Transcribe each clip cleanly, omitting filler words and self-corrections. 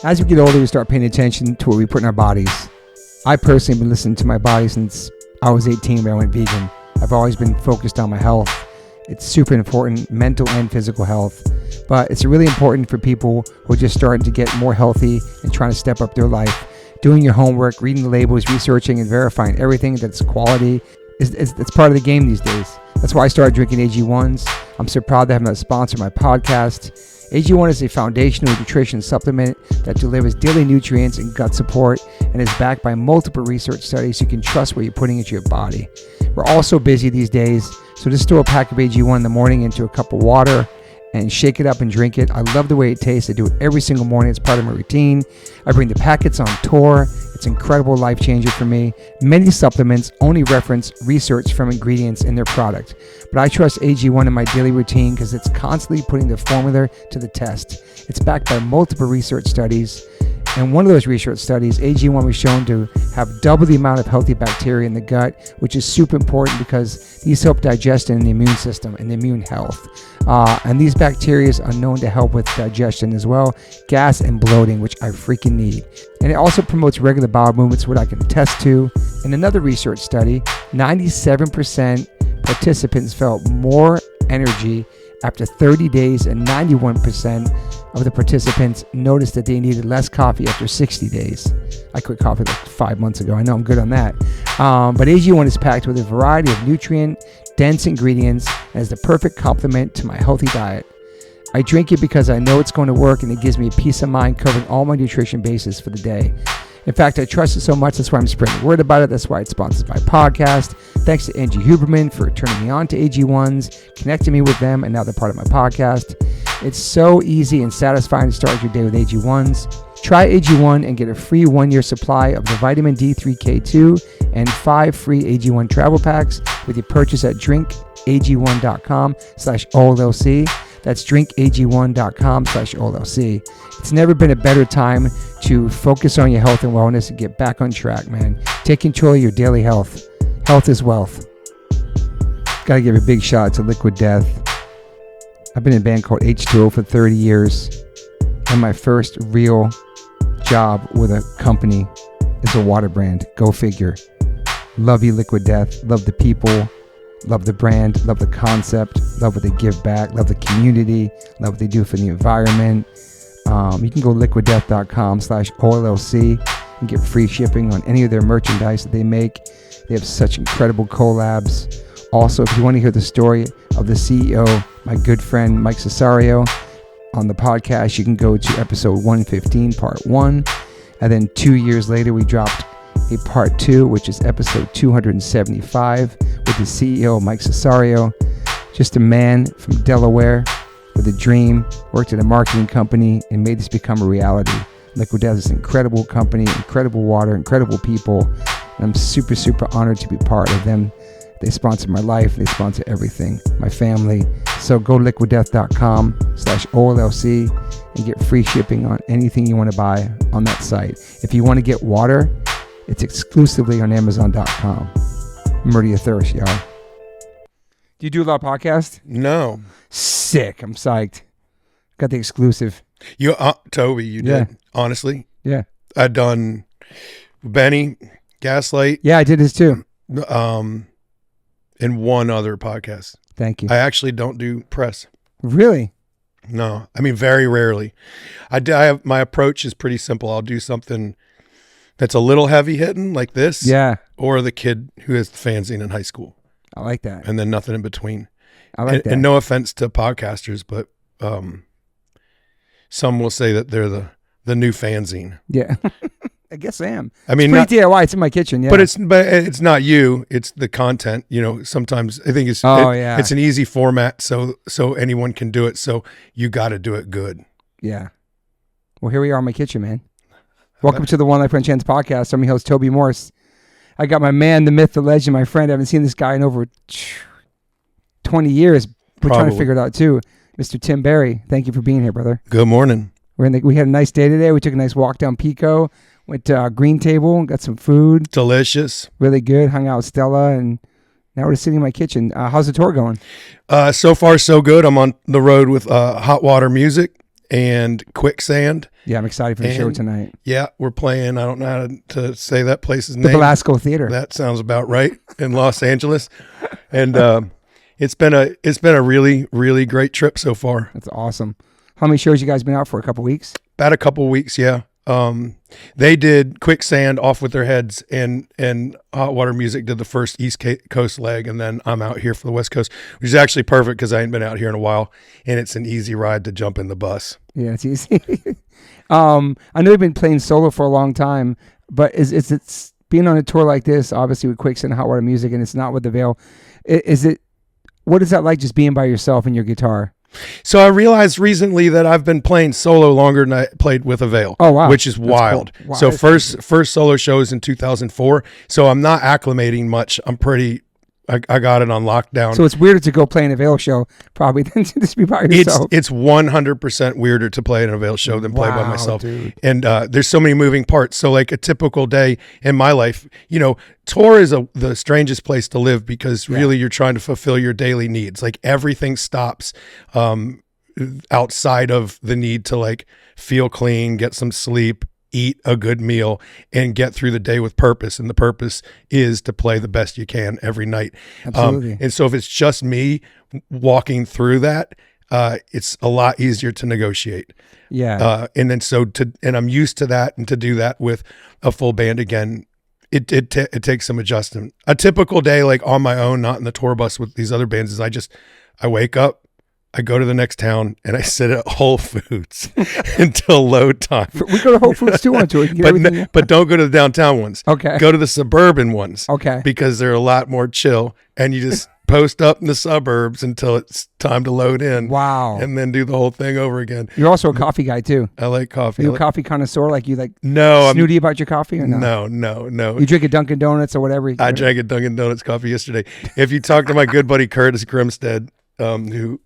As we get older, we start paying attention to what we put in our bodies. I personally have been listening to my body since I was 18 when I went vegan. I've always been focused on my health. It's super important, mental and physical health. But it's really important for people who are just starting to get more healthy and trying to step up their life. Doing your homework, reading the labels, researching and verifying everything that's quality. It's part of the game these days. That's why I started drinking AG1s. I'm so proud to have them sponsor my podcast. AG1 is a foundational nutrition supplement that delivers daily nutrients and gut support and is backed by multiple research studies. You can trust what you're putting into your body. We're all so busy these days, so just throw a pack of AG1 in the morning into a cup of water and shake it up and drink it. I love the way it tastes. I do it every single morning. It's part of my routine. I bring the packets on tour. It's an incredible life changer for me. Many supplements only reference research from ingredients in their product, but I trust AG1 in my daily routine because it's constantly putting the formula to the test. It's backed by multiple research studies, and one of those research studies, AG1 was shown to have double the amount of healthy bacteria in the gut, which is super important because these help digestion in the immune system and the immune health. And these bacteria are known to help with digestion as well, gas and bloating, which I freaking need. And it also promotes regular bowel movements, what I can attest to. In another research study, 97% participants felt more energy after 30 days, and 91% of the participants noticed that they needed less coffee after 60 days. I quit coffee like 5 months ago. I know I'm good on that. But AG1 is packed with a variety of nutrient-dense ingredients and is the perfect complement to my healthy diet. I drink it because I know it's going to work, and it gives me a peace of mind covering all my nutrition bases for the day. In fact, I trust it so much, that's why I'm spreading the word about it. That's why it sponsors my podcast. Thanks to Angie Huberman for turning me on to AG1s, connecting me with them, and now they're part of my podcast. It's so easy and satisfying to start your day with AG1s. Try AG1 and get a free 1-year supply of the vitamin D3K2 and 5 free AG1 travel packs with your purchase at drinkag1.com/OLLC. That's drinkag1.com/OLLC. It's never been a better time to focus on your health and wellness and get back on track, man. Take control of your daily health. Health is wealth. Got to give a big shout out to Liquid Death. I've been in a band called H2O for 30 years, and my first real job with a company is a water brand. Go figure. Love you, Liquid Death. Love the people. Love the brand, love the concept, love what they give back, love the community, love what they do for the environment. You can go liquiddeath.com/OLLC and get free shipping on any of their merchandise that they make. They have such incredible collabs. Also, if you want to hear the story of the CEO, my good friend Mike Cesario, on the podcast, you can go to episode 115, part 1. And then 2 years later, we dropped a part 2, which is episode 275 with the CEO, Mike Cesario. Just a man from Delaware with a dream, worked at a marketing company and made this become a reality. Liquid Death is an incredible company, incredible water, incredible people. And I'm super, super honored to be part of them. They sponsor my life. They sponsor everything, my family. So go liquiddeath.com/OLLC and get free shipping on anything you want to buy on that site. If you want to get water, it's exclusively on Amazon.com. Murder your thirst, y'all. Do you do a lot of podcasts? No. Sick. I'm psyched. Got the exclusive. You, Toby, you did. Honestly. Yeah. I've done Benny, Gaslight. Yeah, I did this too. And one other podcast. Thank you. I actually don't do press. Really? No. I mean, very rarely. I have, my approach is pretty simple. I'll do something that's a little heavy hitting like this. Yeah. Or the kid who has the fanzine in high school. I like that. And then nothing in between. I like that. And no offense to podcasters, but some will say that they're the new fanzine. Yeah. I guess I am. I mean, it's pretty DIY. It's in my kitchen. Yeah. But it's not you. It's the content. You know, sometimes I think it's it's an easy format, so anyone can do it. So you got to do it good. Yeah. Well, here we are in my kitchen, man. Welcome to the One Life One Chance podcast. I'm your host, Toby Morse. I got my man, the myth, the legend, my friend. I haven't seen this guy in over 20 years. We're trying to figure it out too. Mr. Tim Barry, thank you for being here, brother. Good morning. We had a nice day today. We took a nice walk down Pico. Went to Green Table, got some food. Delicious. Really good. Hung out with Stella, and now we're sitting in my kitchen. How's the tour going? So far, so good. I'm on the road with Hot Water Music, and Quicksand. Yeah, I'm excited for the show tonight. Yeah, we're playing. I don't know how to say that place's name. The Velasco Theater. That sounds about right in Los Angeles, and it's been a really, really great trip so far. That's awesome. How many shows you guys been out for? A couple weeks? About a couple weeks, yeah. They did Quicksand, Off With Their Heads, and Hot Water Music did the first East Coast leg, and then I'm out here for the West Coast, which is actually perfect because I ain't been out here in a while, and it's an easy ride to jump in the bus. Yeah, it's easy. I know you've been playing solo for a long time, but it's being on a tour like this, obviously with Quicksand and Hot Water Music, and it's not with the Veil. What is that like, just being by yourself and your guitar? So I realized recently that I've been playing solo longer than I played with a Veil. Oh, wow. Which is wild. Cool. Wow, so first solo show was in 2004. So I'm not acclimating much. I got it on lockdown. So it's weirder to go play in a Veil show probably than to just be by yourself. It's 100% weirder to play in a Veil show than play by myself. Dude. And there's so many moving parts. So like a typical day in my life, tour is the strangest place to live because really you're trying to fulfill your daily needs. Like everything stops outside of the need to like feel clean, get some sleep, eat a good meal, and get through the day with purpose. And the purpose is to play the best you can every night. Absolutely. And so if it's just me walking through that, it's a lot easier to negotiate. Yeah. And I'm used to that, and to do that with a full band again, it takes some adjustment. A typical day, like on my own, not in the tour bus with these other bands, is I wake up, I go to the next town, and I sit at Whole Foods until load time. We go to Whole Foods too, onto it. But don't go to the downtown ones. Okay. Go to the suburban ones. Okay. Because they're a lot more chill, and you just post up in the suburbs until it's time to load in. Wow. And then do the whole thing over again. You're also a coffee guy too. I like coffee. Are you a coffee connoisseur? Like you like No, snooty about your coffee or no? No. You drink a Dunkin' Donuts or whatever? I drank a Dunkin' Donuts coffee yesterday. If you talk to my good buddy Curtis Grimstead, who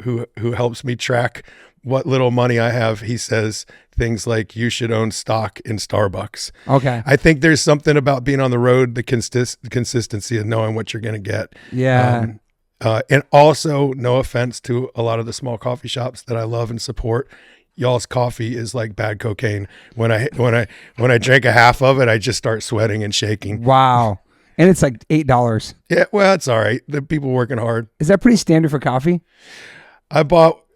helps me track what little money I have, he says things like, you should own stock in Starbucks. Okay. I think there's something about being on the road, the consistency of knowing what you're going to get. Yeah. And also, no offense to a lot of the small coffee shops that I love and support, y'all's coffee is like bad cocaine. When I drink a half of it, I just start sweating and shaking. Wow. And it's like $8. Yeah, well, it's all right. The people working hard. Is that pretty standard for coffee? I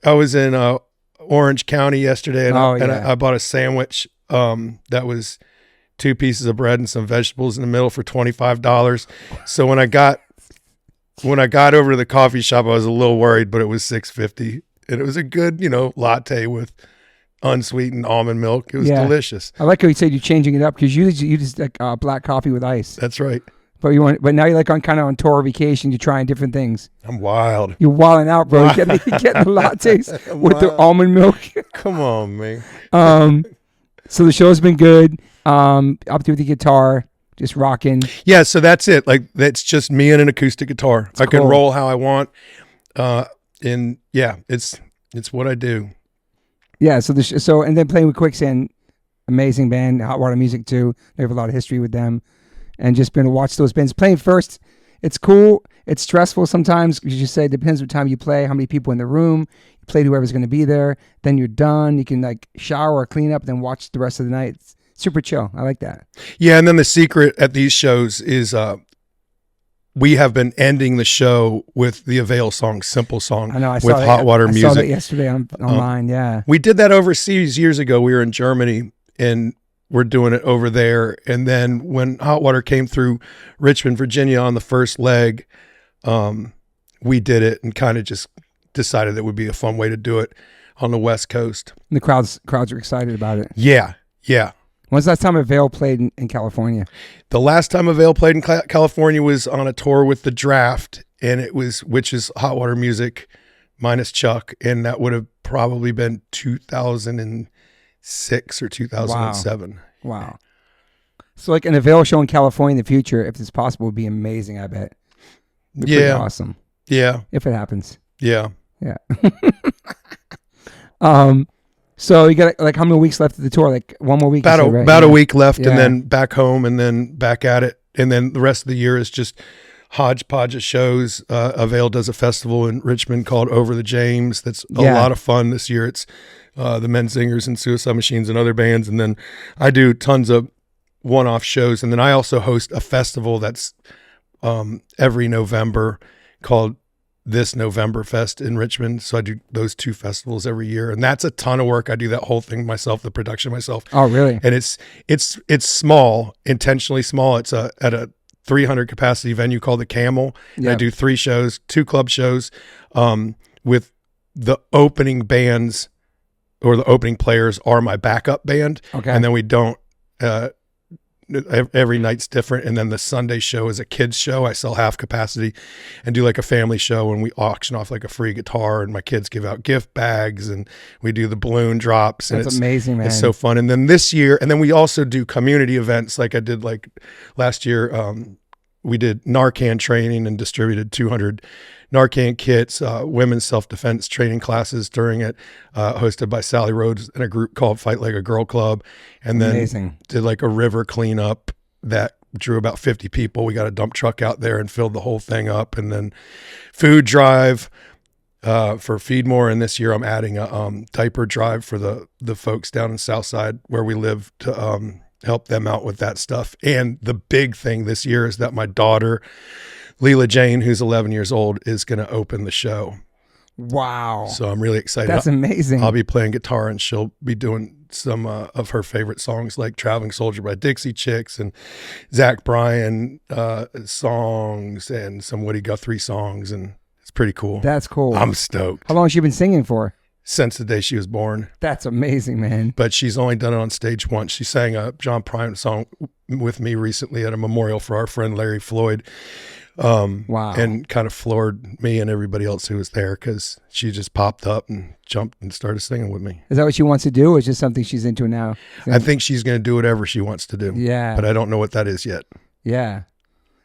was in Orange County yesterday, and I bought a sandwich that was 2 pieces of bread and some vegetables in the middle for $25. So when I got over to the coffee shop, I was a little worried, but it was $6.50, and it was a good, latte with unsweetened almond milk. It was delicious. I like how you said you're changing it up, because you just like black coffee with ice. That's right. But now you're like on tour vacation. You're trying different things. I'm wild. You're wilding out, bro. You're getting the lattes with the almond milk. Come on, man. So the show's been good. Up to with the guitar, just rocking. Yeah, so that's it. Like, that's just me and an acoustic guitar. I can roll how I want. And yeah, it's what I do. Yeah. So and then playing with Quicksand, amazing band. Hot Water Music too. They have a lot of history with them. And just been to watch those bands playing first. It's cool. It's stressful sometimes, because you say it depends what time you play, how many people in the room. You play to whoever's going to be there. Then you're done. You can like shower or clean up, then watch the rest of the night. It's super chill. I like that. Yeah, and then the secret at these shows is we have been ending the show with the Avail song, Simple Song, with Hot Water Music. I saw that yesterday online, yeah. We did that overseas years ago. We were in Germany, and we're doing it over there. And then when Hot Water came through Richmond, Virginia on the first leg, we did it and kind of just decided that would be a fun way to do it on the West Coast. And the crowds are excited about it. Yeah. When's the last time Avail played in California? The last time Avail played in California was on a tour with The Draft, which is Hot Water Music minus Chuck, and that would have probably been 2006 or 2007. Wow. So like an Avail show in California in the future, if it's possible, would be amazing, I bet. Pretty awesome. Yeah. If it happens. Yeah. So you got like how many weeks left of the tour? Like one more week? About a week left, and then back home, and then back at it. And then the rest of the year is just hodgepodge of shows. Avail does a festival in Richmond called Over the James. That's a lot of fun this year. It's the Men Singers and Suicide Machines and other bands. And then I do tons of one-off shows. And then I also host a festival that's every November called This November Fest in Richmond. So I do those 2 festivals every year, and that's a ton of work. I do that whole thing myself, the production myself. Oh, really? And it's small, intentionally small. It's at a 300 capacity venue called the Camel. Yep. I do 3 shows, 2 club shows, with the opening bands or the opening players are my backup band. Okay. And then we don't, every night's different. And then the Sunday show is a kids show. I sell half capacity and do like a family show, and we auction off like a free guitar, and my kids give out gift bags, and we do the balloon drops. And That's amazing, man. It's so fun. And then this year, and then we also do community events. Like I did like last year, we did Narcan training and distributed 200 Narcan kits, women's self-defense training classes during it, hosted by Sally Rhodes and a group called Fight Like a Girl Club. And then did like a river cleanup that drew about 50 people. We got a dump truck out there and filled the whole thing up. And then food drive for Feed More. And this year I'm adding a diaper drive for the folks down in Southside where we live to help them out with that stuff. And the big thing this year is that my daughter, Leela Jane, who's 11 years old, is going to open the show. Wow. So I'm really excited. That's amazing. I'll be playing guitar, and she'll be doing some of her favorite songs like Traveling Soldier by Dixie Chicks and Zach Bryan songs and some Woody Guthrie songs. And it's pretty cool. That's cool. I'm stoked. How long has she been singing for? Since the day she was born. That's amazing, man. But she's only done it on stage once. She sang a John Prine song with me recently at a memorial for our friend Larry Floyd. Wow. And kind of floored me and everybody else who was there, because she just popped up and jumped and started singing with me. Is that what she wants to do, or is it just something she's into now? I think she's going to do whatever she wants to do. Yeah. But I don't know what that is yet. Yeah.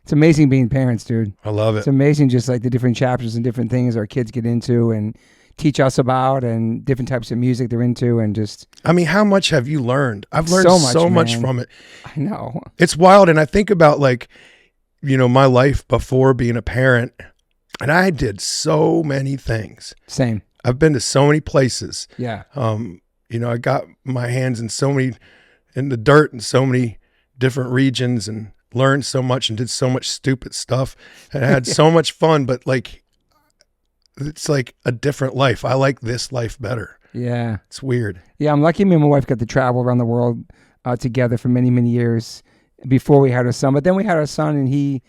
It's amazing being parents, dude. I love it. It's amazing just like the different chapters and different things our kids get into and teach us about, and different types of music they're into, and just... I mean, how much have you learned? I've learned so much from it. I know. It's wild. And I think about like, you know, my life before being a parent, and I did so many things. Same. I've been to so many places. Yeah. You know, I got my hands in the dirt in so many different regions, and learned so much and did so much stupid stuff, and I had so much fun, but like, it's like a different life. I like this life better. Yeah. It's weird. Yeah. I'm lucky me and my wife got to travel around the world together for many, many years before we had our son. But then we had our son, and he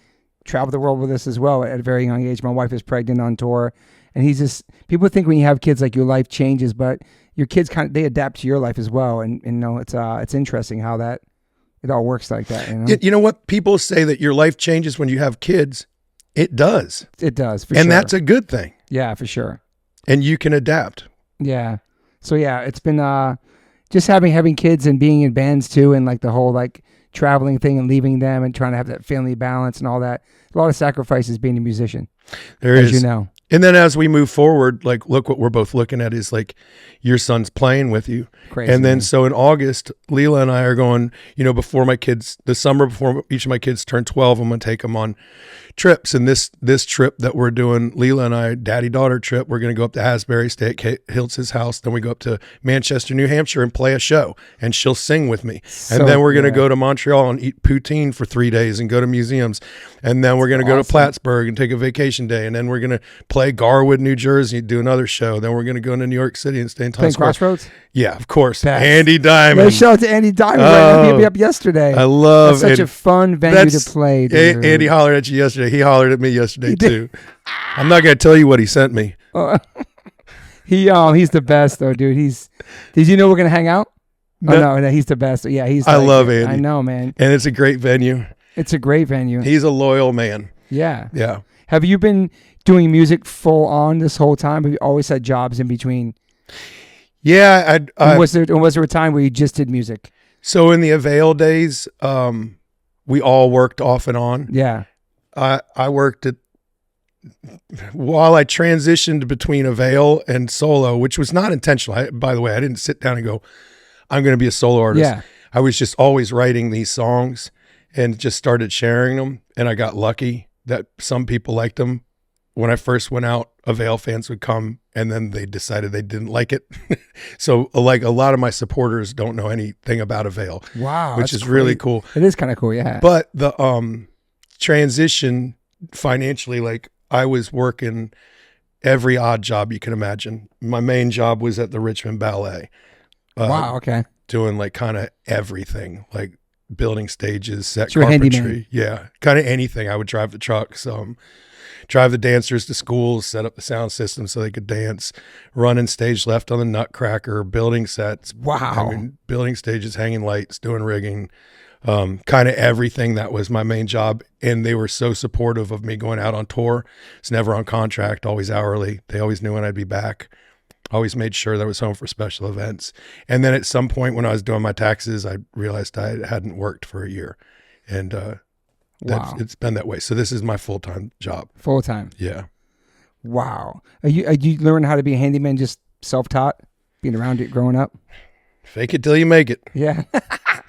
traveled the world with us as well at a very young age. My wife is pregnant on tour, and he's just, people think when you have kids, like your life changes, but your kids they adapt to your life as well. And you know, it's interesting how it all works like that. You know? You know what? People say that your life changes when you have kids. It does. It does, for sure. And that's a good thing. Yeah, for sure. And you can adapt. Yeah. So yeah, it's been just having kids and being in bands too, and like the whole like traveling thing and leaving them and trying to have that family balance and all that. A lot of sacrifices being a musician. There is. As you know. And then as we move forward, like, look what we're both looking at is like your son's playing with you. Crazy, and then man. So in August, Leela and I are going, you know, the summer before each of my kids turn 12, I'm going to take them on trips. And this trip that we're doing, Leela and I, daddy-daughter trip, we're going to go up to Asbury, stay at Kate Hiltz's house. Then we go up to Manchester, New Hampshire and play a show, and she'll sing with me. And then we're going to go to Montreal and eat poutine for 3 days and go to museums. And then we're going to go to Plattsburgh and take a vacation day. And then we're going to play Garwood, New Jersey, do another show. Then we're going to go into New York City and stay in Times Square. Crossroads? Yeah, of course. Best. Andy Diamond. Shout out to Andy Diamond. Right now. He up yesterday. I love That's such a fun venue to play. Dude. Andy hollered at you yesterday. He hollered at me yesterday too. I'm not going to tell you what he sent me. He's the best though, dude. Did you know we're going to hang out? No, he's the best. Yeah, I love Andy. I know, man. And it's a great venue. It's a great venue. He's a loyal man. Yeah. Yeah. Have you been doing music full on this whole time? Have you always had jobs in between? Yeah. Was there a time where you just did music? So in the Avail days, we all worked off and on. Yeah. I worked while I transitioned between Avail and solo, which was not intentional. By the way, I didn't sit down and go, I'm going to be a solo artist. Yeah. I was just always writing these songs and just started sharing them. And I got lucky that some people liked them when I first went out, Avail fans would come and then they decided they didn't like it. So like a lot of my supporters don't know anything about Avail. Wow. Which is really cool. It is kind of cool. Yeah. But the transition financially, like I was working every odd job you can imagine. My main job was at the Richmond Ballet. Wow. Okay. Doing like kind of everything, like building stages, set so carpentry. Yeah. Kind of anything. I would drive the trucks, drive the dancers to schools, set up the sound system so they could dance, running stage left on the Nutcracker, building sets. Wow. Building stages, hanging lights, doing rigging, kind of everything. That was my main job. And they were so supportive of me going out on tour. It's never on contract, always hourly. They always knew when I'd be back. Always made sure that I was home for special events. And then at some point when I was doing my taxes, I realized I hadn't worked for a year. And wow. It's been that way. So this is my full-time job. Full-time? Yeah. Wow. Are you learning how to be a handyman just self-taught, being around it growing up? Fake it till you make it. Yeah.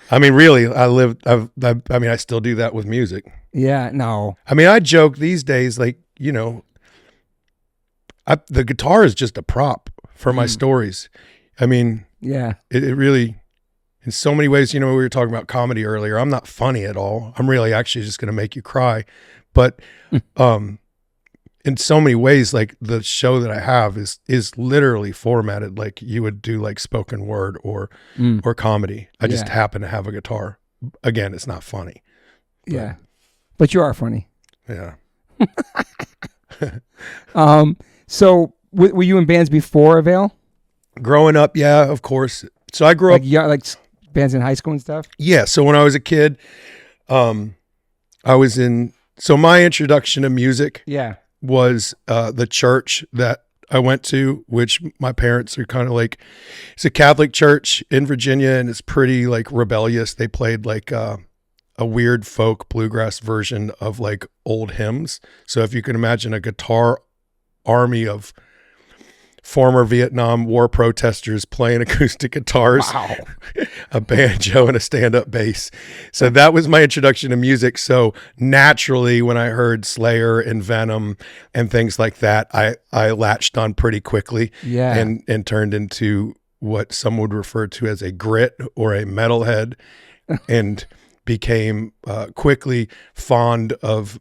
I mean, really, I still do that with music. Yeah, no. I mean, I joke these days, like, you know, the guitar is just a prop for my stories. I mean, yeah, it really, in so many ways, you know, we were talking about comedy earlier. I'm not funny at all. I'm really actually just going to make you cry. But in so many ways, like the show that I have is literally formatted like you would do like spoken word or comedy. I just happen to have a guitar. Again, it's not funny. Yeah. But you are funny. Yeah. So were you in bands before Avail? Growing up, yeah, of course. So I grew up like bands in high school and stuff. Yeah. So when I was a kid, I was in. So my introduction to music, was the church that I went to, which my parents are kind of like. It's a Catholic church in Virginia, and it's pretty like rebellious. They played like a weird folk bluegrass version of like old hymns. So if you can imagine a guitar army of former Vietnam War protesters playing acoustic guitars, a banjo and a stand-up bass. So that was my introduction to music. So naturally, when I heard Slayer and Venom and things like that, I latched on pretty quickly and turned into what some would refer to as a grit or a metalhead, and became quickly fond of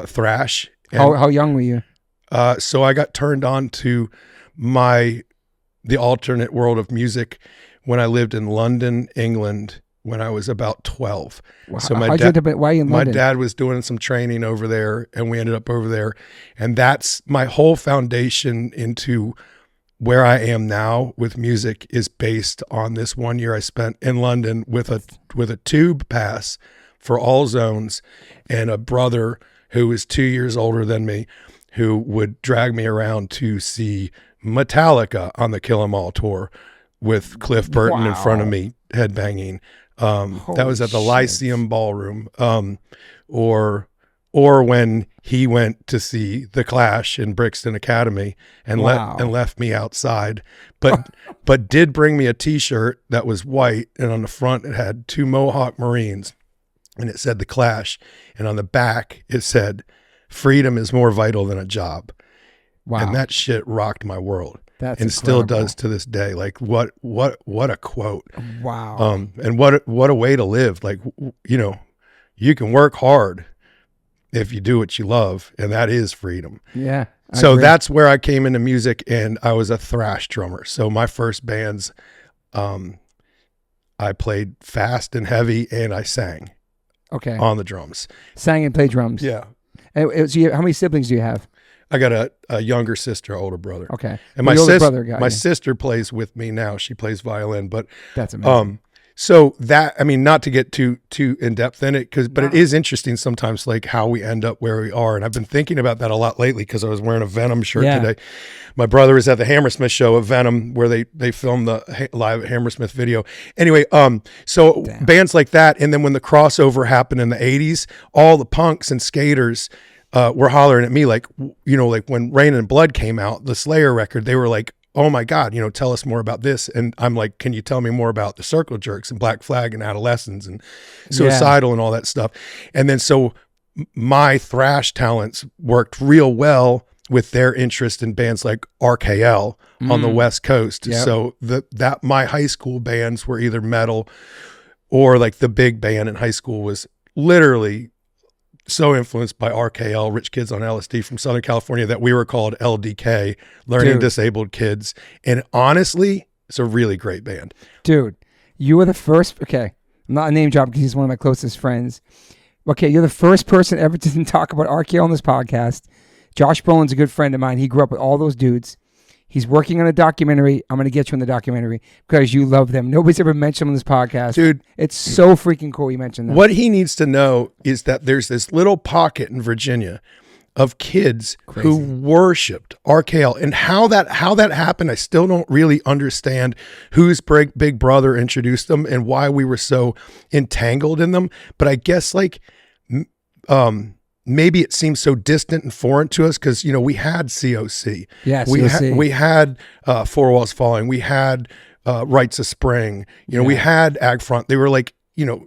thrash. And, how young were you? So I got turned on to the alternate world of music when I lived in London, England, when I was about 12. Wow. So why are you in London? My dad was doing some training over there, and we ended up over there. And that's my whole foundation into where I am now with music is based on this 1 year I spent in London with a tube pass for all zones, and a brother who is 2 years older than me, who would drag me around to see Metallica on the Kill 'Em All tour with Cliff Burton in front of me headbanging. That was at the Lyceum Ballroom. Or when he went to see The Clash in Brixton Academy and left me outside, but did bring me a T-shirt that was white, and on the front it had two Mohawk Marines, and it said The Clash, and on the back it said, "Freedom is more vital than a job." Wow. And that shit rocked my world. That's and incredible. Still does to this day. Like what a quote. Wow. And what a way to live. Like, you know, you can work hard if you do what you love, and that is freedom. Yeah. So that's where I came into music, and I was a thrash drummer. So my first bands, I played fast and heavy, and I sang. Okay. On the drums. Sang and played drums. Yeah. And how many siblings do you have? I got a younger sister, older brother. Okay. And my sister plays with me now. She plays violin, but that's amazing. So that, I mean, not to get too in depth in it, but it is interesting sometimes, like how we end up where we are. And I've been thinking about that a lot lately because I was wearing a Venom shirt today. My brother was at the Hammersmith show of Venom where they filmed the live Hammersmith video. Anyway, so bands like that. And then when the crossover happened in the 80s, all the punks and skaters were hollering at me, like, you know, like when Rain and Blood came out, the Slayer record, they were like, "Oh my God, you know, tell us more about this." And I'm like, "Can you tell me more about the Circle Jerks and Black Flag and Adolescents and Suicidal and all that stuff?" And then so my thrash talents worked real well with their interest in bands like RKL on the West Coast. Yep. So that my high school bands were either metal or like the big band in high school was literally so influenced by RKL, Rich Kids on LSD from Southern California, that we were called LDK, Learning Disabled Kids. And honestly, it's a really great band. Dude, you were the first, okay, I'm not a name drop because he's one of my closest friends. Okay, you're the first person ever to talk about RKL on this podcast. Josh Brolin's a good friend of mine. He grew up with all those dudes. He's working on a documentary. I'm going to get you in the documentary because you love them. Nobody's ever mentioned them on this podcast. Dude. It's so freaking cool you mentioned them. What he needs to know is that there's this little pocket in Virginia of kids who worshipped RKL. And how that happened, I still don't really understand whose Big Brother introduced them and why we were so entangled in them. But I guess like... maybe it seems so distant and foreign to us because, you know, we had COC. Yeah, we had Four Walls Falling. We had Rites of Spring. You know, we had Ag Front. They were like, you know,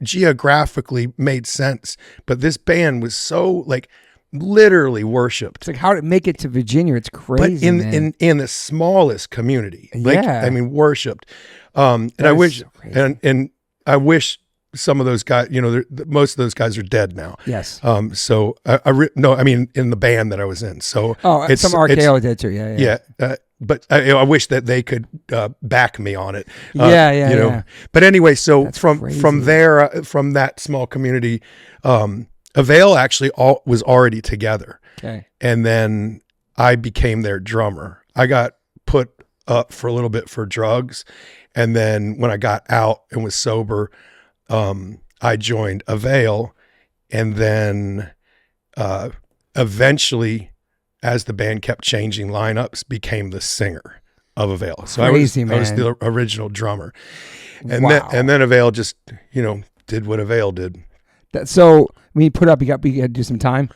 geographically made sense. But this band was so like literally worshipped. It's like, how did it make it to Virginia? It's crazy, but in the smallest community. Like, I mean, worshipped. And I wish, and I wish some of those guys, you know, most of those guys are dead now. Yes. So I mean, in the band that I was in. So some RKO did too. Yeah. But I wish that they could back me on it. You know. But anyway, so that's from there, from that small community, Avail actually was already together. Okay. And then I became their drummer. I got put up for a little bit for drugs, and then when I got out and was sober, I joined Avail, and then eventually, as the band kept changing lineups, became the singer of Avail. So I was the original drummer, and then Avail just, you know, did what Avail did. So when you put up, you got to do some time.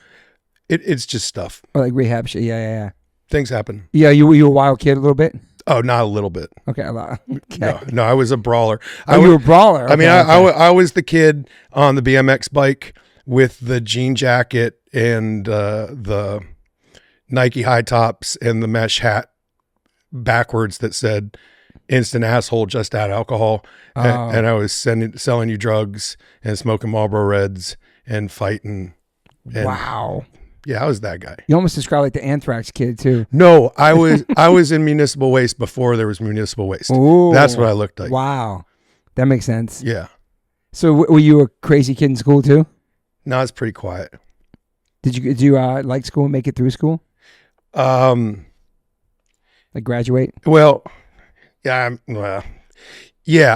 It's just stuff. Or like rehab shit. Yeah. Things happen. Yeah, you were a wild kid a little bit. Oh, not a little bit. Okay, a lot. Okay. No, I was a brawler. You were a brawler. Okay, I mean, I was the kid on the BMX bike with the jean jacket and the Nike high tops and the mesh hat backwards that said "Instant Asshole, Just Add Alcohol," and I was selling you drugs and smoking Marlboro Reds and fighting. And, wow. Yeah, I was that guy. You almost described like the Anthrax kid too. No, I was in municipal waste before there was municipal waste. Ooh, that's what I looked like. Wow, that makes sense. Yeah. So were you a crazy kid in school too? No, it's pretty quiet. Did you like school and make it through school? Like graduate? Well, yeah,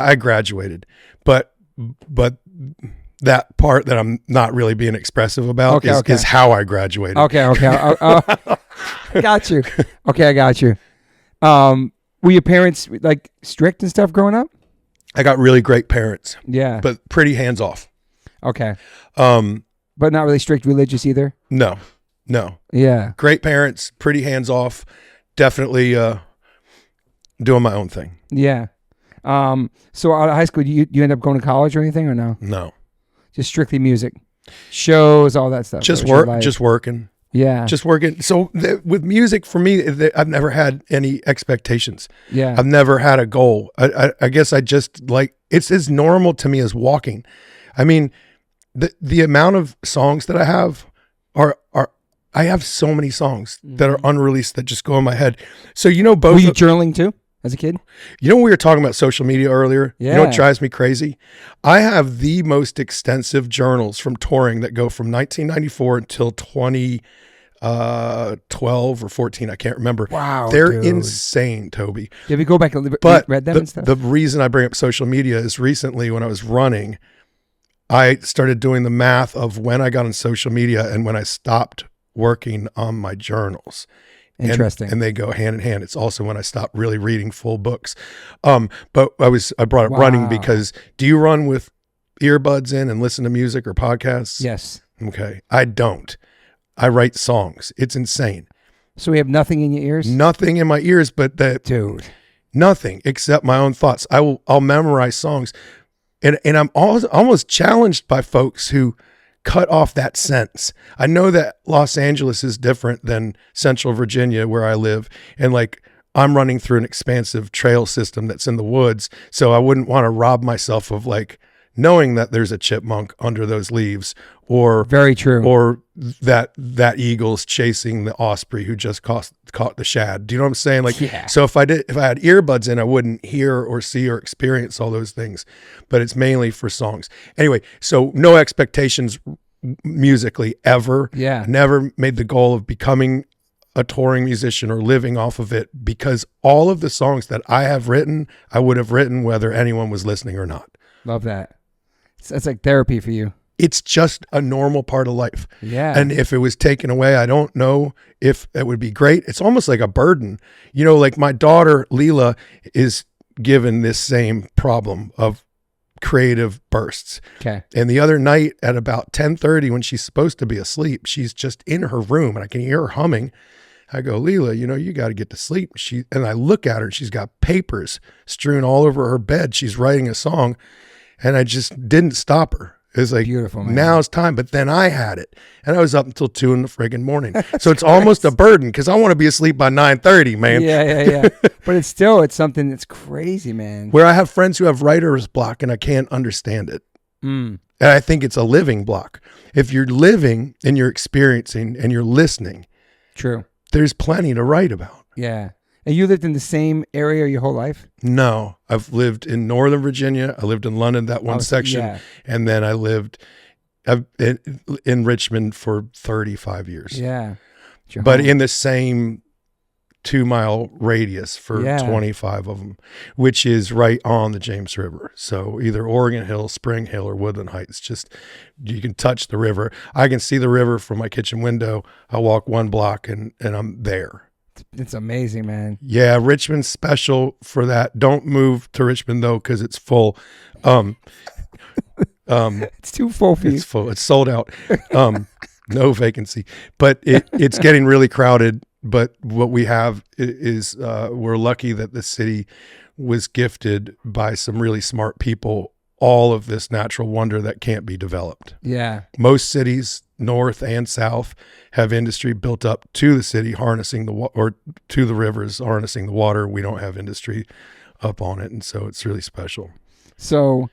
I graduated, but that part that I'm not really being expressive about is how I graduated. Okay. I got you. Okay, I got you. Were your parents like strict and stuff growing up? I got really great parents. Yeah. But pretty hands off. Okay. But not really strict religious either? No. Yeah. Great parents, pretty hands off. Definitely doing my own thing. Yeah. So out of high school, you end up going to college or anything or no? No. Just strictly music, shows, all that stuff. Just working. Yeah. Just working. So with music, for me, I've never had any expectations. Yeah. I've never had a goal. I guess I just like, it's as normal to me as walking. I mean, the amount of songs that I have I have so many songs that are unreleased that just go in my head. So, you know, both. Were you journaling too as a kid? You know, we were talking about social media earlier. Yeah. You know what drives me crazy? I have the most extensive journals from touring that go from 1994 until 2012 or 14. I can't remember. Wow. They're insane, Toby. Did we go back and read them and stuff? The reason I bring up social media is recently when I was running, I started doing the math of when I got on social media and when I stopped working on my journals. Interesting. And they go hand in hand. It's also when I stopped really reading full books. But I brought up running because, do you run with earbuds in and listen to music or podcasts? Yes. Okay. I don't. I write songs. It's insane. So we have nothing in your ears? Nothing in my ears, but dude, nothing except my own thoughts. I'll memorize songs. And I'm almost challenged by folks who cut off that sense. I know that Los Angeles is different than Central Virginia where I live. And like, I'm running through an expansive trail system that's in the woods. So I wouldn't want to rob myself of like knowing that there's a chipmunk under those leaves, or very true, or that eagle's chasing the osprey who just caught the shad. Do you know what I'm saying? Like, so if I had earbuds in, I wouldn't hear or see or experience all those things, but it's mainly for songs. Anyway, so no expectations musically ever. Yeah. Never made the goal of becoming a touring musician or living off of it, because all of the songs that I have written, I would have written whether anyone was listening or not. Love that. It's like therapy for you. It's just a normal part of life. Yeah. And if it was taken away, I don't know if it would be great. It's almost like a burden. You know, like my daughter, Leela, is given this same problem of creative bursts. Okay. And the other night at about 10:30, when she's supposed to be asleep, she's just in her room and I can hear her humming. I go, Leela, you know, you got to get to sleep. And I look at her and she's got papers strewn all over her bed. She's writing a song. And I just didn't stop her. It's like, beautiful, man. Now it's time. But then I had it. And I was up until 2 in the friggin' morning. So it's almost a burden because I want to be asleep by 9:30, man. Yeah. But it's something that's crazy, man. Where I have friends who have writer's block and I can't understand it. And I think it's a living block. If you're living and you're experiencing and you're listening. True. There's plenty to write about. Yeah. And you lived in the same area your whole life? No, I've lived in Northern Virginia. I lived in London, that one section. Yeah. And then I lived in Richmond for 35 years. Yeah. But in the same 2-mile radius for 25 of them, which is right on the James River. So either Oregon Hill, Spring Hill, or Woodland Heights. Just, you can touch the river. I can see the river from my kitchen window. I walk 1 block and I'm there. It's amazing, man. Yeah, Richmond's special for that. Don't move to Richmond though, because it's full. It's too full for you. It's full. It's sold out. No vacancy, but it's getting really crowded. But what we have is we're lucky that the city was gifted by some really smart people all of this natural wonder that can't be developed. Yeah. Most cities, north and south, have industry built up to the city, harnessing or to the rivers, harnessing the water. We don't have industry up on it. And so it's really special. So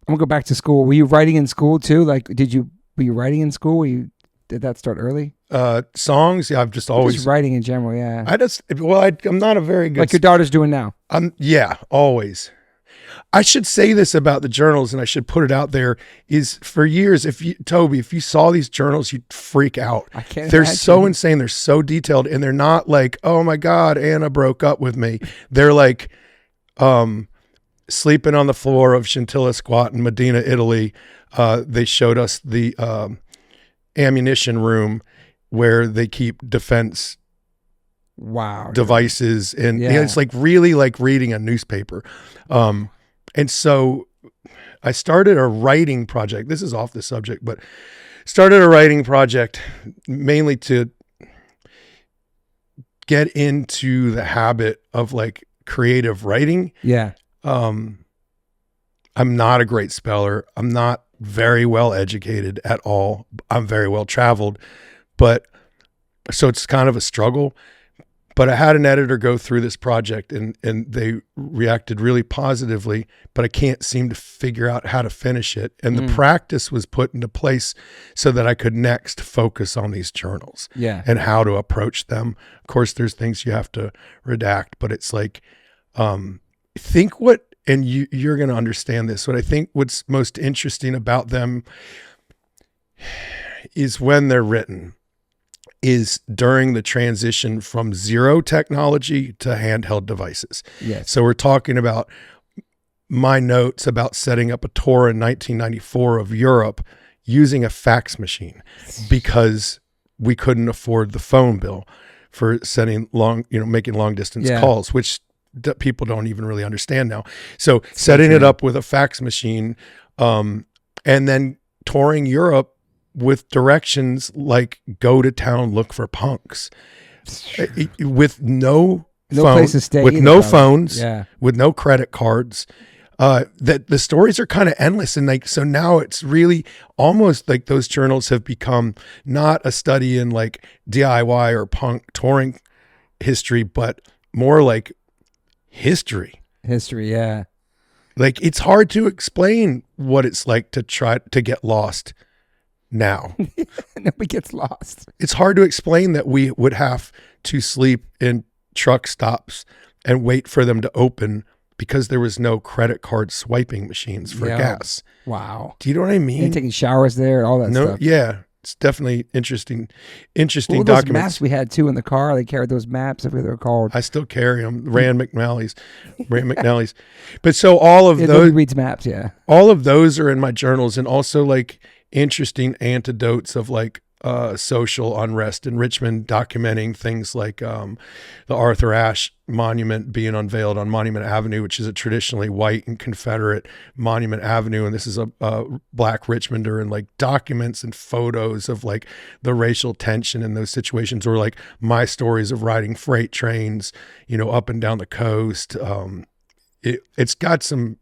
I'm gonna go back to school. Were you writing in school too? Like, were you writing in school? Did that start early? Songs. Yeah. I've just always just writing in general. Yeah. I'm not a very good, like your daughter's doing now. Yeah, always. I should say this about the journals, and I should put it out there, is for years, Toby, if you saw these journals, you'd freak out. I can't They're imagine. so insane. They're so detailed, and they're not like, oh my God, Anna broke up with me. They're like sleeping on the floor of Chantilly Squat in Medina, Italy. They showed us the ammunition room where they keep defense devices. And it's like really like reading a newspaper. And so I started a writing project. This is off the subject, but started a writing project mainly to get into the habit of like creative writing. Yeah. I'm not a great speller. I'm not very well educated at all. I'm very well traveled, but so it's kind of a struggle. But I had an editor go through this project and they reacted really positively, but I can't seem to figure out how to finish it. And the practice was put into place so that I could next focus on these journals and how to approach them. Of course, there's things you have to redact, but it's like, and you're going to understand this. What I think what's most interesting about them is when they're written is during the transition from zero technology to handheld devices. Yes. So we're talking about my notes about setting up a tour in 1994 of Europe using a fax machine because we couldn't afford the phone bill for making long distance calls, which people don't even really understand now. So setting it up with a fax machine, and then touring Europe with directions like go to town, look for punks, with no place to stay, with no phones, with no credit cards, that the stories are kind of endless. And like, so now it's really almost like those journals have become not a study in like DIY or punk touring history, but more like history. History, yeah. Like, it's hard to explain what it's like to try to get lost now. Nobody gets lost. It's hard to explain that we would have to sleep in truck stops and wait for them to open because there was no credit card swiping machines for gas. Wow. Do you know what I mean? And taking showers there, all that stuff. Yeah. It's definitely interesting Those documents. maps we had too in the car. They carried those maps, I forget what they're called. I still carry them. Rand McNally's. But so all of those reads maps, yeah. All of those are in my journals, and also like interesting anecdotes of like social unrest in Richmond, documenting things like the Arthur Ashe monument being unveiled on Monument Avenue, which is a traditionally white and Confederate Monument Avenue. And this is a black Richmonder, and like documents and photos of like the racial tension in those situations, or like my stories of riding freight trains, you know, up and down the coast. It's got some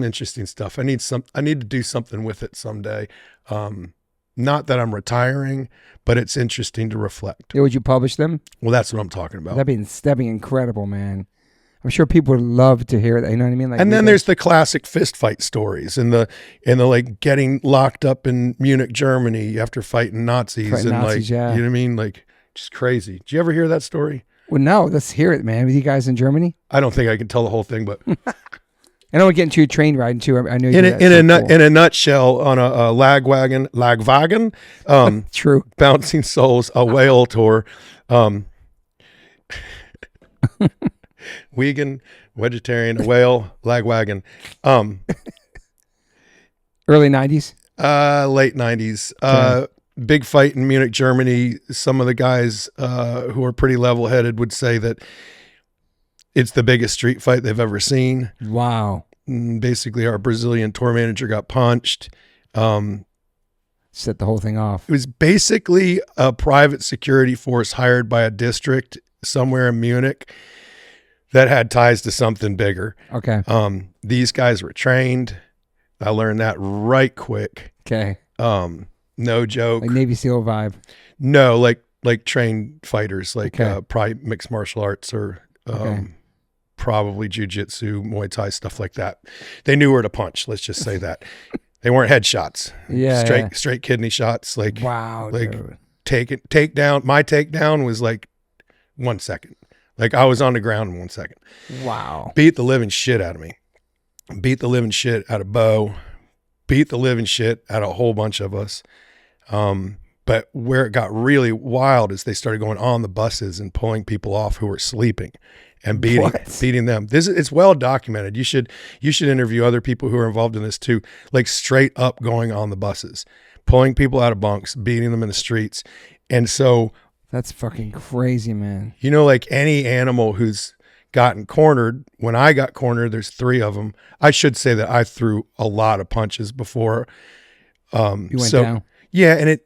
interesting stuff. I need to do something with it someday. Not that I'm retiring, but it's interesting to reflect. Yeah, would you publish them? Well, that's what I'm talking about. That'd be incredible, man. I'm sure people would love to hear that. You know what I mean? Like, and then there's the classic fist fight stories and the like getting locked up in Munich, Germany after fighting Nazis, like, you know what I mean? Like, just crazy. Did you ever hear that story? Well, no, let's hear it, man. With you guys in Germany? I don't think I can tell the whole thing, but I know we're getting to your train riding too. I know you in a nutshell, on a lagwagon, true, Bouncing Souls, a whale tour, vegan, vegetarian, a whale, lagwagon, early 90s, late 90s, big fight in Munich, Germany. Some of the guys who are pretty level-headed would say that it's the biggest street fight they've ever seen. Wow. Basically, our Brazilian tour manager got punched. Set the whole thing off. It was basically a private security force hired by a district somewhere in Munich that had ties to something bigger. Okay. These guys were trained. I learned that right quick. Okay. No joke. Like Navy SEAL vibe. No, like trained fighters, like probably mixed martial arts or probably jiu-jitsu, Muay Thai, stuff like that. They knew where to punch. Let's just say that. They weren't headshots. Yeah. Straight kidney shots. Like, wow. Like dude. takedown. My takedown was like 1 second. Like, I was on the ground in 1 second. Wow. Beat the living shit out of me. Beat the living shit out of Bo. Beat the living shit out of a whole bunch of us. But where it got really wild is they started going on the buses and pulling people off who were sleeping and beating them. It's well documented. You should interview other people who are involved in this too. Like, straight up going on the buses, pulling people out of bunks, beating them in the streets. And so that's fucking crazy, man. You know, like any animal who's gotten cornered, when I got cornered, there's 3 of them. I should say that I threw a lot of punches before. You went down? Yeah. And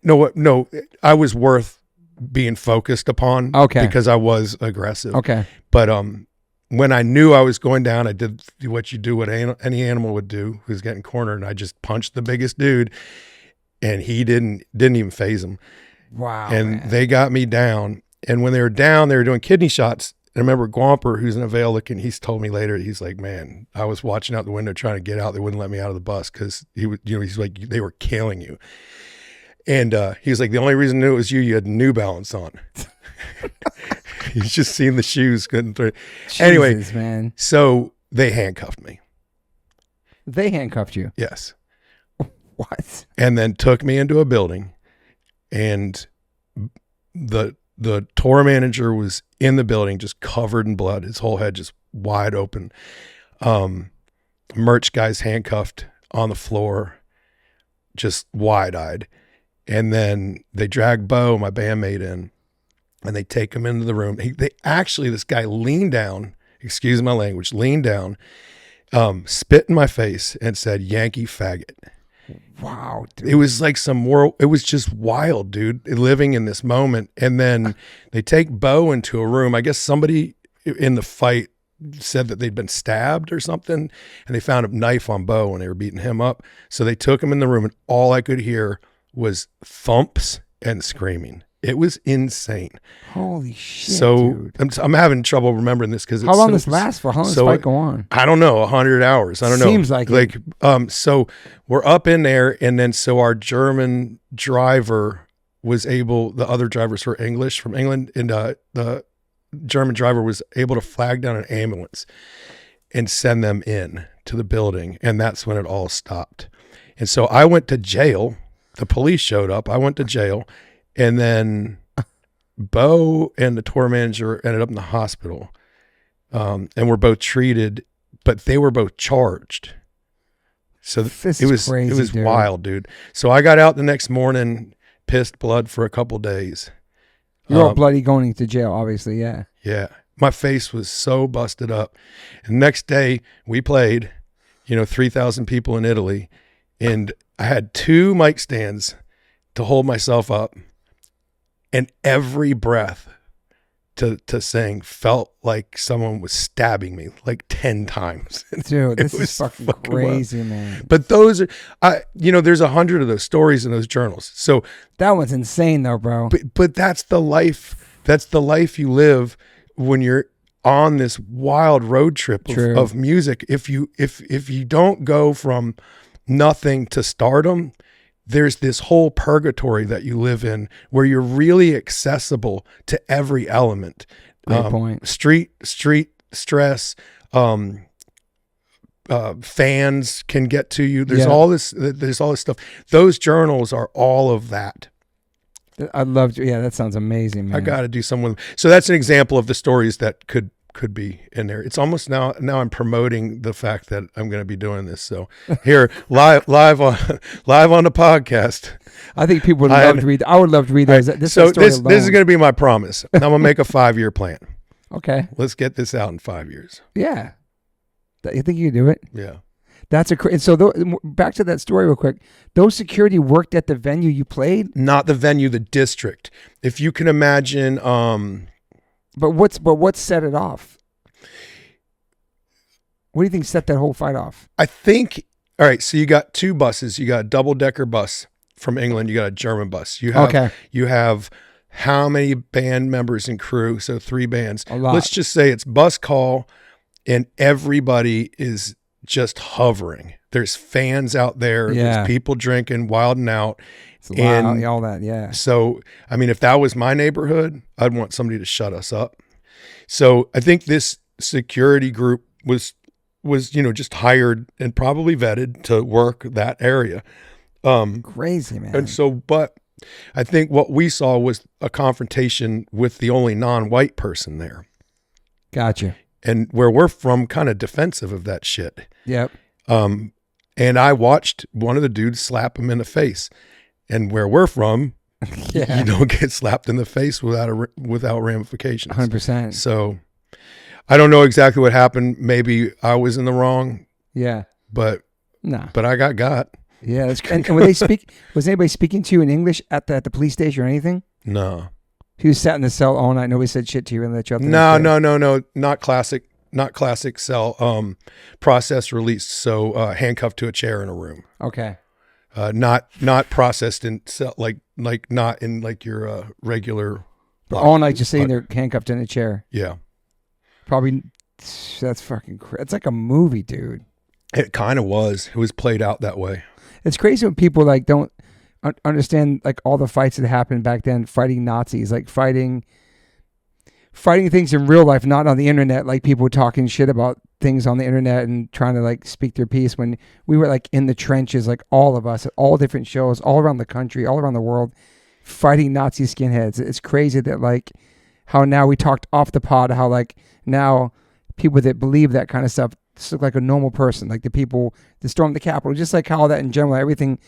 I was worth being focused upon. Okay. Because I was aggressive. Okay. But when I knew I was going down, I did what you do, what any animal would do who's getting cornered. And I just punched the biggest dude, and he didn't even faze him. Wow. And they got me down. And when they were down, they were doing kidney shots. And I remember Gwamper, who's in a veil looking, he's told me later, he's like, man, I was watching out the window trying to get out. They wouldn't let me out of the bus because he's like, they were killing you. And he was like, the only reason I knew it was you had New Balance on. He's just seen the shoes couldn't through. Anyway, man. So they handcuffed me. They handcuffed you? Yes. What? And then took me into a building, and the tour manager was in the building, just covered in blood, his whole head just wide open. Merch guys handcuffed on the floor, just wide-eyed. And then they drag Bo, my bandmate, in, and they take him into the room. This guy leaned down, excuse my language, leaned down, spit in my face and said, "Yankee faggot." Wow, dude. It was like it was just wild, dude, living in this moment. And then they take Bo into a room. I guess somebody in the fight said that they'd been stabbed or something, and they found a knife on Bo when they were beating him up. So they took him in the room, and all I could hear was thumps and screaming. It was insane. Holy shit, so dude. I'm having trouble remembering this because how long does this last for? How long does this fight go on? I don't know. 100 hours. I don't know. Seems like it. So we're up in there, and then so our German driver was able. The other drivers were English from England, and the German driver was able to flag down an ambulance and send them in to the building, and that's when it all stopped. And so I went to jail. The police showed up. I went to jail. And then Bo and the tour manager ended up in the hospital, and were both treated, but they were both charged. So it was crazy, wild, dude. So I got out the next morning, pissed blood for a couple days. You're all bloody going to jail, obviously, yeah. Yeah. My face was so busted up. And the next day we played, 3,000 people in Italy, and I had 2 mic stands to hold myself up. And every breath to sing felt like someone was stabbing me like 10 times. Dude, this is fucking crazy, man. But those are, there's 100 of those stories in those journals. So that one's insane though, bro. But that's the life. That's the life you live when you're on this wild road trip of music. If you don't go from nothing to stardom, there's this whole purgatory that you live in where you're really accessible to every element. Great point. Street stress, fans can get to you. There's all this stuff. Those journals are all of that. I'd love to. Yeah, that sounds amazing, man. I got to do some. So that's an example of the stories that could be in there. It's almost now I'm promoting the fact that I'm going to be doing this. So here live on the podcast. I think people would love to read. I would love to read those. This is going to be my promise. I'm going to make a 5-year plan. Okay. Let's get this out in 5 years. Yeah. You think you can do it? Yeah. That's back to that story real quick. Those security worked at the venue you played? Not the venue, the district. If you can imagine, But what set it off? What do you think set that whole fight off? I think, all right, so you got 2 buses. You got a double-decker bus from England. You got a German bus. You have how many band members and crew? So 3 bands. A lot. Let's just say it's bus call, and everybody is just hovering. There's fans out there. Yeah. There's people drinking, wilding out. And all that, yeah. So, I mean, if that was my neighborhood, I'd want somebody to shut us up. So I think this security group was just hired and probably vetted to work that area. Crazy, man. And so, but I think what we saw was a confrontation with the only non-white person there. Gotcha. And where we're from, kind of defensive of that shit. Yep. And I watched one of the dudes slap him in the face. And where we're from, you don't get slapped in the face without ramifications. 100%. So I don't know exactly what happened. Maybe I was in the wrong. Yeah. But no. But I got. Yeah. That's, and when they speak, was anybody speaking to you in English at the police station or anything? No. He was sat in the cell all night. Nobody said shit to you and let you up. No. Not classic cell. Process released. So handcuffed to a chair in a room. Okay. Not processed in cell, like not in like your regular. All night just sitting there handcuffed in a chair. Yeah. Probably. That's fucking crazy. It's like a movie, dude. It kind of was. It was played out that way. It's crazy when people like don't understand like all the fights that happened back then, fighting Nazis, like fighting things in real life, not on the internet, like people talking shit about things on the internet and trying to like speak their piece, when we were like in the trenches, like all of us at all different shows all around the country, all around the world, fighting Nazi skinheads. It's crazy that like how now we talked off the pod, how like now people that believe that kind of stuff just look like a normal person, like the people that stormed the Capitol, just like how that in general, everything,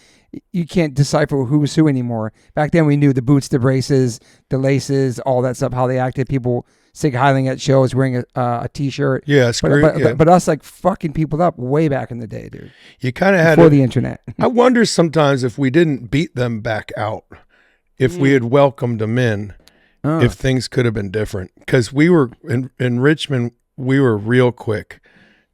you can't decipher who's who anymore. Back then we knew the boots, the braces, the laces, all that stuff, how they acted. People sig heiling at shows wearing a t-shirt. Yeah, but us like fucking people up way back in the day, dude. You kind of had before the internet. I wonder sometimes if we didn't beat them back out, if we had welcomed them in, if things could have been different. Because we were in Richmond, we were real quick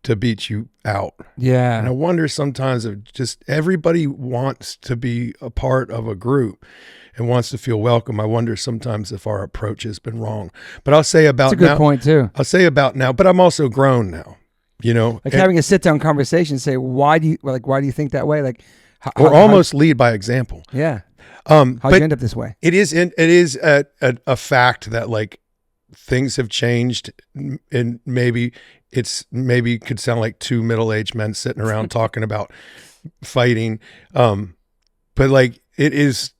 to beat you out. Yeah. And I wonder sometimes if just everybody wants to be a part of a group and wants to feel welcome. I wonder sometimes if our approach has been wrong. But I'll say about That's a good point too. I'll say about now, but I'm also grown now, you know. Like having a sit down conversation, say, why do you think that way? Like, almost lead by example. Yeah. How'd you end up this way? It is a fact that like things have changed, and maybe could sound like two middle-aged men sitting around talking about fighting. But like it is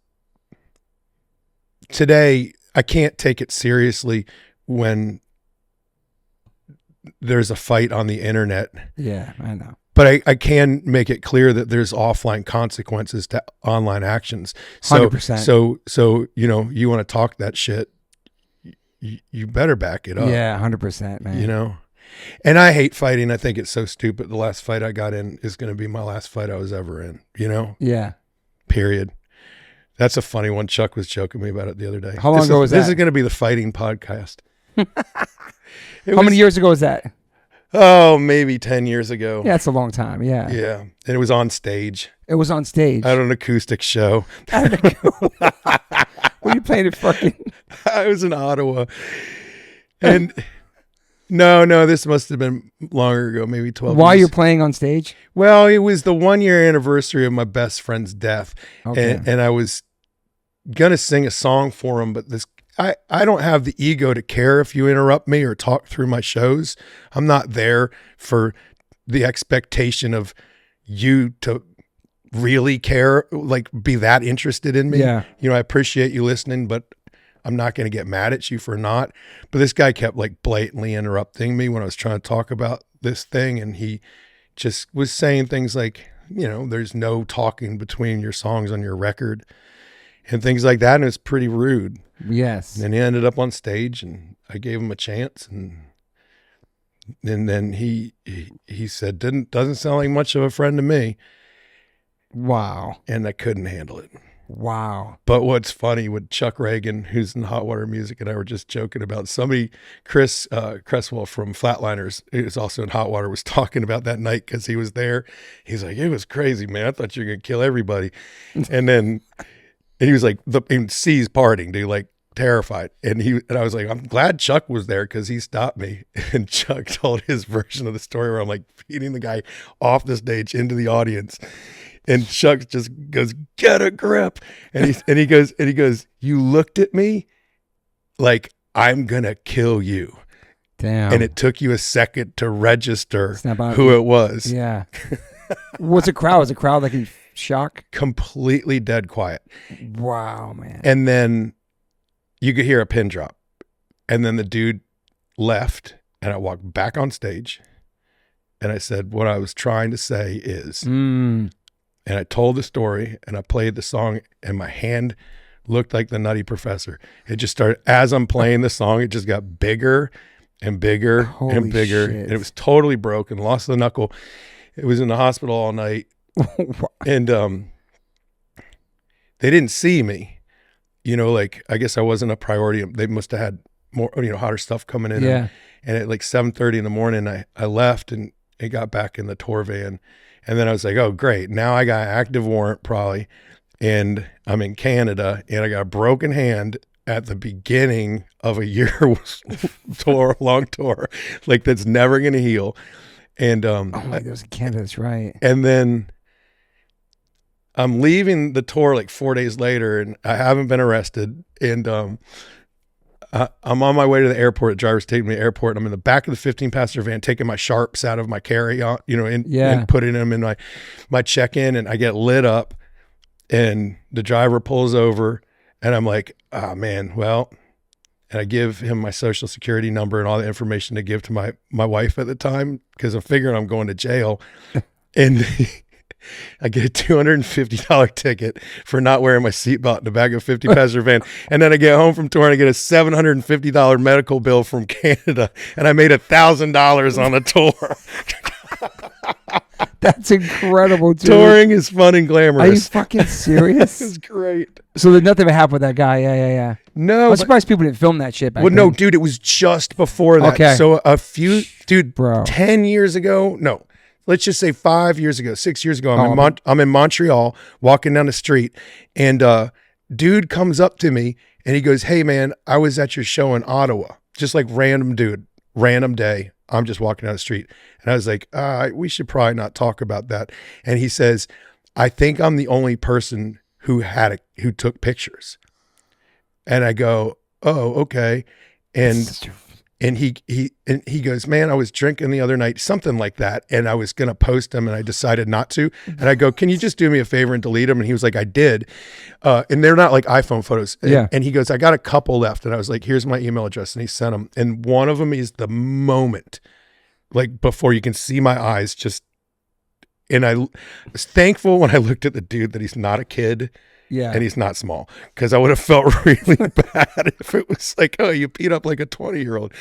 today, I can't take it seriously when there's a fight on the internet. Yeah, I know. But I can make it clear that there's offline consequences to online actions. So, 100%. So you know, you want to talk that shit, you better back it up. Yeah, 100%, man. You know, and I hate fighting. I think it's so stupid. The last fight I got in is going to be my last fight I was ever in. You know. Yeah. Period. That's a funny one. Chuck was joking me about it the other day. How long ago was that? This is going to be the fighting podcast. How many years ago was that? Oh, maybe 10 years ago. Yeah, that's a long time. Yeah. Yeah. And it was on stage. It was on stage. At an acoustic show. Were you playing it fucking? I was in Ottawa. And no, this must have been longer ago, maybe 12 While years. you're playing on stage? Well, it was the 1 year anniversary of my best friend's death. Okay. And I was going to sing a song for him, but I don't have the ego to care if you interrupt me or talk through my shows. I'm not there for the expectation of you to really care, like be that interested in me. Yeah. You know, I appreciate you listening, but I'm not going to get mad at you for not. But this guy kept like blatantly interrupting me when I was trying to talk about this thing. And he just was saying things like, you know, there's no talking between your songs on your record and things like that. And it's pretty rude. Yes. And he ended up on stage and I gave him a chance. And then he said, doesn't sound like much of a friend to me. Wow. And I couldn't handle it. Wow. But what's funny with Chuck Reagan, who's in Hot Water Music, and I were just joking about somebody, Chris Cresswell from Flatliners, who's also in Hot Water, was talking about that night because he was there. He's like, it was crazy, man. I thought you were going to kill everybody. And then he was like, the seas parting, dude, like terrified. And I was like, I'm glad Chuck was there because he stopped me. And Chuck told his version of the story where I'm like feeding the guy off the stage into the audience. And Chuck just goes, get a grip. And he goes, you looked at me like I'm going to kill you. Damn. And it took you a second to register who who it was. Yeah. What's a crowd? Was a crowd like in shock? Completely dead quiet. Wow, man. And then you could hear a pin drop. And then the dude left and I walked back on stage and I said, what I was trying to say is, and I told the story and I played the song and my hand looked like the Nutty Professor. It just started, as I'm playing the song, it just got bigger and bigger and bigger. Shit. And it was totally broken, lost the knuckle. It was in the hospital all night. And they didn't see me. You know, like, I guess I wasn't a priority. They must have had more, you know, hotter stuff coming in. Yeah. And at like 7:30 in the morning, I left and it got back in the tour van. And then I was like, oh, great. Now I got an active warrant probably. And I'm in Canada and I got a broken hand at the beginning of a year long tour, like that's never going to heal. And that was in Canada, that's right. And then I'm leaving the tour like 4 days later and I haven't been arrested. And I'm on my way to the airport. The driver's taking me to the airport. And I'm in the back of the 15-passenger van, taking my sharps out of my carry-on, you know, and putting them in my check-in. And I get lit up and the driver pulls over and I'm like, oh man, well, and I give him my social security number and all the information to give to my wife at the time, because I'm figuring I'm going to jail. And I get a $250 ticket for not wearing my seatbelt in the back of a 50-passenger van. And then I get home from tour and I get a $750 medical bill from Canada. And I made $1,000 on a tour. That's incredible, dude. Touring is fun and glamorous. Are you fucking serious? It's great. So there's nothing ever happened with that guy. Yeah. No. I'm surprised people didn't film that shit back then. No, dude, it was just before that. Okay. So 10 years ago, no, let's just say 5 years ago, 6 years ago, I'm in Montreal walking down the street, and dude comes up to me and he goes, "Hey man, I was at your show in Ottawa." Just like random dude, random day. I'm just walking down the street. And I was like, we should probably not talk about that. And he says, "I think I'm the only person who took pictures." And I go, "Oh, okay." And he goes, "Man, I was drinking the other night," something like that. And I was going to post them and I decided not to. And I go, "Can you just do me a favor and delete them?" And he was like, "I did." And they're not like iPhone photos. Yeah. And he goes, "I got a couple left." And I was like, "Here's my email address." And he sent them. And one of them is the moment, like before you can see my eyes just, and I was thankful when I looked at the dude that he's not a kid. Yeah. And he's not small, because I would have felt really bad if it was like, "Oh, you beat up like a 20-year-old.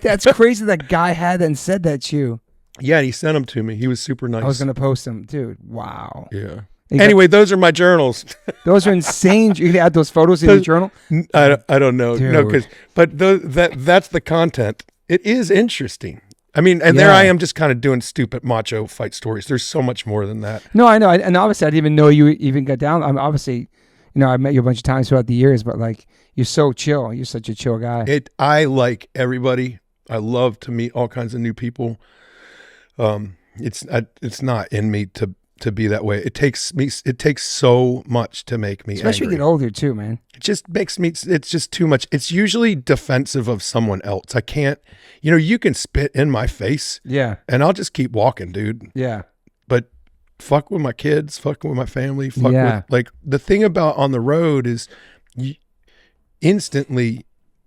That's crazy that guy had that and said that to you. Yeah, and he sent them to me. He was super nice. I was going to post them. Dude, wow. Yeah. Anyway, those are my journals. Those are insane. You can add those photos in your journal? I don't know. Dude. No, but that's the content. It is interesting. I mean, and there I am just kind of doing stupid macho fight stories. There's so much more than that. No, I know. And obviously, I didn't even know you even got down. I'm obviously, I met you a bunch of times throughout the years, but like, you're so chill. You're such a chill guy. I like everybody. I love to meet all kinds of new people. It's not in me to be that way. It takes so much to make me especially angry. you get older too, man. It just makes me, it's just too much. It's usually defensive of someone else. I can't, you can spit in my face. Yeah. And I'll just keep walking, dude. Yeah. But fuck with my kids, fuck with my family, with, like, the thing about on the road is instantly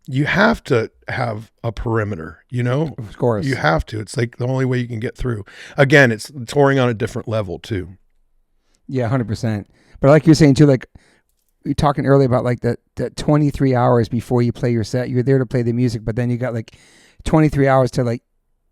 you have to have a perimeter, Of course. You have to. It's like the only way you can get through. Again, it's touring on a different level too. Yeah, 100%. But like you were saying too, like we were talking earlier about like that 23 hours before you play your set, you're there to play the music, but then you got like 23 hours to like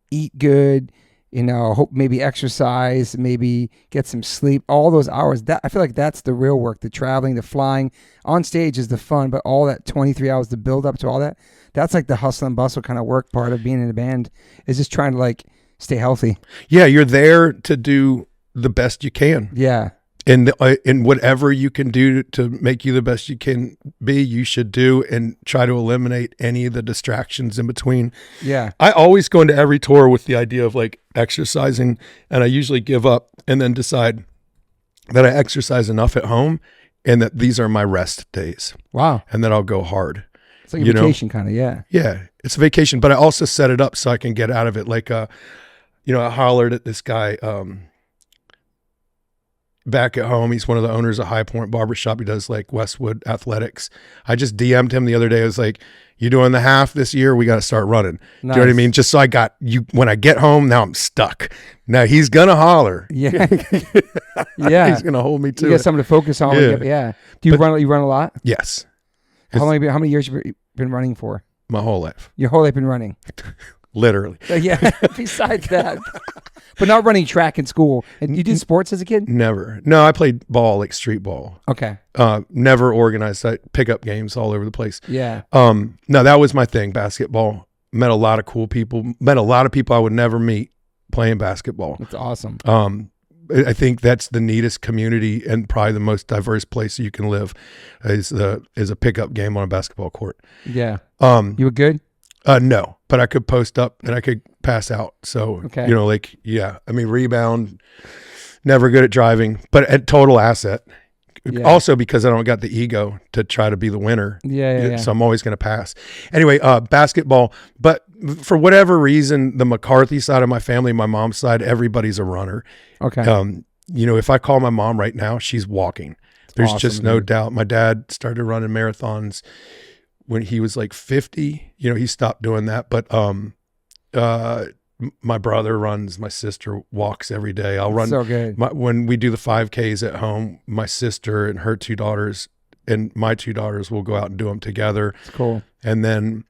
eat good, hope maybe exercise, maybe get some sleep, all those hours. That I feel like that's the real work, the traveling, the flying. On stage is the fun, but all that 23 hours to build up to all that, that's like the hustle and bustle kind of work part of being in a band, is just trying to like stay healthy. Yeah, you're there to do the best you can. Yeah. And whatever you can do to make you the best you can be, you should do, and try to eliminate any of the distractions in between. Yeah. I always go into every tour with the idea of like exercising, and I usually give up and then decide that I exercise enough at home and that these are my rest days. Wow. And then I'll go hard. It's like a vacation kind of, yeah. Yeah, it's a vacation, but I also set it up so I can get out of it. Like, I hollered at this guy, back at home. He's one of the owners of High Point Barbershop. He does like Westwood Athletics. I just DM'd him the other day. I was like, "You doing the half this year? We got to start running." Nice. Do you know what I mean? Just so I got you, when I get home, now I'm stuck. Now he's going to holler. Yeah. Yeah. He's going to hold me to it. You got something to focus on. Yeah. Do you run a lot? Yes. How many years have you been running for? My whole life. Your whole life been running? Literally. Yeah. Besides that. But not running track in school. And you did sports as a kid? Never. No, I played ball, like street ball. Okay. Never organized pickup games all over the place. Yeah. No, that was my thing, basketball. Met a lot of cool people. Met a lot of people I would never meet playing basketball. That's awesome. I think that's the neatest community and probably the most diverse place you can live is a pickup game on a basketball court. Yeah. You were good? No, but I could post up and I could pass out. So, okay. Rebound, never good at driving, but a total asset. Yeah. Also because I don't got the ego to try to be the winner. Yeah. So I'm always going to pass. Anyway, basketball, but for whatever reason, the McCarthy side of my family, my mom's side, everybody's a runner. Okay. If I call my mom right now, she's walking. There's awesome, just no doubt. My dad started running marathons when he was like 50. He stopped doing that, but my brother runs, my sister walks every day. I'll run. So good. When we do the 5Ks at home, my sister and her two daughters and my two daughters will go out and do them together. That's cool. And then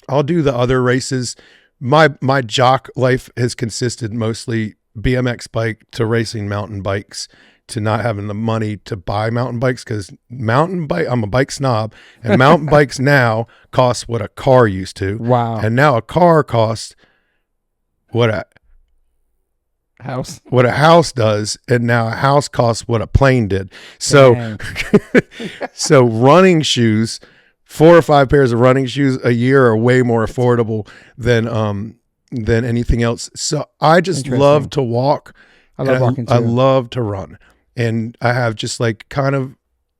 I'll do the other races. My jock life has consisted mostly BMX bike to racing mountain bikes to not having the money to buy mountain bikes, because I'm a bike snob, and mountain bikes now cost what a car used to. Wow. And now a car costs what a house does, and now a house costs what a plane did. So so running shoes, 4 or 5 pairs of running shoes a year are way more affordable than anything else. So I just love to walk. I love walking too. I love to run. And I have just like kind of,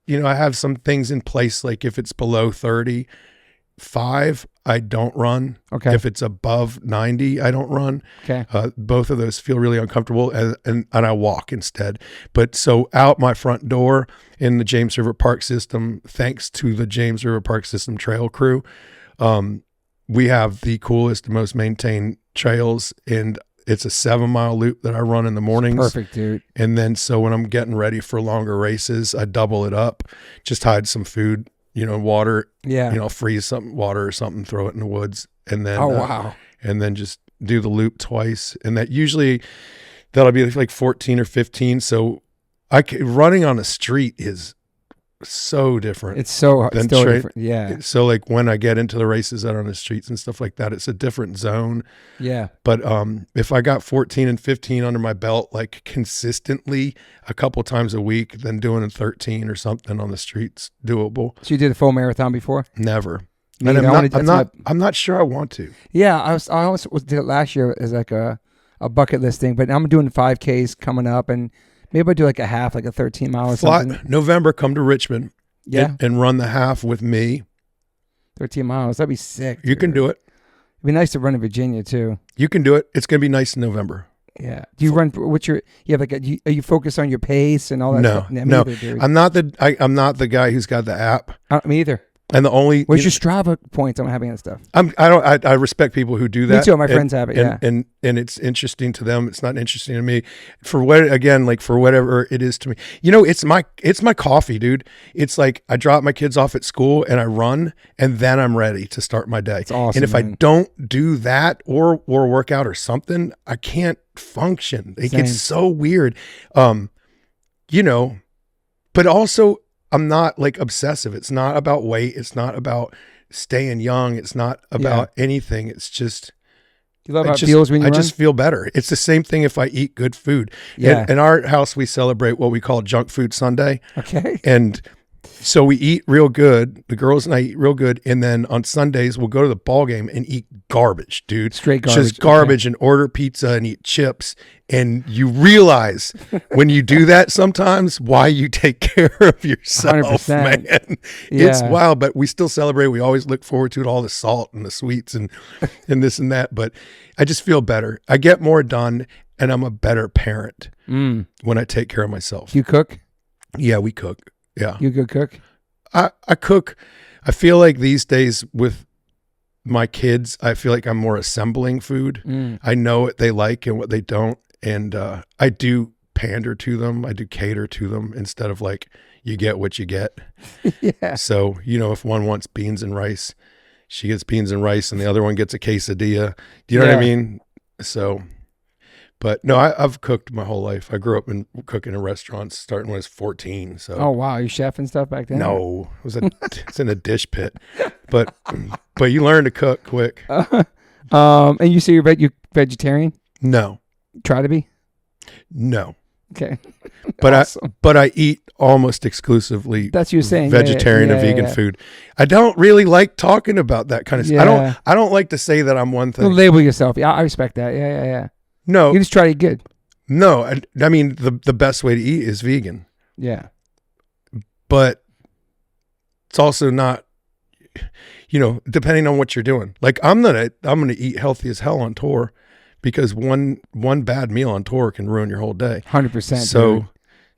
I have some things in place. Like if it's below 35, I don't run. Okay. If it's above 90, I don't run. Okay. Both of those feel really uncomfortable, and I walk instead. But so out my front door in the James River Park system, thanks to the James River Park system trail crew, we have the coolest, most maintained trails, and it's a 7-mile loop that I run in the mornings. Perfect, dude. And then so when I'm getting ready for longer races, I double it up, just hide some food, water. Yeah. Freeze some water or something, throw it in the woods, and then wow. And then just do the loop twice. And that'll be like 14 or 15. So running on the street is so different. It's so different. Yeah. So like when I get into the races out on the streets and stuff like that, it's a different zone. Yeah. But if I got 14 and 15 under my belt, like consistently a couple times a week, then doing a 13 or something on the streets doable. So you did a full marathon before? Never. And I'm not sure I want to. Yeah, I almost did it last year as like a bucket list thing, but now I'm doing 5Ks coming up, and maybe I'll do like a half, like a 13 mile or something. November, come to Richmond. Yeah. And run the half with me. 13 miles. That'd be sick. You can do it. It'd be nice to run in Virginia too. You can do it. It's going to be nice in November. Yeah. Do you run, are you focused on your pace and all that stuff? No. I'm not the guy who's got the app. Me either. And where's your Strava points on having that stuff? I respect people who do that. Me too. My friends have it. Yeah. And it's interesting to them. It's not interesting to me. For whatever it is to me. It's my coffee, dude. It's like I drop my kids off at school and I run, and then I'm ready to start my day. It's awesome. And if I don't do that or work out or something, I can't function. It gets so weird. But also, I'm not like obsessive. It's not about weight. It's not about staying young. It's not about anything. It's just, you love how it feels when you run? I just feel better. It's the same thing if I eat good food. Yeah. In our house, we celebrate what we call Junk Food Sunday. Okay. And so we eat real good. The girls and I eat real good. And then on Sundays, we'll go to the ball game and eat garbage, dude. Straight garbage. Just garbage, and order pizza and eat chips. And you realize when you do that sometimes why you take care of yourself, 100%. man. Yeah. It's wild, but we still celebrate. We always look forward to it, all the salt and the sweets and this and that. But I just feel better. I get more done, and I'm a better parent when I take care of myself. You cook? Yeah, we cook. Yeah. You a good cook? I cook. I feel like these days with my kids, I feel like I'm more assembling food. I know what they like and what they don't. And I do pander to them. I do cater to them instead of like, you get what you get. Yeah. So, if one wants beans and rice, she gets beans and rice, and the other one gets a quesadilla. Do you know what I mean? So, but no, I've cooked my whole life. I grew up cooking in restaurants starting when I was 14. So. Oh, wow. You chef and stuff back then? No, it's in a dish pit, but you learn to cook quick. And you say you're vegetarian? No. Try to be? No. Okay. But awesome. I eat almost exclusively that's you saying vegetarian and vegan food. I don't really like talking about that kind of stuff. I don't like to say that I'm one thing. You'll label yourself. Yeah, I respect that. Yeah. No. You just try to eat good. No, I mean the best way to eat is vegan. Yeah. But it's also not, depending on what you're doing. Like I'm gonna eat healthy as hell on tour, because one bad meal on tour can ruin your whole day. 100%. So, dude.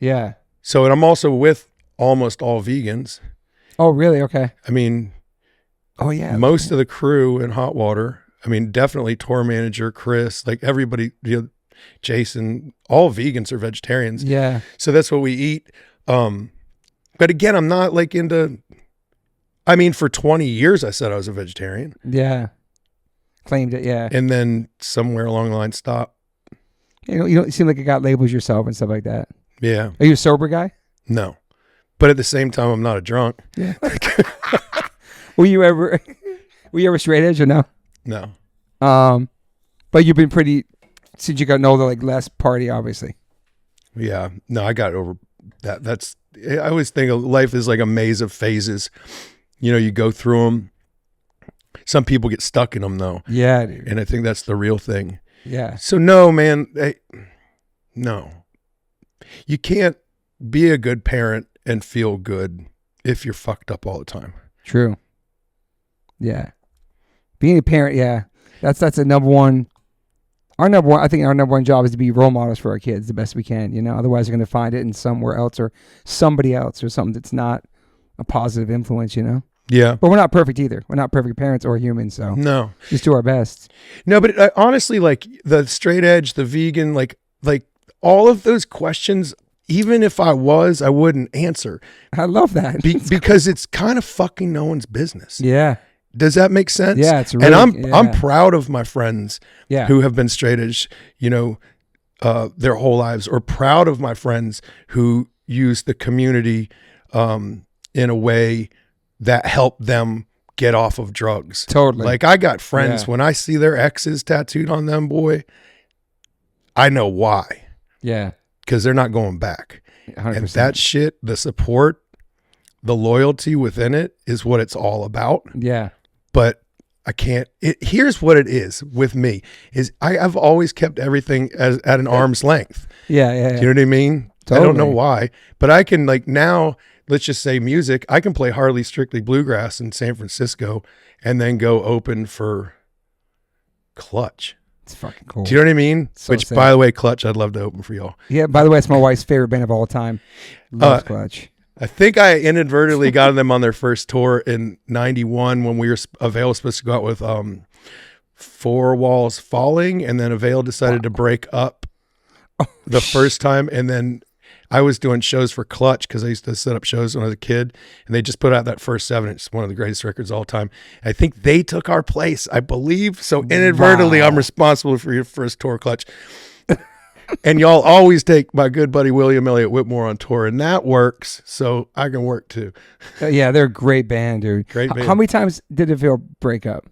Yeah. So, and I'm also with almost all vegans. Oh, really? Okay. I mean, most of the crew in Hot Water, definitely tour manager, Chris, like everybody, Jason, all vegans or vegetarians. Yeah. So that's what we eat. But again, I'm not like into, for 20 years, I said I was a vegetarian. Yeah. Claimed it, yeah. And then somewhere along the line, stop. You don't seem like you got labels yourself and stuff like that. Yeah. Are you a sober guy? No. But at the same time, I'm not a drunk. Yeah. Were you ever straight edge or no? No. But you've been pretty, since you got older, like less party, obviously. Yeah. No, I got over that. I always think of life is like a maze of phases. You know, you go through them. Some people get stuck in them though. Yeah, dude. And I think that's the real thing. Yeah. So no, man, no. You can't be a good parent and feel good if you're fucked up all the time. True. Yeah. Being a parent, yeah. That's a number one. I think our number one job is to be role models for our kids the best we can, you know. Otherwise, they're going to find it in somewhere else or somebody else or something that's not a positive influence, you know. Yeah. But we're not perfect either. We're not perfect parents or humans, so no. Just do our best. No, but honestly, like the straight edge, the vegan, like all of those questions, even if I wouldn't answer. I love that. Because it's kind of fucking no one's business. Yeah. Does that make sense? Yeah, it's really, and I'm proud of my friends who have been straight edge, you know, their whole lives, or proud of my friends who use the community in a way that helped them get off of drugs. Totally. Like I got friends when I see their exes tattooed on them, boy, I know why. Yeah. Because they're not going back. 100%. And that shit, the support, the loyalty within it is what it's all about. Yeah. But I can't, here's what it is with me, is I've always kept everything at an arm's length. Yeah. Do you know what I mean? Totally. I don't know why, but I can, like, now, let's just say music, I can play Harley Strictly Bluegrass in San Francisco and then go open for Clutch. It's fucking cool. Do you know what I mean? So Which, sick. by the way, Clutch, I'd love to open for y'all. Yeah, by the way, it's my wife's favorite band of all time. Loves Clutch. I think I inadvertently got them on their first tour in 91 when Avail was supposed to go out with Four Walls Falling, and then Avail decided to break up the first time, and then I was doing shows for Clutch because I used to set up shows when I was a kid, and they just put out that first 7. It's one of the greatest records of all time. I think they took our place, I believe. So inadvertently, I'm responsible for your first tour, Clutch. And y'all always take my good buddy William Elliott Whitmore on tour, and that works, so I can work too. Yeah, they're a great band, dude. Great band. How many times did Avail break up?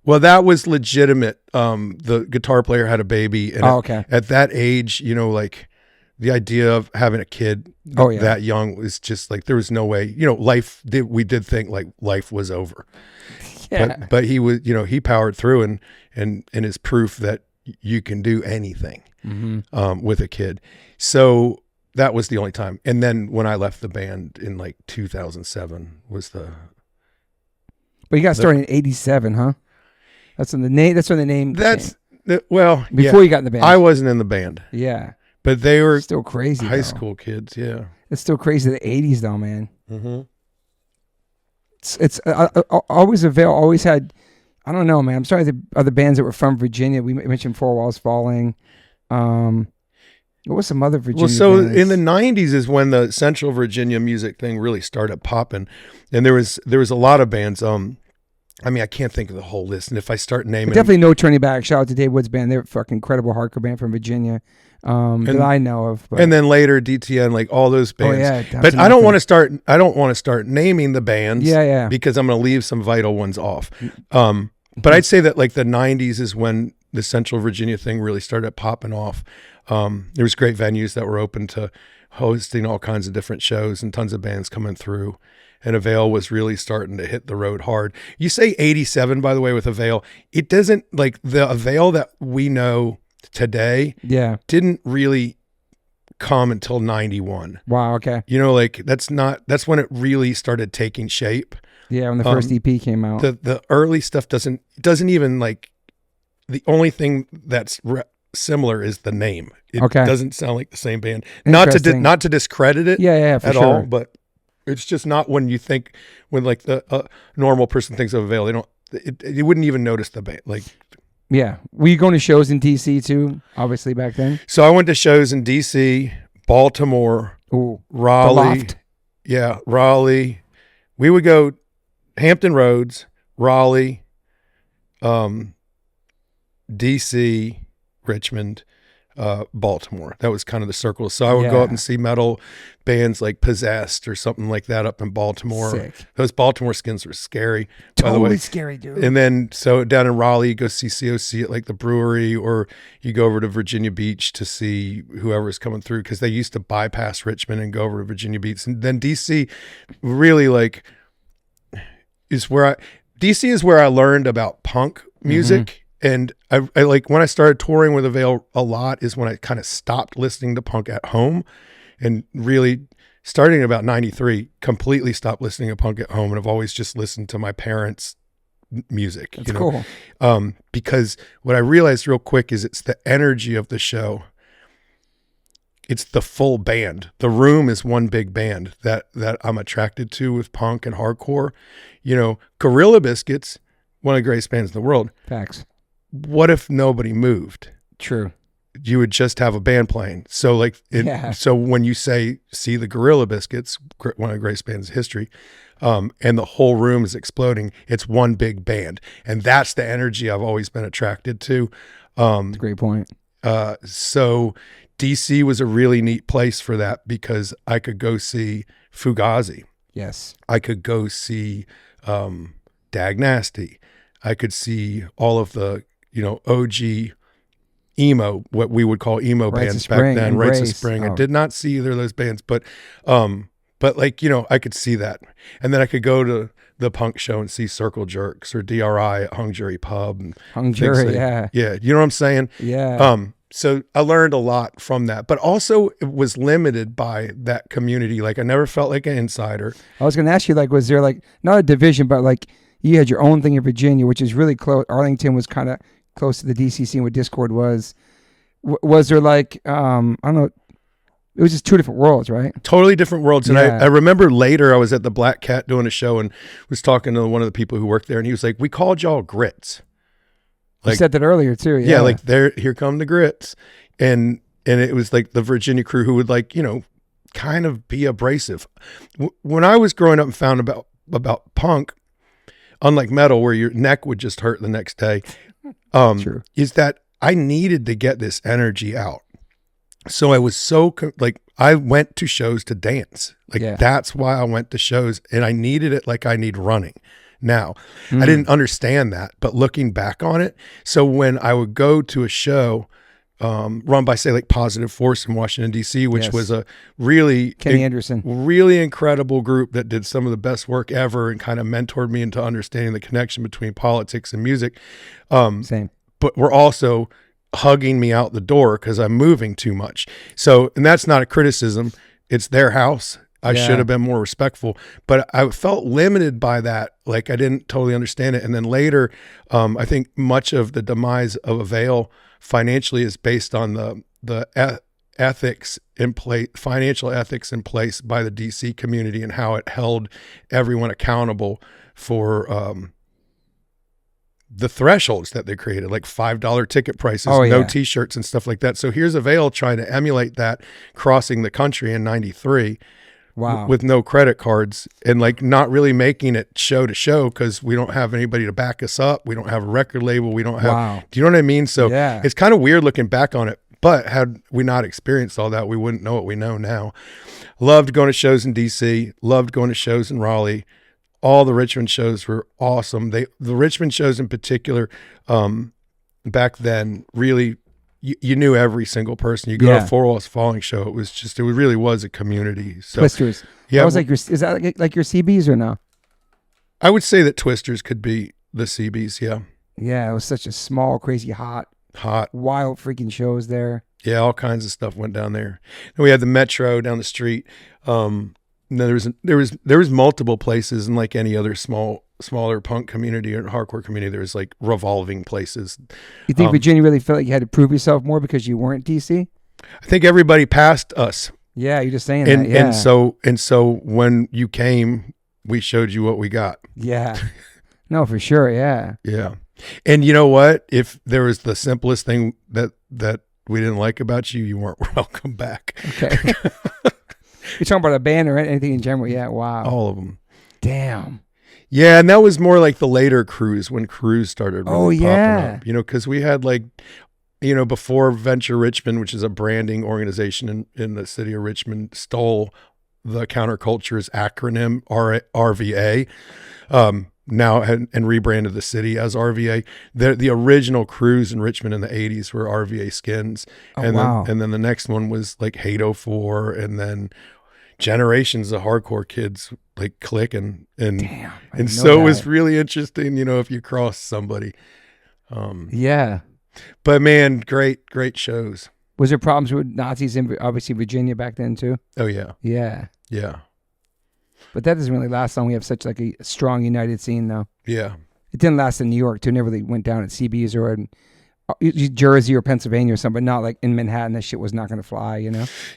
Well, that was legitimate. The guitar player had a baby, and at that age, you know, like the idea of having a kid that young was just like, there was no way, you know, we did think like life was over. Yeah. But he was, you know, he powered through and is proof that you can do anything. Mm-hmm. With a kid. So that was the only time. And then when I left the band in like 2007 was the. But you got started in 87, huh? That's when the name. That's when the name. Before you got in the band. I wasn't in the band. Yeah. But they were still crazy. High school kids. Yeah. It's still crazy. The 80s though, man. Mm-hmm. It's always Avail. Always had. I don't know, man. I'm sorry. The other bands that were from Virginia. We mentioned Four Walls Falling. What was some other Virginia bands? In the 90s is when the Central Virginia music thing really started popping, and there was a lot of bands. I mean, I can't think of the whole list, and if I start naming, definitely No Turning Back. Shout out to Dave Wood's band. They're a fucking incredible hardcore band from Virginia that I know of. But. And then later DTN, like all those bands. Oh, yeah, but I don't want to start naming the bands. Yeah. Because I'm going to leave some vital ones off. But I'd say that like the 90s is when the Central Virginia thing really started popping off. There was great venues that were open to hosting all kinds of different shows and tons of bands coming through. And Avail was really starting to hit the road hard. You say 87, by the way, with Avail. It doesn't, like the Avail that we know today didn't really come until 91. Wow, okay. You know, like that's when it really started taking shape. Yeah, when the first EP came out. The early stuff doesn't even like, the only thing that's similar is the name. It doesn't sound like the same band. Not to discredit it at all, but it's just not when like the normal person thinks of Avail, you wouldn't even notice the band. Like, yeah. Were you going to shows in DC too, obviously back then? So I went to shows in DC, Baltimore, Raleigh. Yeah, Raleigh. We would go Hampton Roads, Raleigh, DC, Richmond, Baltimore. That was kind of the circle. So I would go up and see metal bands like Possessed or something like that up in Baltimore. Sick. Those Baltimore skins were scary, totally by the way. Scary, dude. And then so down in Raleigh, you go see COC at like the brewery, or you go over to Virginia Beach to see whoever's coming through, because they used to bypass Richmond and go over to Virginia Beach. And then DC really like DC is where I learned about punk music. And I like, when I started touring with Avail a lot is when I kind of stopped listening to punk at home, and really starting about 93, completely stopped listening to punk at home. And I've always just listened to my parents' music. That's cool. Because what I realized real quick is it's the energy of the show. It's the full band. The room is one big band that I'm attracted to with punk and hardcore. Gorilla Biscuits, one of the greatest bands in the world. Facts. What if nobody moved? True. You would just have a band playing. So so when you see the Gorilla Biscuits, one of the greatest bands in history, and the whole room is exploding, it's one big band. And that's the energy I've always been attracted to. That's a great point. So DC was a really neat place for that, because I could go see Fugazi. Yes. I could go see Dag Nasty. I could see all of the OG emo, what we would call emo bands back then. Rites of Spring. I did not see either of those bands, but I could see that. And then I could go to the punk show and see Circle Jerks or DRI at Hung Jury Pub. Hung Jury, yeah. You know what I'm saying? Yeah. So I learned a lot from that, but also it was limited by that community. Like, I never felt like an insider. I was going to ask you, like, was there like, not a division, but like you had your own thing in Virginia, which is really close. Arlington was kind of close to the DC scene where Discord was. Was there like, I don't know, it was just two different worlds, right? Totally different worlds. And I remember later I was at the Black Cat doing a show and was talking to one of the people who worked there, and he was like, we called y'all grits. Like, you said that earlier too. Yeah, like here come the grits. And it was like the Virginia crew who would like, kind of be abrasive. When I was growing up and found about punk, unlike metal where your neck would just hurt the next day, True. Is that I needed to get this energy out. So I was I went to shows to dance. That's why I went to shows, and I needed it like I need running. Now, I didn't understand that, but looking back on it, so when I would go to a show run by, say, like Positive Force in Washington, D.C., which was a really Kenny Anderson, really incredible group that did some of the best work ever and kind of mentored me into understanding the connection between politics and music. Same. But we're also hugging me out the door because I'm moving too much. So, and that's not a criticism. It's their house. I should have been more respectful, but I felt limited by that. Like, I didn't totally understand it. And then later, I think much of the demise of Avail financially is based on the ethics in place, financial ethics in place by the DC community, and how it held everyone accountable for the thresholds that they created, like $5 ticket prices, no t-shirts and stuff like that. So here's Avail trying to emulate that, crossing the country in 93. Wow. With no credit cards, and like not really making it show to show because we don't have anybody to back us up. We don't have a record label. We don't have, do you know what I mean? So it's kind of weird looking back on it, but had we not experienced all that, we wouldn't know what we know now. Loved going to shows in DC, loved going to shows in Raleigh. All the Richmond shows were awesome. The Richmond shows in particular, back then, really, you knew every single person. You go to Four Walls Falling show. It really was a community. So, Twisters. Yeah. Is that like your CBs or no? I would say that Twisters could be the CBs. Yeah. Yeah. It was such a small, crazy, hot, wild freaking shows there. Yeah. All kinds of stuff went down there. And we had the Metro down the street. There was multiple places, and like any other smaller punk community or hardcore community, there was like revolving places. You think Virginia really felt like you had to prove yourself more because you weren't DC? I think everybody passed us. Yeah, you're just saying that. Yeah. And so when you came, we showed you what we got. Yeah. No, for sure. Yeah. Yeah. And you know what? If there was the simplest thing that we didn't like about you, you weren't welcome back. Okay. You're talking about a band or anything in general? Yeah. Wow. All of them. Damn. Yeah, and that was more like the later crews, when crews started really popping up. Because we had like before Venture Richmond, which is a branding organization in the city of Richmond, stole the Counterculture's acronym RVA, now and rebranded the city as RVA. The original crews in Richmond in the 80s were RVA Skins. And then the next one was like Hate 04, and then generations of hardcore kids like Click and so it was really interesting, if you cross somebody. Yeah. But man, great shows. Was there problems with Nazis in obviously Virginia back then too? Oh yeah. Yeah. Yeah. But that doesn't really last long. We have such like a strong united scene though. Yeah. It didn't last in New York too. It never really went down at CB's or in Jersey or Pennsylvania or something, but not like in Manhattan. That shit was not going to fly,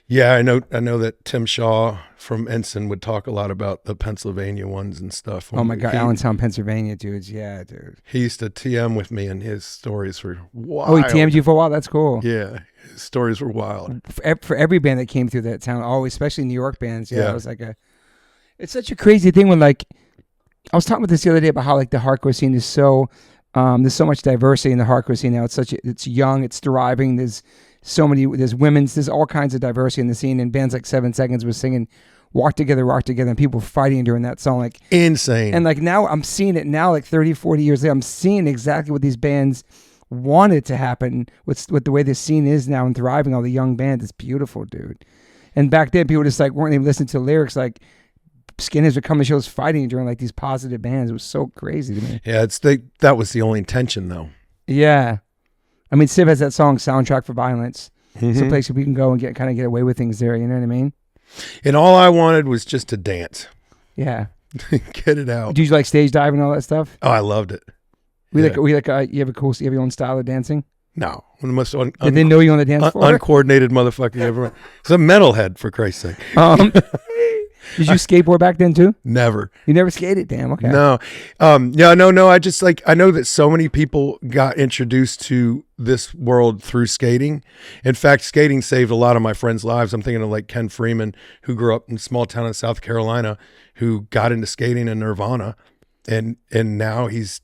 Yeah, I know that Tim Shaw from Ensign would talk a lot about the Pennsylvania ones and stuff. Oh my God, Allentown, Pennsylvania, dudes. Yeah, dude. He used to TM with me, and his stories were wild. Oh, he TM'd you for a while? That's cool. Yeah, his stories were wild. For every band that came through that town, always, especially New York bands. Yeah, it was like it's such a crazy thing when like, I was talking about this the other day about how like the hardcore scene is so, there's so much diversity in the hardcore scene now. It's young, it's thriving. There's women's, there's all kinds of diversity in the scene. And bands like 7 Seconds was singing Rock Together, and people fighting during that song. Like insane. And like now I'm seeing it now, like 30, 40 years later, I'm seeing exactly what these bands wanted to happen with the way the scene is now and thriving, all the young bands. It's beautiful, dude. And back then people just like weren't even listening to the lyrics. Like Skinners would come to shows fighting during like these positive bands. It was so crazy to me. Yeah, that was the only intention though. Yeah. I mean, Civ has that song Soundtrack for Violence. It's a place where we can go and get away with things there, you know what I mean? And all I wanted was just to dance. Yeah. Get it out. Do you like stage dive and all that stuff? Oh, I loved it. You have your own style of dancing? No. Did they know you on the dance floor? Uncoordinated motherfucker ever. It's a metalhead, for Christ's sake. Did you skateboard back then too? Never. You never skated? Damn, okay. No. No. I just I know that so many people got introduced to this world through skating. In fact, skating saved a lot of my friends' lives. I'm thinking of like Ken Freeman, who grew up in a small town in South Carolina, who got into skating in Nirvana. And now he's,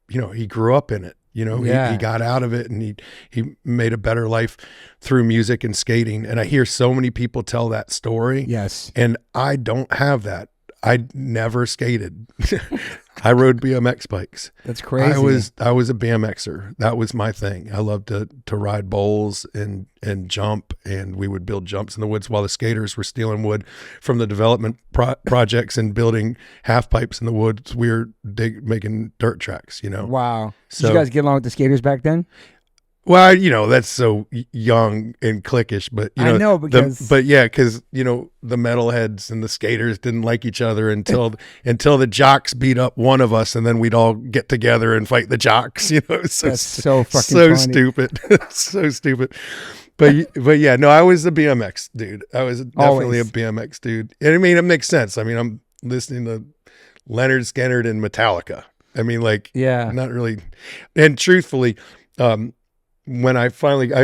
he grew up in it. He got out of it and he made a better life through music and skating. And I hear so many people tell that story. Yes. And I don't have that. I never skated. I rode BMX bikes. That's crazy. I was a BMXer. That was my thing. I loved to ride bowls and jump, and we would build jumps in the woods while the skaters were stealing wood from the development projects and building half pipes in the woods. We were making dirt tracks, Wow. So, did you guys get along with the skaters back then? Well, that's so young and cliquish, but I know because because the metalheads and the skaters didn't like each other until the jocks beat up one of us, and then we'd all get together and fight the jocks. That's so fucking so funny. Stupid, so stupid. But yeah, no, I was a BMX dude. I was definitely a BMX dude, and I mean it makes sense. I mean I'm listening to Leonard Skinner and Metallica. I mean not really, and truthfully. When I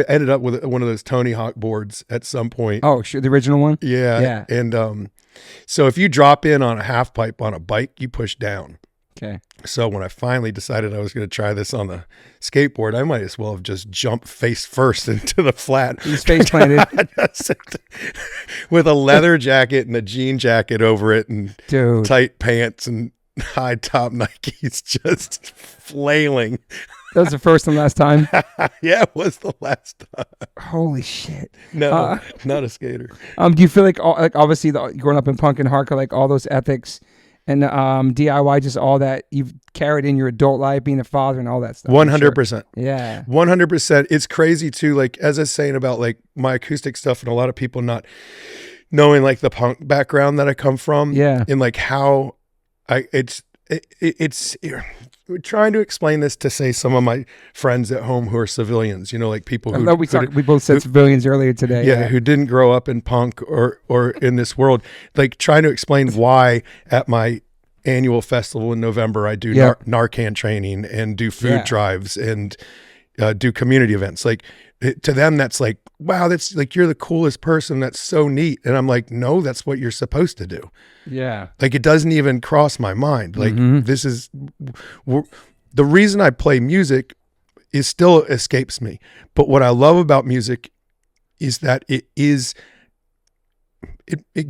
ended up with one of those Tony Hawk boards at some point. Oh, sure. The original one? Yeah. And so if you drop in on a half pipe on a bike, you push down. Okay. So when I finally decided I was going to try this on the skateboard, I might as well have just jumped face first into the flat. You face planted. With a leather jacket and a jean jacket over it and tight pants and high top Nikes just flailing. That was the first and last time? Yeah, it was the last time. Holy shit. No, not a skater. Do you feel like obviously growing up in punk and hardcore, like all those ethics and DIY, just all that you've carried in your adult life, being a father and all that stuff? 100%. Sure. Yeah. 100%. It's crazy too, like as I was saying about like my acoustic stuff and a lot of people not knowing like the punk background that I come from. Yeah. And like how it's we're trying to explain this to say some of my friends at home who are civilians, like people who we both said civilians earlier today. Yeah, who didn't grow up in punk or in this world, like trying to explain why at my annual festival in November I do Narcan training and do food drives and do community events. Like to them, that's like, wow, that's like, you're the coolest person. That's so neat. And I'm like, no, that's what you're supposed to do. Yeah. Like it doesn't even cross my mind. Like this is the reason I play music still escapes me. But what I love about music is that it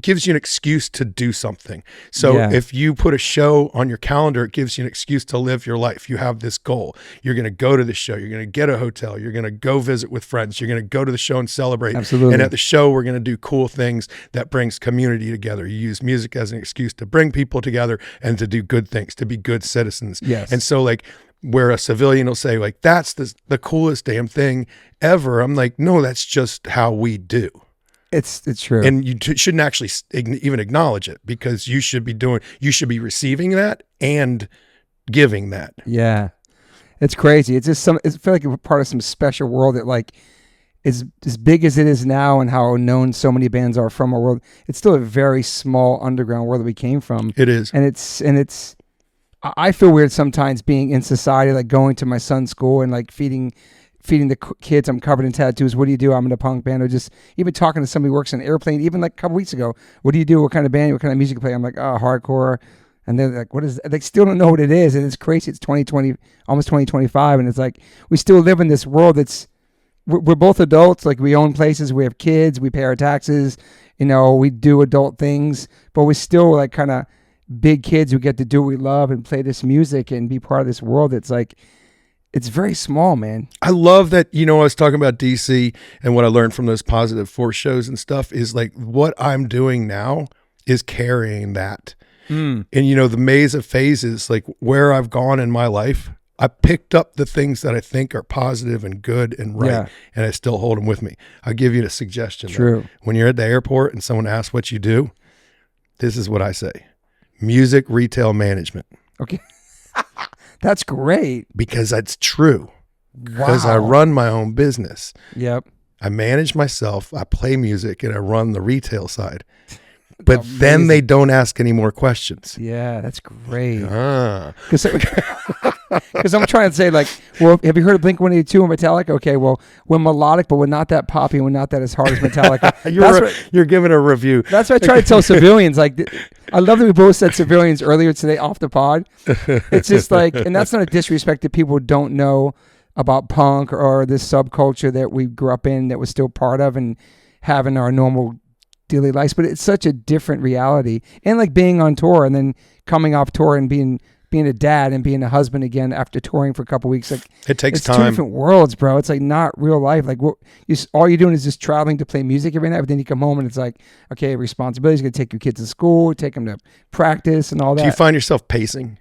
gives you an excuse to do something. So if you put a show on your calendar, it gives you an excuse to live your life. You have this goal. You're going to go to the show. You're going to get a hotel. You're going to go visit with friends. You're going to go to the show and celebrate. Absolutely. And at the show, we're going to do cool things that brings community together. You use music as an excuse to bring people together and to do good things, to be good citizens. Yes. And so like where a civilian will say like, that's the coolest damn thing ever. I'm like, no, that's just how we do. It's true. And you shouldn't actually even acknowledge it, because you should be receiving that and giving that. Yeah. It's crazy. It's just I feel like we're part of some special world that like is as big as it is now, and how known so many bands are from our world. It's still a very small underground world that we came from. It is. And it's I feel weird sometimes being in society, like going to my son's school and like feeding the kids. I'm covered in tattoos. What do you do? I'm in a punk band. Or just even talking to somebody who works in an airplane, even like a couple weeks ago. What do you do? What kind of band? What kind of music you play? I'm like, oh, hardcore. And they're like, what is that? They still don't know what it is. And it's crazy. It's 2020, almost 2025. And it's like, we still live in this world we're both adults. Like we own places. We have kids. We pay our taxes. We do adult things, but we're still like kind of big kids who get to do what we love and play this music and be part of this world. It's like, it's very small, man. I love that, I was talking about DC, and what I learned from those Positive Force shows and stuff is like what I'm doing now is carrying that. And, the maze of phases, like where I've gone in my life, I picked up the things that I think are positive and good and right, and I still hold them with me. I'll give you a suggestion. True. Though. When you're at the airport and someone asks what you do, this is what I say: music retail management. Okay. That's great. Because that's true. Because I run my own business. Yep. I manage myself, I play music, and I run the retail side. But then they don't ask any more questions. Yeah, that's great. Because I'm trying to say, like, well, have you heard of Blink-182 or Metallica? Okay, well, we're melodic, but we're not that poppy, and we're not that as hard as Metallica. You're giving a review. That's what I try to tell civilians. Like, I love that we both said civilians earlier today off the pod. It's just like, and that's not a disrespect to people who don't know about punk or this subculture that we grew up in, that we're still part of and having our normal daily lives, but it's such a different reality. And like being on tour and then coming off tour and being a dad and being a husband again after touring for a couple weeks, like it takes time. It's two different worlds, bro. It's like not real life. Like all you're doing is just traveling to play music every night, but then you come home and it's like, okay, responsibilities, you got to take your kids to school, take them to practice and all that. Do you find yourself pacing?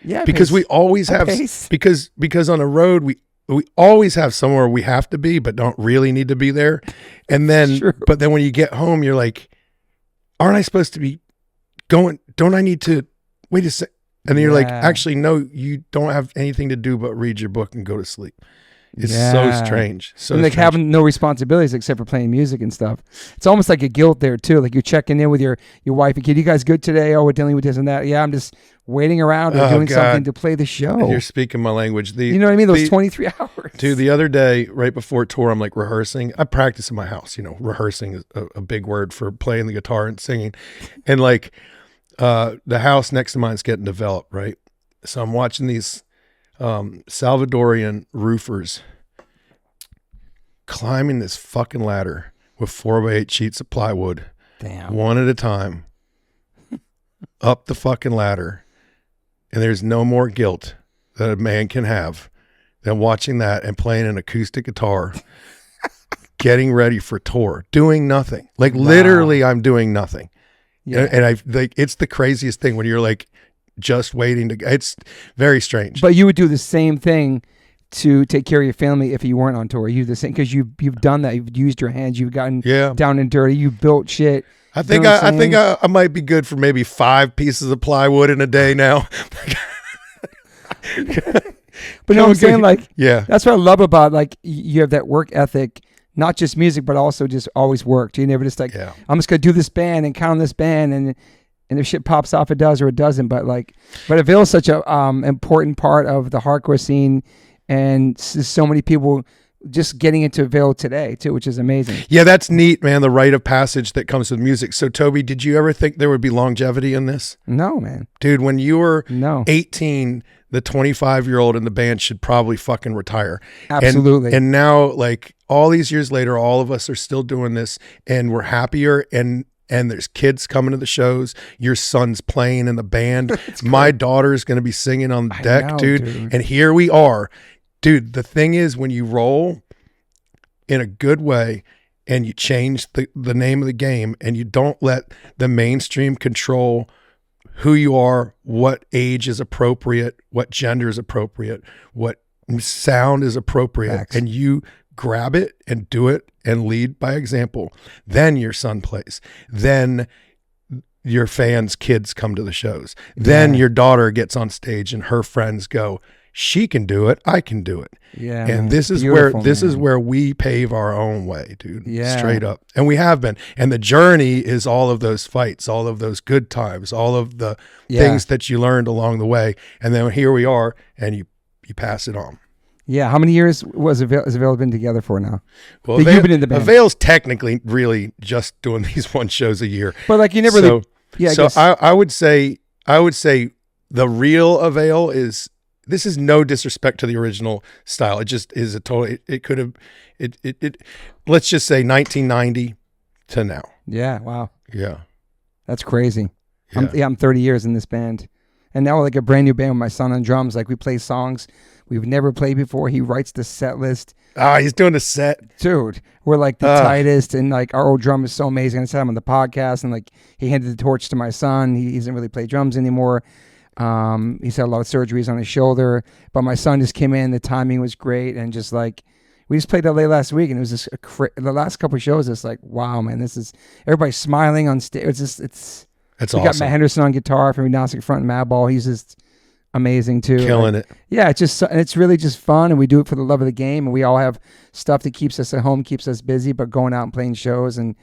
Yeah, because we always have because on the road we always have somewhere we have to be, but don't really need to be there. And then, but then when you get home, you're like, aren't I supposed to be going? Don't I need to wait a sec? And then you're like, actually, no, you don't have anything to do but read your book and go to sleep. It's so strange. And like having no responsibilities except for playing music and stuff. It's almost like a guilt there too. Like you're checking in with your wife and kid. You guys good today? Oh, we're dealing with this and that. Yeah, I'm just waiting around or doing something to play the show. You're speaking my language. You know what I mean? Those 23 hours. Dude, the other day, right before tour, I'm like rehearsing. I practice in my house. Rehearsing is a big word for playing the guitar and singing. And like the house next to mine is getting developed, right? So I'm watching these Salvadorian roofers climbing this fucking ladder with 4x8 sheets of plywood. Damn. One at a time up the fucking ladder. And there's no more guilt that a man can have than watching that and playing an acoustic guitar, getting ready for tour, doing nothing. Like literally I'm doing nothing. Yeah. And I like, it's the craziest thing when you're like just waiting to, it's very strange. But you would do the same thing to take care of your family if you weren't on tour. You the same, because you've done that. You've used your hands. You've gotten down and dirty. You built shit. I think I might be good for maybe 5 pieces of plywood in a day now. But you know what I'm saying? Like, that's what I love about, like, you have that work ethic, not just music, but also just always worked. You never just like, I'm just going to do this band and count on this band. And if shit pops off, it does or it doesn't. But Aville's such a important part of the hardcore scene. And so many people just getting into Vail today too, which is amazing. Yeah, that's neat, man. The rite of passage that comes with music. So Toby, did you ever think there would be longevity in this? No, man. Dude, when you were 18, the 25-year-old in the band should probably fucking retire. Absolutely. And now, like, all these years later, all of us are still doing this, and we're happier, and there's kids coming to the shows. Your son's playing in the band. My daughter's going to be singing on the deck, dude. And here we are. Dude, the thing is, when you roll in a good way and you change the name of the game and you don't let the mainstream control who you are, what age is appropriate, what gender is appropriate, what sound is appropriate, Facts. and you grab it and do it and lead by example, then your son plays. Then your fans' kids come to the shows. Then your daughter gets on stage and her friends go, she can do it, I can do it. Yeah. And man. this is Beautiful, is where we pave our own way, dude. Yeah. Straight up. And we have been. And the journey is all of those fights, all of those good times, all of the things that you learned along the way. And then here we are, and you pass it on. Yeah. How many years has Avail been together for now? Well, you've been in the band. Avail's technically really just doing these one shows a year. But like you never I would say the real Avail is, this is no disrespect to the original style. It just is it could have, let's just say 1990 to now. Yeah. Wow. Yeah. That's crazy. Yeah. I'm 30 years in this band. And now we're like a brand new band with my son on drums. Like we play songs we've never played before. He writes the set list. He's doing a set. Dude, we're like the tightest, and like our old drummer is so amazing. I said him on the podcast, and like he handed the torch to my son. He doesn't really play drums anymore. He's had a lot of surgeries on his shoulder, but my son just came in. The timing was great, and just like we just played LA last week, and it was just the last couple of shows. It's like, wow, man, this is everybody smiling on stage. It's awesome. We got Matt Henderson on guitar from Agnostic Front and Madball. He's just amazing too, killing it. Yeah, it's really just fun, and we do it for the love of the game, and we all have stuff that keeps us at home, keeps us busy, but going out and playing shows and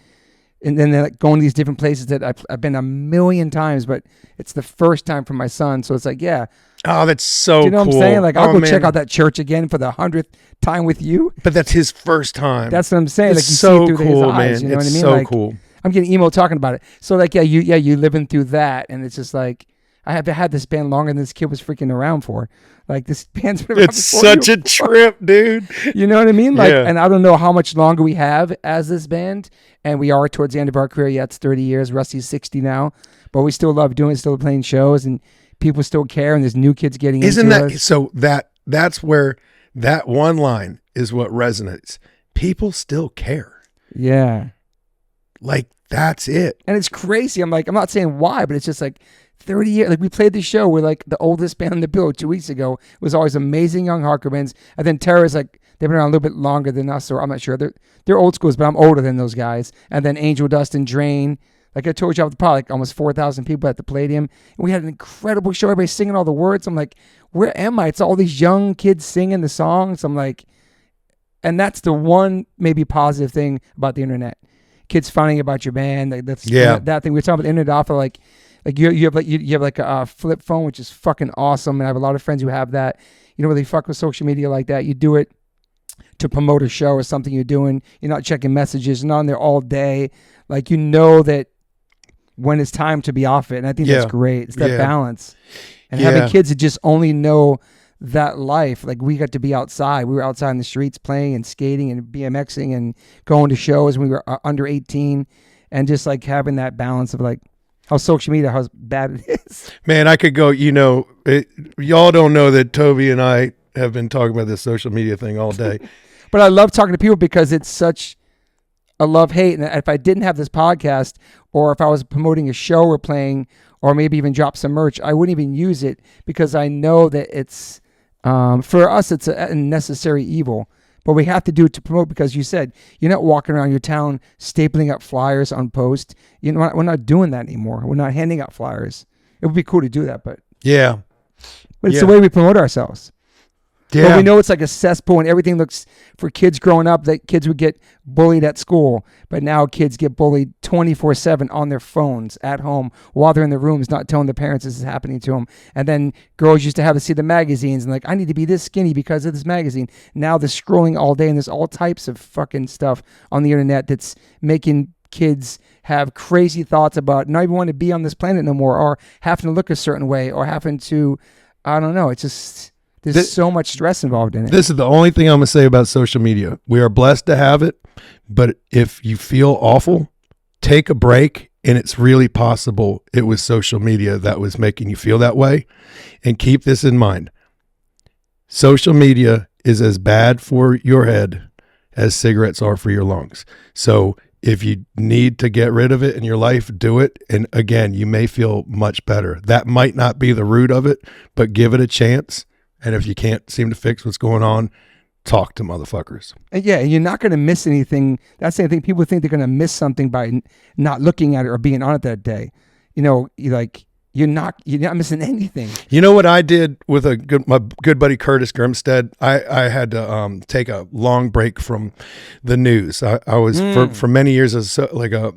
then like going to these different places that I've been a million times, but it's the first time for my son, so it's like, yeah. Oh, that's so cool. You know what I'm saying? Like, I'll go check out that church again for the 100th time with you. But that's his first time. That's what I'm saying. It's like, you so see it through cool, his eyes, man. you know what I mean? So like, cool. I'm getting emo talking about it. So like, you living through that, and it's just like, I have had this band longer than this kid was freaking around for. Like, this band's been around. It's such a trip, dude. You know what I mean? Like, and I don't know how much longer we have as this band, and we are towards the end of our career. Yeah, it's 30 years. Rusty's 60 now, but we still love doing it, still playing shows, and people still care, and there's new kids getting into us. So that's where that one line is what resonates. People still care. Yeah. Like, that's it. And it's crazy. I'm not saying why, but it's just like 30 years. Like, we played this show. We're like the oldest band on the bill 2 weeks ago. It was always amazing young hardcore bands. And then Terror's like, they've been around a little bit longer than us, or I'm not sure. They're old schools, but I'm older than those guys. And then Angel Dust and Drain. Like I told you, I was probably like almost 4,000 people at the Palladium. And we had an incredible show. Everybody singing all the words. I'm like, where am I? It's all these young kids singing the songs. I'm like, and that's the one maybe positive thing about the internet. Kids finding about your band. Like that thing. We were talking about the internet offer. Like you have like a flip phone, which is fucking awesome. And I have a lot of friends who have that. You don't really fuck with social media like that. You do it to promote a show or something you're doing. You're not checking messages. You're not on there all day. Like, you know that when it's time to be off it. And I think that's great. It's that balance. And having kids that just only know that life. Like, we got to be outside. We were outside in the streets playing and skating and BMXing and going to shows when we were under 18, and just like having that balance of like how social media, how bad it is. Man, I could go, y'all don't know that Toby and I have been talking about this social media thing all day. But I love talking to people because it's such a love-hate. And if I didn't have this podcast, or if I was promoting a show or playing, or maybe even drop some merch, I wouldn't even use it, because I know that it's, for us, it's a necessary evil. But we have to do it to promote, because you said you're not walking around your town stapling up flyers on post. We're not doing that anymore. We're not handing out flyers. It would be cool to do that, but it's the way we promote ourselves. Yeah. But we know it's like a cesspool and everything looks, for kids growing up, that kids would get bullied at school. But now kids get bullied 24/7 on their phones at home while they're in their rooms, not telling their parents this is happening to them. And then girls used to have to see the magazines and like, I need to be this skinny because of this magazine. Now they're scrolling all day and there's all types of fucking stuff on the internet that's making kids have crazy thoughts about not even wanting to be on this planet no more, or having to look a certain way, or having to, I don't know. It's just, there's so much stress involved in it. This is the only thing I'm going to say about social media. We are blessed to have it, but if you feel awful, take a break, and it's really possible it was social media that was making you feel that way. And keep this in mind. Social media is as bad for your head as cigarettes are for your lungs. So if you need to get rid of it in your life, do it. And again, you may feel much better. That might not be the root of it, but give it a chance. And if you can't seem to fix what's going on, talk to motherfuckers. And yeah, you're not going to miss anything. That's the thing. People think they're going to miss something by not looking at it or being on it that day. You know, you're not missing anything. You know what I did with my good buddy Curtis Grimstead? I had to take a long break from the news. I was for many years as like a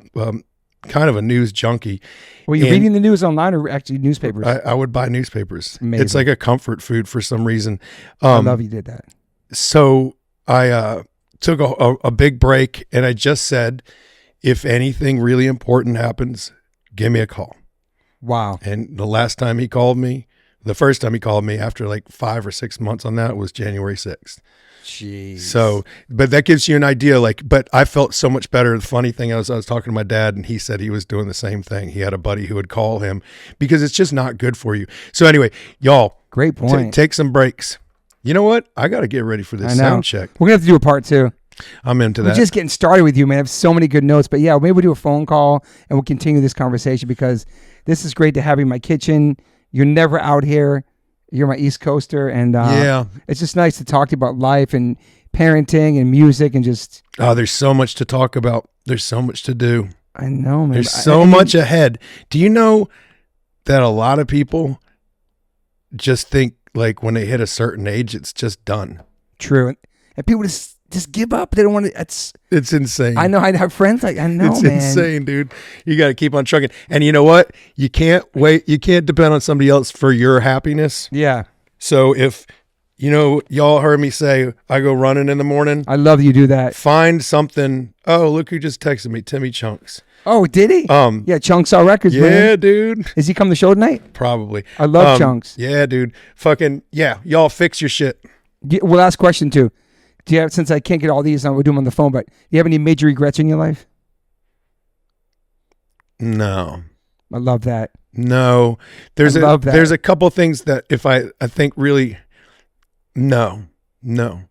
kind of a news junkie. Were you reading the news online or actually newspapers? I would buy newspapers. Amazing. It's like a comfort food for some reason. I love you did that. So I took a big break, and I just said, if anything really important happens, give me a call. Wow. And the first time he called me after like 5 or 6 months on that was January 6th. Jeez. So, but that gives you an idea. But I felt so much better. The funny thing, I was talking to my dad, and he said he was doing the same thing. He had a buddy who would call him because it's just not good for you. So anyway, y'all, great point. Take some breaks. You know what? I got to get ready for this sound check. We're going to have to do a part 2. I'm into that. We're just getting started with you, man. I have so many good notes. But yeah, maybe we'll do a phone call and we'll continue this conversation because this is great to have you in my kitchen. You're never out here. You're my East Coaster. And it's just nice to talk to you about life and parenting and music and just... Oh, there's so much to talk about. There's so much to do. I know, man. There's so much ahead. Do you know that a lot of people just think like when they hit a certain age, it's just done? True. And people just give up. They don't want to. It's insane. I know. I have friends like, I know, it's man. insane, dude. You got to keep on trucking. And you know what? You can't wait. You can't depend on somebody else for your happiness. Yeah. So if, y'all heard me say, I go running in the morning. I love that you do that. Find something. Oh, look who just texted me. Timmy Chunks. Oh, did he? Yeah, Chunks All Records, yeah, man. Dude. Is he come to the show tonight? Probably. I love Chunks. Yeah, dude. Fucking, yeah. Y'all fix your shit. Well, last question, too. Do you have, since I can't get all these, we'll do them on the phone, but do you have any major regrets in your life? No. I love that. No. There's a couple things that if I think really, no.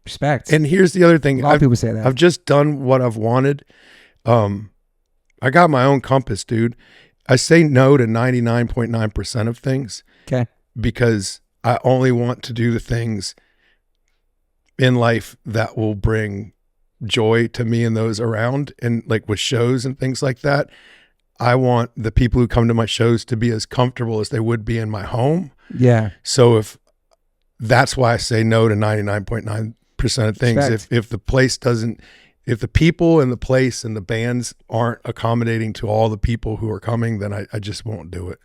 Respect. And here's the other thing. A lot of people say that. I've just done what I've wanted. I got my own compass, dude. I say no to 99.9% of things. Okay. Because I only want to do the things in life that will bring joy to me and those around. And like with shows and things like that, I want the people who come to my shows to be as comfortable as they would be in my home. Yeah. So that's why I say no to 99.9% of things. If the place doesn't, if the people and the place and the bands aren't accommodating to all the people who are coming, then I just won't do it.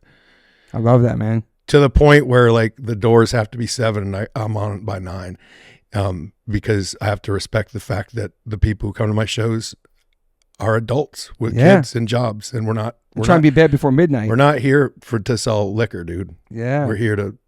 I love that, man. To the point where like the doors have to be 7 and I'm on by 9. Because I have to respect the fact that the people who come to my shows are adults with kids and jobs, and we're trying to be bed before midnight. We're not here to sell liquor, dude. Yeah, we're here to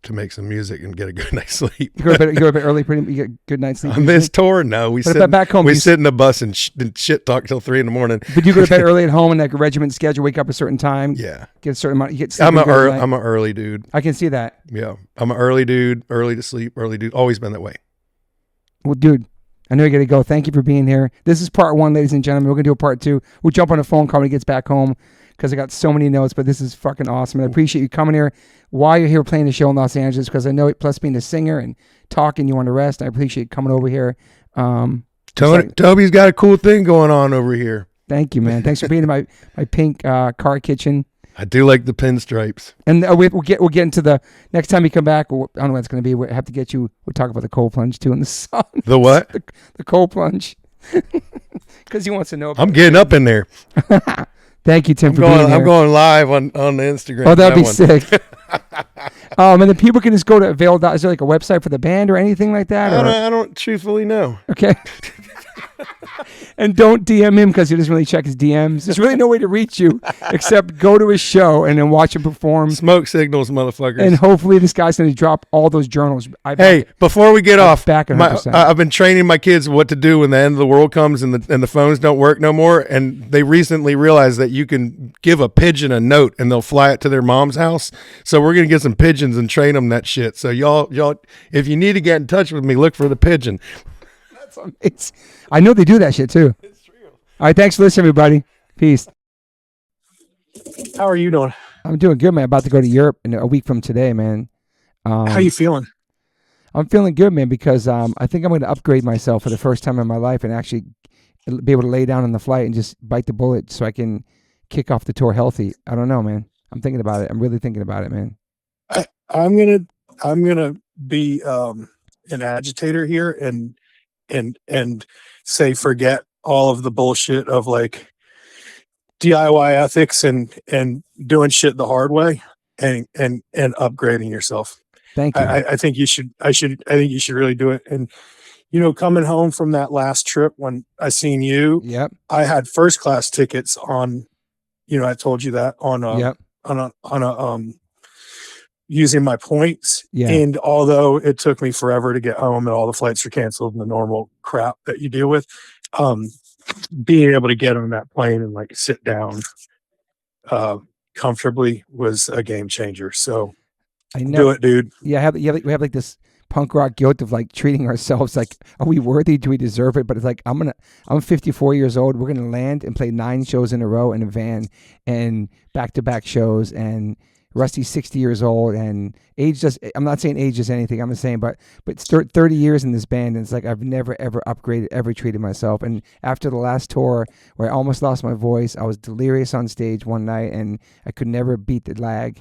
make some music and get a good night's sleep. You go to bed early, you get a good night's sleep. On this tour, no, we sit back home. We sit in the bus and shit talk till 3 a.m. But you go to bed early at home and like a regiment schedule. Wake up a certain time. Yeah, get a certain amount. You get. I'm an early dude. I can see that. Yeah, I'm an early dude. Early to sleep. Early dude. Always been that way. Well, dude, I know you got to go. Thank you for being here. This is part 1, ladies and gentlemen. We're going to do a part 2. We'll jump on a phone call when he gets back home because I got so many notes, but this is fucking awesome. And I appreciate you coming here while you're here playing the show in Los Angeles because I know it, plus being a singer and talking, you want to rest. I appreciate you coming over here. Toby's got a cool thing going on over here. Thank you, man. Thanks for being in my pink car kitchen. I do like the pinstripes. And we'll get into the next time you come back. I don't know what it's going to be. We'll have to get you. We'll talk about the cold plunge too in the sun. The what? The cold plunge. Because he wants to know. I'm getting up in there. Thank you, Tim, for being here. I'm going live on the Instagram. Oh, that'd be sick. And then people can just go to Avail. Is there like a website for the band or anything like that? I don't truthfully know. Okay. And don't DM him because he doesn't really check his DMs. There's really no way to reach you except go to his show and then watch him perform. Smoke signals, motherfuckers. And hopefully this guy's going to drop all those journals. Hey, before we get off, back 100%. I've been training my kids what to do when the end of the world comes and the phones don't work no more. And they recently realized that you can give a pigeon a note and they'll fly it to their mom's house. So we're going to get some pigeons and train them that shit. So y'all, if you need to get in touch with me, look for the pigeon. It's, I know they do that shit too. It's real. All right, thanks for listening, everybody. Peace. How are you doing? I'm doing good, man. About to go to Europe in a week from today, man. How you feeling? I'm feeling good, man, because I think I'm going to upgrade myself for the first time in my life and actually be able to lay down on the flight and just bite the bullet so I can kick off the tour healthy. I don't know, man. I'm thinking about it. I'm really thinking about it, man. I'm gonna be an agitator here and say forget all of the bullshit of like DIY ethics and doing shit the hard way and upgrading yourself. Thank you. I think you should really do it. And coming home from that last trip when I seen you, yep. I had first class tickets on, I told you that on yep. on a using my points. Yeah. And although it took me forever to get home and all the flights are canceled and the normal crap that you deal with, being able to get on that plane and like sit down comfortably was a game changer. So I know. Do it, dude. Yeah, we have like this punk rock guilt of like treating ourselves like, are we worthy? Do we deserve it? But it's like, I'm 54 years old. We're going to land and play 9 shows in a row in a van and back-to-back shows, and Rusty's 60 years old, and I'm not saying age is anything. I'm just saying, but it's 30 years in this band, and it's like I've never, ever upgraded, ever treated myself. And after the last tour where I almost lost my voice, I was delirious on stage one night, and I could never beat the lag.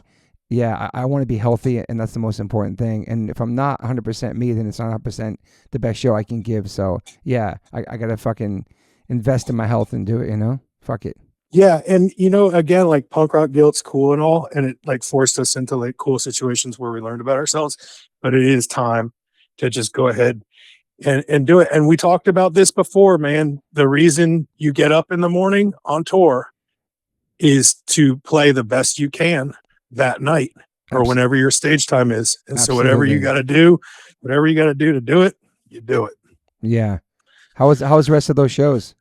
Yeah, I want to be healthy, and that's the most important thing. And if I'm not 100% me, then it's not 100% the best show I can give. So, yeah, I got to fucking invest in my health and do it, Fuck it. Yeah, and again, like punk rock guilt's cool and all, and it like forced us into like cool situations where we learned about ourselves. But it is time to just go ahead and do it. And we talked about this before, man. The reason you get up in the morning on tour is to play the best you can that night or whenever your stage time is. And so whatever you got to do to do it, you do it. Yeah. How was the rest of those shows?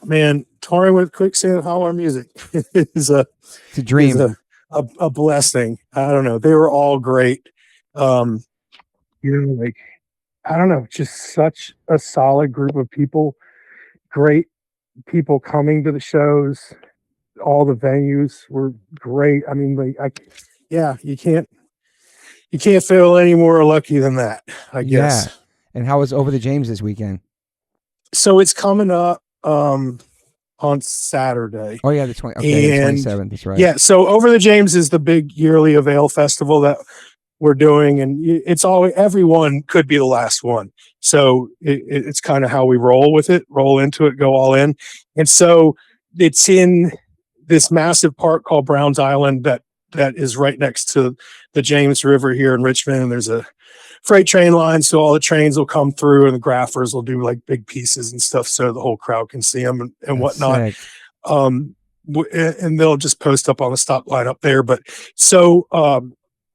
Man, touring with Quicksand Holler Music is a dream, a blessing. I don't know. They were all great. Like, I don't know, just such a solid group of people, great people coming to the shows. All the venues were great. I mean, you can't feel any more lucky than that, I guess. Yeah. And how was Over the James this weekend? So it's coming up on Saturday. Oh yeah, the 27th. That's right. Yeah, so Over the James is the big yearly Avail festival that we're doing, and it's always, everyone could be the last one. So it's kind of how we roll into it, go all in. And so it's in this massive park called Browns Island that is right next to the James River here in Richmond. And there's a freight train line, so all the trains will come through and the graphers will do like big pieces and stuff so the whole crowd can see them and whatnot. And they'll just post up on the stop line up there. But so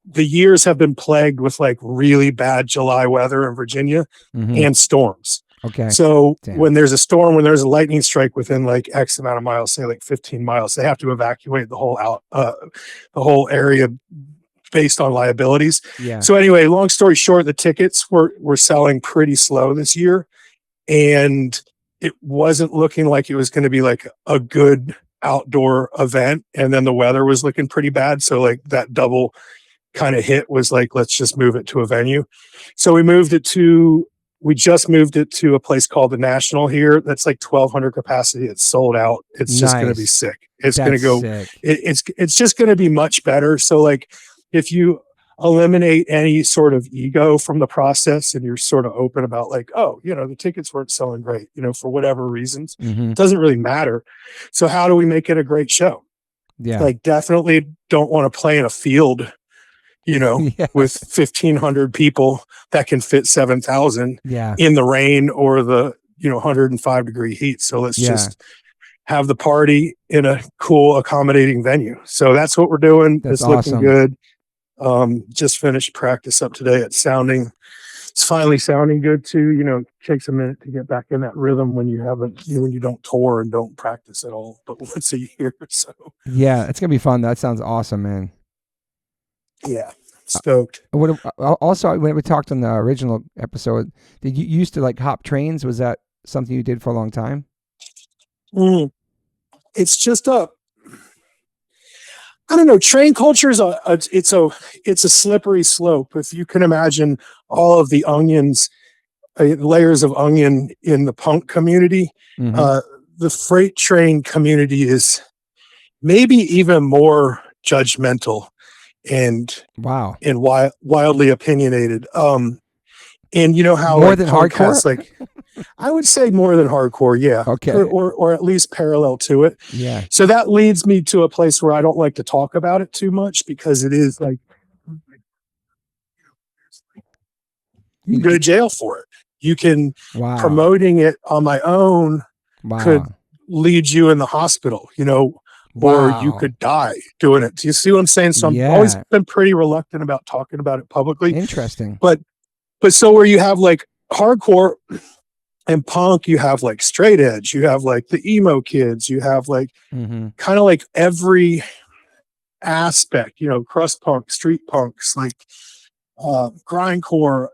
the years have been plagued with like really bad July weather in Virginia and storms. Okay. So when there's a storm, when there's a lightning strike within like X amount of miles, say like 15 miles, they have to evacuate the whole area based on liabilities. Yeah. So anyway, long story short, the tickets were selling pretty slow this year, and it wasn't looking like it was going to be like a good outdoor event. And then the weather was looking pretty bad. So like that double kind of hit was like, let's just move it to a venue. So we just moved it to a place called the National here. That's like 1,200 capacity. It's sold out. It's just going to be sick. It's going to go, it's just going to be much better. So like if you eliminate any sort of ego from the process and you're sort of open about like, oh, the tickets weren't selling great, for whatever reasons, it doesn't really matter. So how do we make it a great show? Yeah. Like definitely don't want to play in a field, with 1,500 people that can fit 7,000 in the rain or the, 105-degree heat. So let's just have the party in a cool, accommodating venue. So that's what we're doing. That's it's looking good. Just finished practice up today at sounding. It's finally sounding good too. It takes a minute to get back in that rhythm when you haven't, when you don't tour and don't practice at all, but once a year. So yeah, it's gonna be fun. That sounds awesome, man. Yeah, stoked. Also, when we talked on the original episode, did you used to like hop trains? Was that something you did for a long time? It's just I don't know. Train culture is it's a slippery slope. If you can imagine all of the onions, layers of onion in the punk community, the freight train community is maybe even more judgmental and wildly opinionated. And how more than hardcore, I would say more than hardcore, yeah. Okay, or at least parallel to it. Yeah. So that leads me to a place where I don't like to talk about it too much because it is like you go to jail for it. You can promoting it on my own could lead you in the hospital, or you could die doing it. Do you see what I'm saying? So I've always been pretty reluctant about talking about it publicly. Interesting. But so where you have like hardcore and punk, you have like straight edge, you have like the emo kids, you have like kind of like every aspect, crust punk, street punks, like grindcore.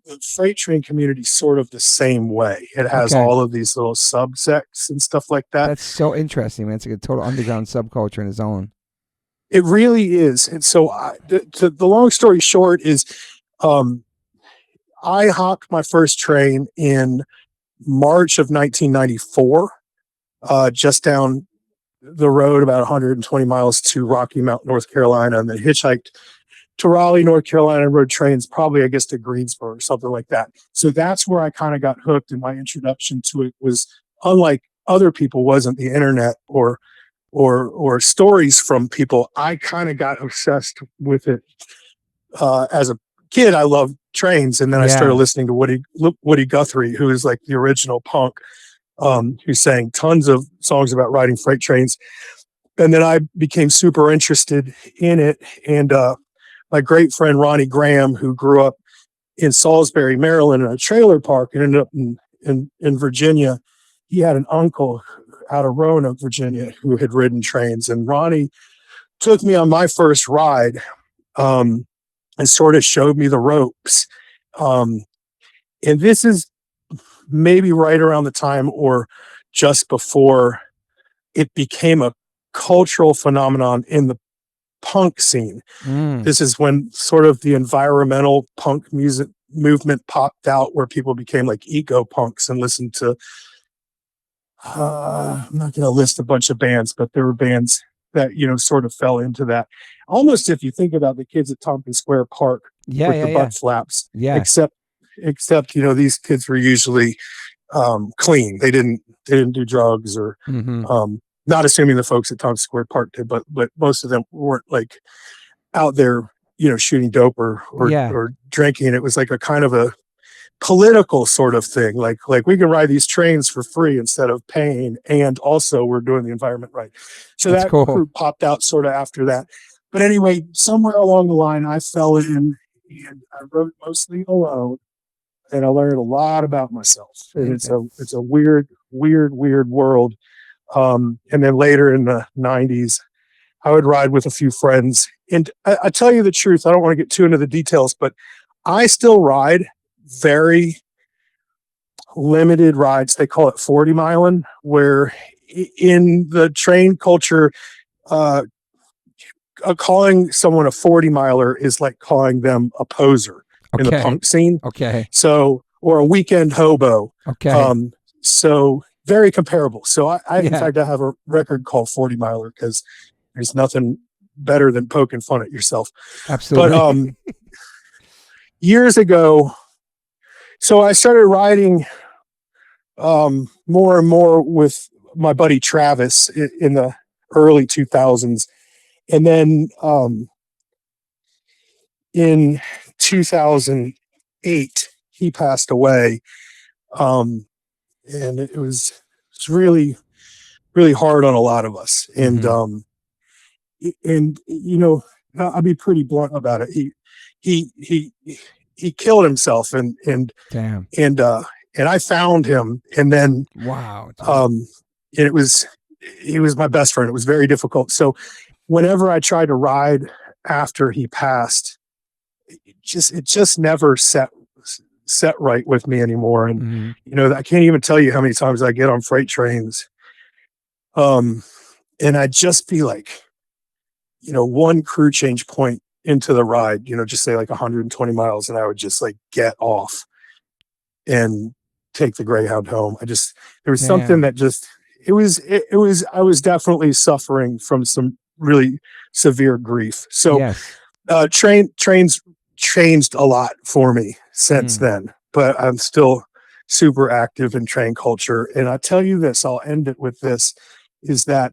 The freight train community is sort of the same way. It has all of these little subsects and stuff like that. That's so interesting, man. It's like a total underground subculture in its own. It really is. And so the long story short is I hopped my first train in March of 1994, just down the road about 120 miles to Rocky Mount, North Carolina, and then hitchhiked to Raleigh, North Carolina, and rode trains probably, I guess, to Greensboro or something like that. So that's where I kind of got hooked, and my introduction to it was, unlike other people, wasn't the internet or stories from people. I kind of got obsessed with it as a kid. I loved trains, and then I started listening to Woody Guthrie, who is like the original punk, who sang tons of songs about riding freight trains. And then I became super interested in it, and my great friend Ronnie Graham, who grew up in Salisbury, Maryland, in a trailer park and ended up in Virginia, he had an uncle out of Roanoke, Virginia, who had ridden trains. And Ronnie took me on my first ride and sort of showed me the ropes. And this is maybe right around the time or just before it became a cultural phenomenon in the punk scene. This is when sort of the environmental punk music movement popped out, where people became like eco punks and listened to I'm not going to list a bunch of bands, but there were bands that sort of fell into that. Almost, if you think about the kids at Tompkins Square Park with the butt flaps, except these kids were usually clean. They didn't do drugs or not assuming the folks at Tompkins Square Park did, but most of them weren't like out there, shooting dope or drinking. It was like a kind of a political sort of thing. Like we can ride these trains for free instead of paying. And also we're doing the environment right. So that's cool. Group popped out sort of after that. But anyway, somewhere along the line, I fell in and I wrote mostly alone, and I learned a lot about myself. And it's a weird world. And then later in the 90s, I would ride with a few friends. And I tell you the truth, I don't want to get too into the details, but I still ride very limited rides. They call it 40 miling, where in the train culture, calling someone a 40 miler is like calling them a poser in the punk scene. Okay. So, or a weekend hobo. Okay. So very comparable. So in fact, I have a record called 40 Miler because there's nothing better than poking fun at yourself. Absolutely. But years ago, so I started riding more and more with my buddy Travis in the early 2000s. And then in 2008, he passed away. And it was really, really hard on a lot of us. And, and you know, I'll be pretty blunt about it. He killed himself and Damn. And I found him, and then wow. And he was my best friend. It was very difficult. So whenever I tried to ride after he passed, it just never set right with me anymore. And you know, I can't even tell you how many times I get on freight trains. And I'd just be like, you know, one crew change point into the ride, you know, just say like 120 miles, and I would just like get off and take the Greyhound home. There was something that just, I was definitely suffering from some really severe grief. So, trains changed a lot for me since then, but I'm still super active in train culture. And I'll tell you this, I'll end it with this, is that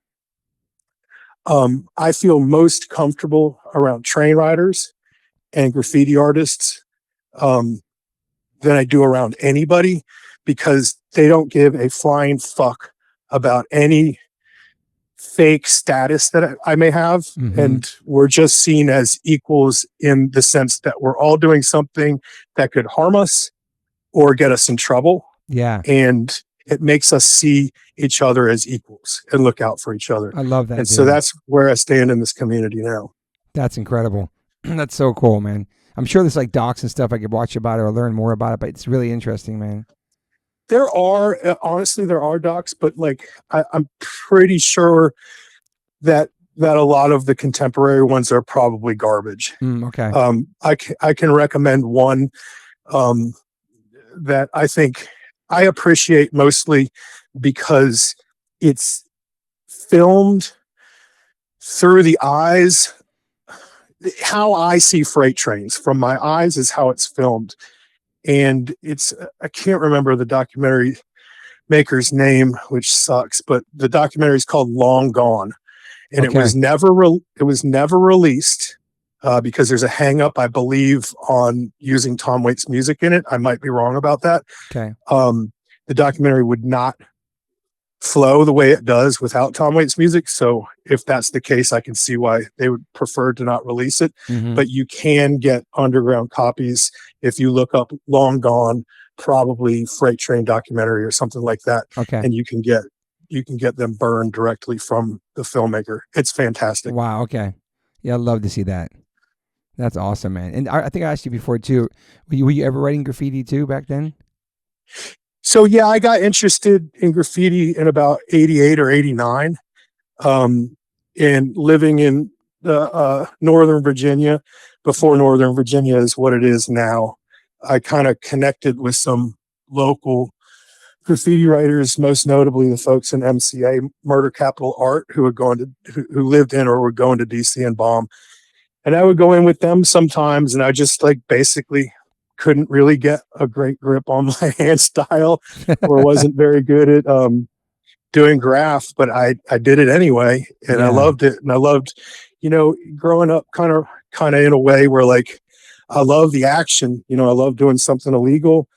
I feel most comfortable around train riders and graffiti artists than I do around anybody, because they don't give a flying fuck about any fake status that I may have. And we're just seen as equals in the sense that we're all doing something that could harm us or get us in trouble. Yeah. And it makes us see each other as equals and look out for each other. I love that. And so that's where I stand in this community now. That's incredible. That's so cool, man. I'm sure there's like docs and stuff I could watch about it or learn more about it, but it's really interesting, man. There are docs, but like I'm pretty sure that a lot of the contemporary ones are probably garbage. Okay. I can recommend one that I think I appreciate mostly because it's filmed through the eyes. How I see freight trains from my eyes is how it's filmed. And I can't remember the documentary maker's name, which sucks, but the documentary is called Long Gone. And it was never released because there's a hang up, I believe, on using Tom Waits music in it. I might be wrong about that. Okay. The documentary would not flow the way it does without Tom Waits music. So if that's the case, I can see why they would prefer to not release it. But you can get underground copies if you look up Long Gone, probably Freight Train documentary or something like that. Okay. And you can get them burned directly from the filmmaker. It's fantastic. Wow. Okay. Yeah, I'd love to see that. That's awesome, man. And I think I asked you before too. Were you ever writing graffiti too back then? So yeah, I got interested in graffiti in about 88 or 89. And living in the Northern Virginia, before Northern Virginia is what it is now, I kind of connected with some local graffiti writers, most notably the folks in MCA, Murder Capital Art, who lived in or were going to DC and bomb. And I would go in with them sometimes, and I just like basically couldn't really get a great grip on my hand style, or wasn't very good at doing graph, but I did it anyway, and I loved it. And I loved, you know, growing up kind of in a way where like I love the action, you know, I love doing something illegal.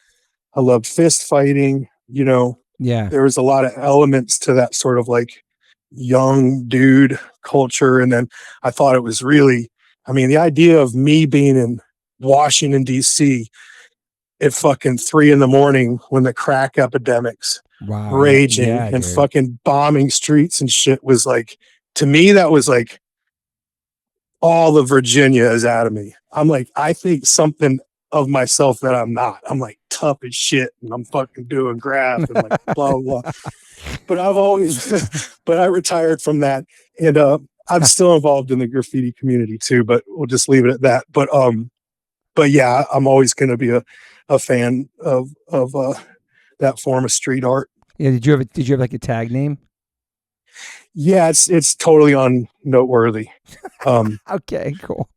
I loved fist fighting, you know. Yeah. There was a lot of elements to that sort of like young dude culture. And then I thought it was really, I mean, the idea of me being in Washington, DC at fucking 3 a.m. when the crack epidemic's raging and fucking bombing streets and shit was like, to me, that was like all of Virginia is out of me. I'm like, I think something of myself that I'm not. I'm like tough as shit and I'm fucking doing graph and like blah, blah. But but I retired from that, and I'm still involved in the graffiti community too, but we'll just leave it at that. But yeah, I'm always going to be a fan of that form of street art. Yeah. Did you have like a tag name? Yeah, it's totally unnoteworthy. Okay, cool.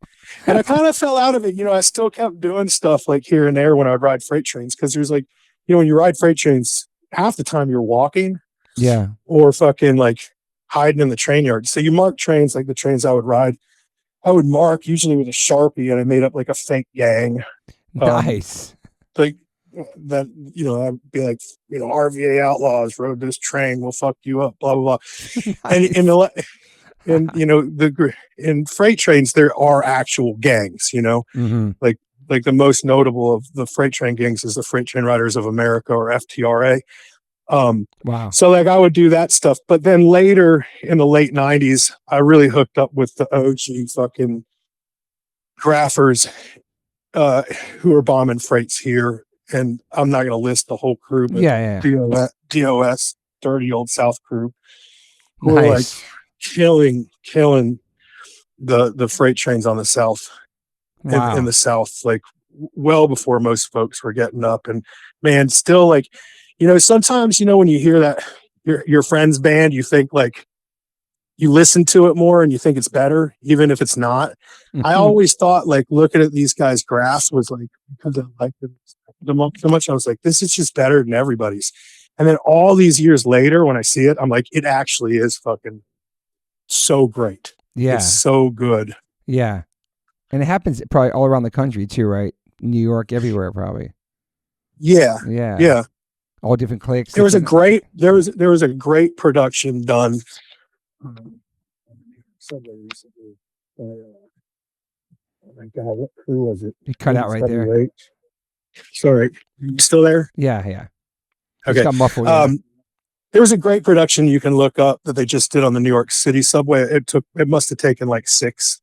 And I kind of fell out of it. I still kept doing stuff like here and there when I would ride freight trains, because there's like, when you ride freight trains, half the time you're walking Yeah. or fucking like hiding in the train yard. So you mark trains, like the trains I would ride, I would mark usually with a Sharpie, and I made up like a fake gang. Nice. Like that, I'd be like, RVA outlaws rode this train, we'll fuck you up, blah, blah, blah. Nice. And in freight trains, there are actual gangs, Mm-hmm. like the most notable of the freight train gangs is the Freight Train Riders of America, or FTRA. Wow. So like I would do that stuff. But then later in the late 90s, I really hooked up with the OG fucking graphers who are bombing freights here. And I'm not going to list the whole crew, but Yeah. DOS, dirty old South crew, who Nice. are like killing the freight trains on the South. Wow. In the South, like well before most folks were getting up. And man, still like, sometimes, when you hear that your friend's band, you think like you listen to it more and you think it's better, even if it's not. Mm-hmm. I always thought like looking at these guys' graphs was like, because I liked them so much, I was like, this is just better than everybody's. And then all these years later, when I see it, I'm like, it actually is fucking so great. Yeah. It's so good. Yeah. And it happens probably all around the country too, right? New York, everywhere, probably. Yeah. Yeah. Yeah. All different cliques. There was a great production done. Somewhere recently. Oh my God, who was it? You cut out right there. Sorry, you still there? Yeah. Okay. Got muffled. Yeah. There was a great production you can look up that they just did on the New York City subway. It must have taken like 6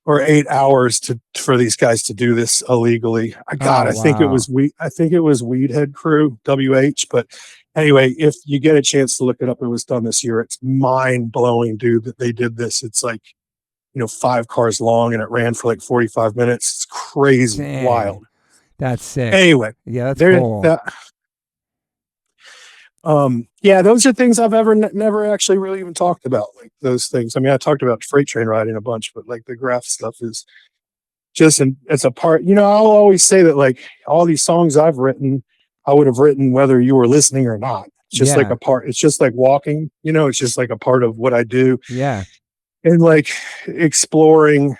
or 8 hours for these guys to do this illegally. I think it was Weedhead Crew, WH. But anyway, if you get a chance to look it up, it was done this year. It's mind blowing, dude, that they did this. It's like, 5 cars long, and it ran for like 45 minutes. It's crazy. Dang. Wild. That's sick. Anyway. Yeah, that's cool. Those are things I've never actually really even talked about, like those things. I mean, I talked about freight train riding a bunch, but like the graph stuff is just, it's a part, I'll always say that like all these songs I've written, I would have written whether you were listening or not. It's just like a part, it's just like walking, it's just like a part of what I do. Yeah. And like exploring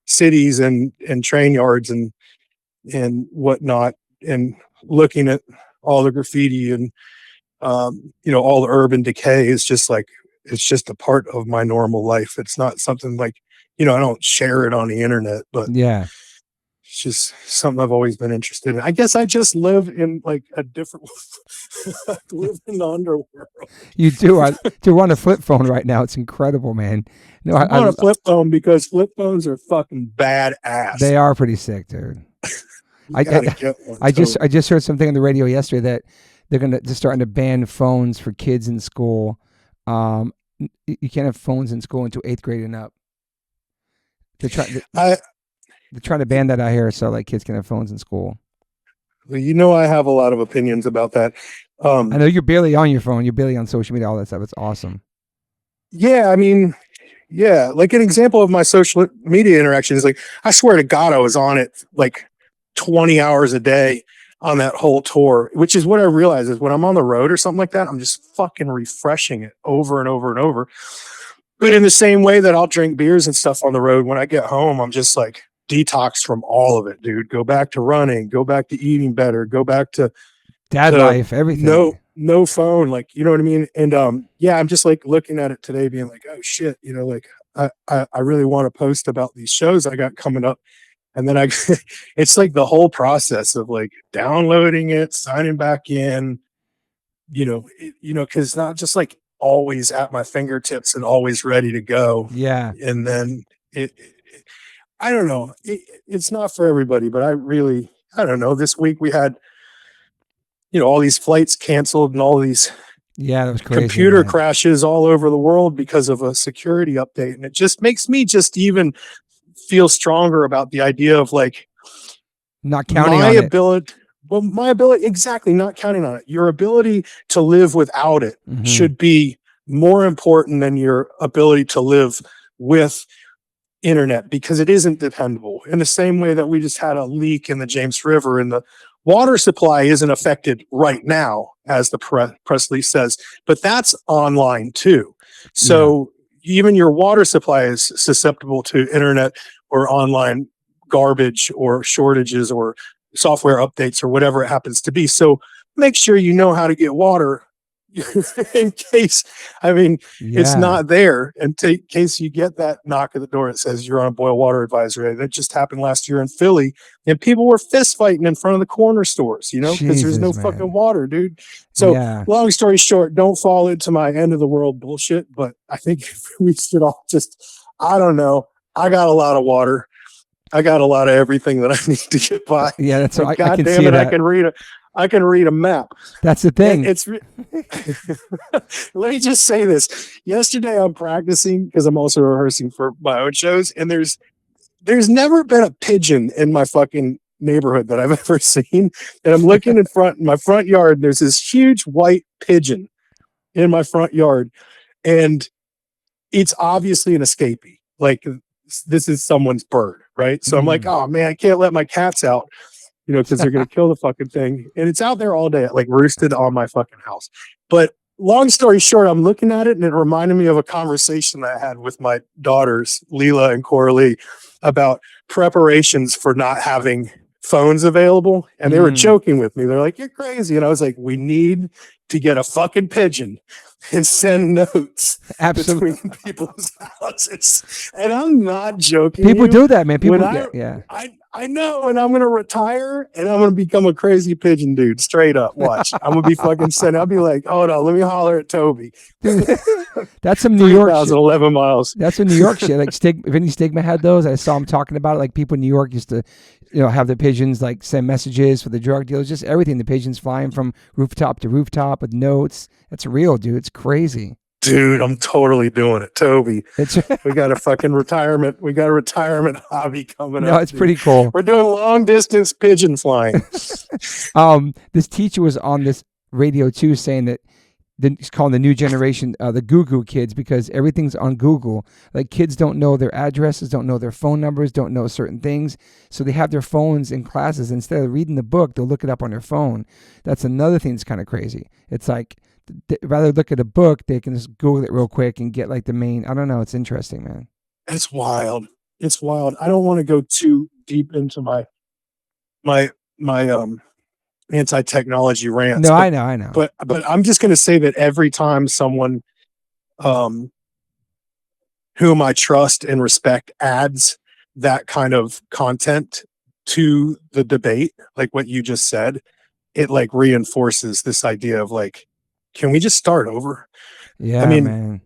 cities and train yards and whatnot, and looking at all the graffiti and, all the urban decay is just like, it's just a part of my normal life. It's not something like, I don't share it on the internet, but yeah, it's just something I've always been interested in. I guess I just live in like a different, live in the underworld. You do. We're on a flip phone right now. It's incredible, man. No, I'm on a flip phone because flip phones are fucking badass. They are pretty sick, dude. I just heard something on the radio yesterday that they're starting to ban phones for kids in school. You can't have phones in school until 8th grade and up. They're trying to ban that out here, so like kids can have phones in school. Well, I have a lot of opinions about that. I know you're barely on your phone. You're barely on social media, all that stuff. It's awesome. Yeah, I mean, yeah. Like an example of my social media interaction is like, I swear to God, I was on it like 20 hours a day on that whole tour, which is what I realize is when I'm on the road or something like that, I'm just fucking refreshing it over and over and over. But in the same way that I'll drink beers and stuff on the road, when I get home, I'm just like detox from all of it, dude. Go back to running, go back to eating better, go back to dad life, everything. No phone, like, you know what I mean? And I'm just like looking at it today being like, oh shit, like I really want to post about these shows I got coming up. And then it's like the whole process of like downloading it, signing back in, because it's not just like always at my fingertips and always ready to go. Yeah. And then I don't know. It's not for everybody, but I don't know. This week we had, all these flights canceled and all these that was crazy, computer crashes all over the world because of a security update. And it just makes me just even feel stronger about the idea of like not counting my on ability, Well, my ability, exactly, not counting on it. Your ability to live without it should be more important than your ability to live with internet, because it isn't dependable. In the same way that we just had a leak in the James River and the water supply isn't affected right now, as the press release says, but that's online too. So even your water supply is susceptible to internet or online garbage or shortages or software updates or whatever it happens to be. So make sure you know how to get water in case, it's not there. And in case you get that knock at the door that says you're on a boil water advisory. That just happened last year in Philly, and people were fist fighting in front of the corner stores, because there's no fucking water, dude. So long story short, don't fall into my end of the world bullshit. But I think we should all just, I don't know. I got a lot of water. I got a lot of everything that I need to get by. Yeah, that's right. God damn it, I can read a map. That's the thing. Let me just say this. Yesterday I'm practicing because I'm also rehearsing for my own shows, and there's never been a pigeon in my fucking neighborhood that I've ever seen. And I'm looking in my front yard. There's this huge white pigeon in my front yard, and it's obviously an escapee. Like, this is someone's bird, right? So I'm like, oh man, I can't let my cats out, because they're going to kill the fucking thing. And it's out there all day, like roosted on my fucking house. But long story short, I'm looking at it, and it reminded me of a conversation that I had with my daughters, Leela and Coralie, about preparations for not having phones available. And they were joking with me. They're like, you're crazy. And I was like, we need to get a fucking pigeon and send notes between people's houses. And I'm not joking. People do that, man. People I know, and I'm going to retire, and I'm going to become a crazy pigeon dude, straight up. Watch. I'm going to be fucking sending. I'll be like, hold on, let me holler at Toby. Dude, that's some New York shit. 3,011 miles. That's some New York shit. Like Vinny Stigma had those. I saw him talking about it. Like people in New York used to, have the pigeons like send messages for the drug dealers, just everything. The pigeons flying from rooftop to rooftop with notes. That's real, dude. It's crazy. Dude, I'm totally doing it, Toby. We got a fucking retirement. We got a retirement hobby coming up. No, it's pretty cool. We're doing long distance pigeon flying. This teacher was on this radio too, saying that he's calling the new generation the Goo kids, because everything's on Google. Like kids don't know their addresses, don't know their phone numbers, don't know certain things. So they have their phones in classes. Instead of reading the book, they'll look it up on their phone. That's another thing that's kind of crazy. It's like, rather look at a book, they can just Google it real quick and get like the main. I don't know. It's interesting, man. It's wild. It's wild. I don't want to go too deep into my anti-technology rants. No, I know. But I'm just going to say that every time someone whom I trust and respect adds that kind of content to the debate, like what you just said, it like reinforces this idea of like, can we just start over? Yeah, man.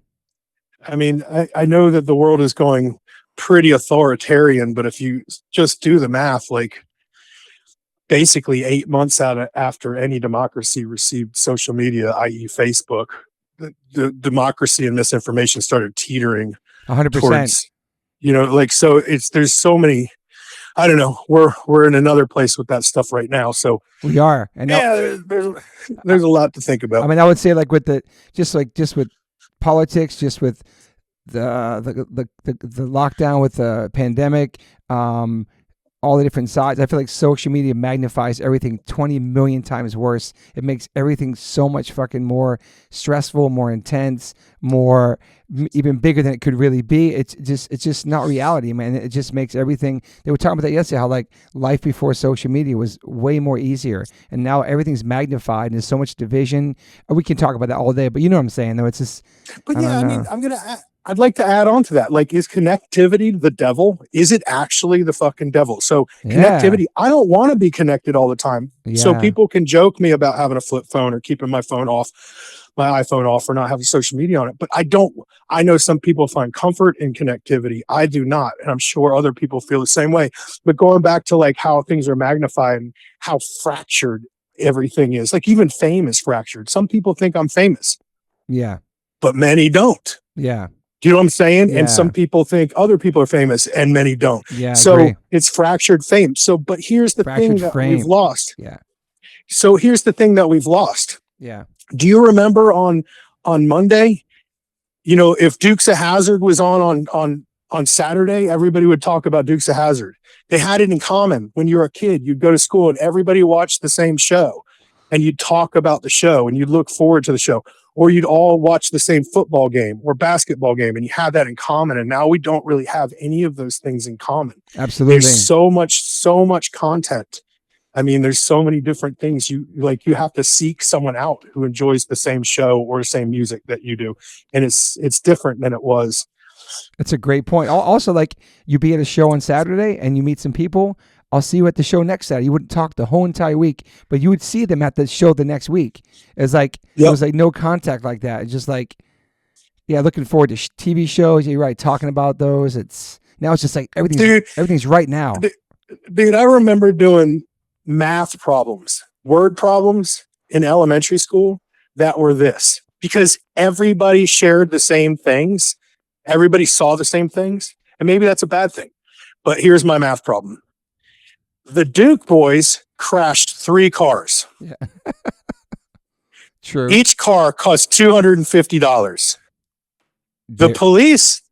I know that the world is going pretty authoritarian, but if you just do the math, like basically 8 months after any democracy received social media, i.e. Facebook, the democracy and misinformation started teetering 100%. towards, so there's so many. I don't know. We're in another place with that stuff right now. So we are. And there's a lot to think about. I would say like with just with politics, just with the lockdown with the pandemic, all the different sides. I feel like social media magnifies everything 20 million times worse. It makes everything so much fucking more stressful, more intense, more even bigger than it could really be. It's just not reality, man. It just makes everything. They were talking about that yesterday, how like life before social media was way more easier, and now everything's magnified and there's so much division. We can talk about that all day, but you know what I'm saying, though. It's just. But I'd like to add on to that. Like, is connectivity the devil? Is it actually the fucking devil? So connectivity, I don't want to be connected all the time. Yeah. So people can joke me about having a flip phone or keeping my iPhone off or not having social media on it. But I know some people find comfort in connectivity. I do not. And I'm sure other people feel the same way. But going back to like how things are magnified and how fractured everything is, like even fame is fractured. Some people think I'm famous. Yeah. But many don't. Yeah. Do you know what I'm saying? Yeah. And some people think other people are famous and many don't. Yeah. So it's fractured fame. So, but here's the thing that we've lost. Yeah. So here's the thing that we've lost. Yeah. Do you remember on Monday, you know, if Dukes of Hazzard was on Saturday, everybody would talk about Dukes of Hazzard. They had it in common. When you were a kid, you'd go to school and everybody watched the same show, and you'd talk about the show and you'd look forward to the show, or you'd all watch the same football game or basketball game, and you had that in common. And now we don't really have any of those things in common. Absolutely. There's so much content. I mean, there's so many different things. You have to seek someone out who enjoys the same show or the same music that you do. And it's different than it was. That's a great point. Also, like, you be at a show on Saturday and you meet some people. I'll see you at the show next Saturday. You wouldn't talk the whole entire week, but you would see them at the show the next week. It's like, It was like no contact like that. It's just like, yeah, looking forward to TV shows. You're right. Talking about those. Now it's just like everything's right now. Dude, I remember doing math problems, word problems in elementary school that were this, because everybody shared the same things. Everybody saw the same things, and maybe that's a bad thing. But here's my math problem. The Duke boys crashed 3 cars. Yeah. True. Each car cost $250. The police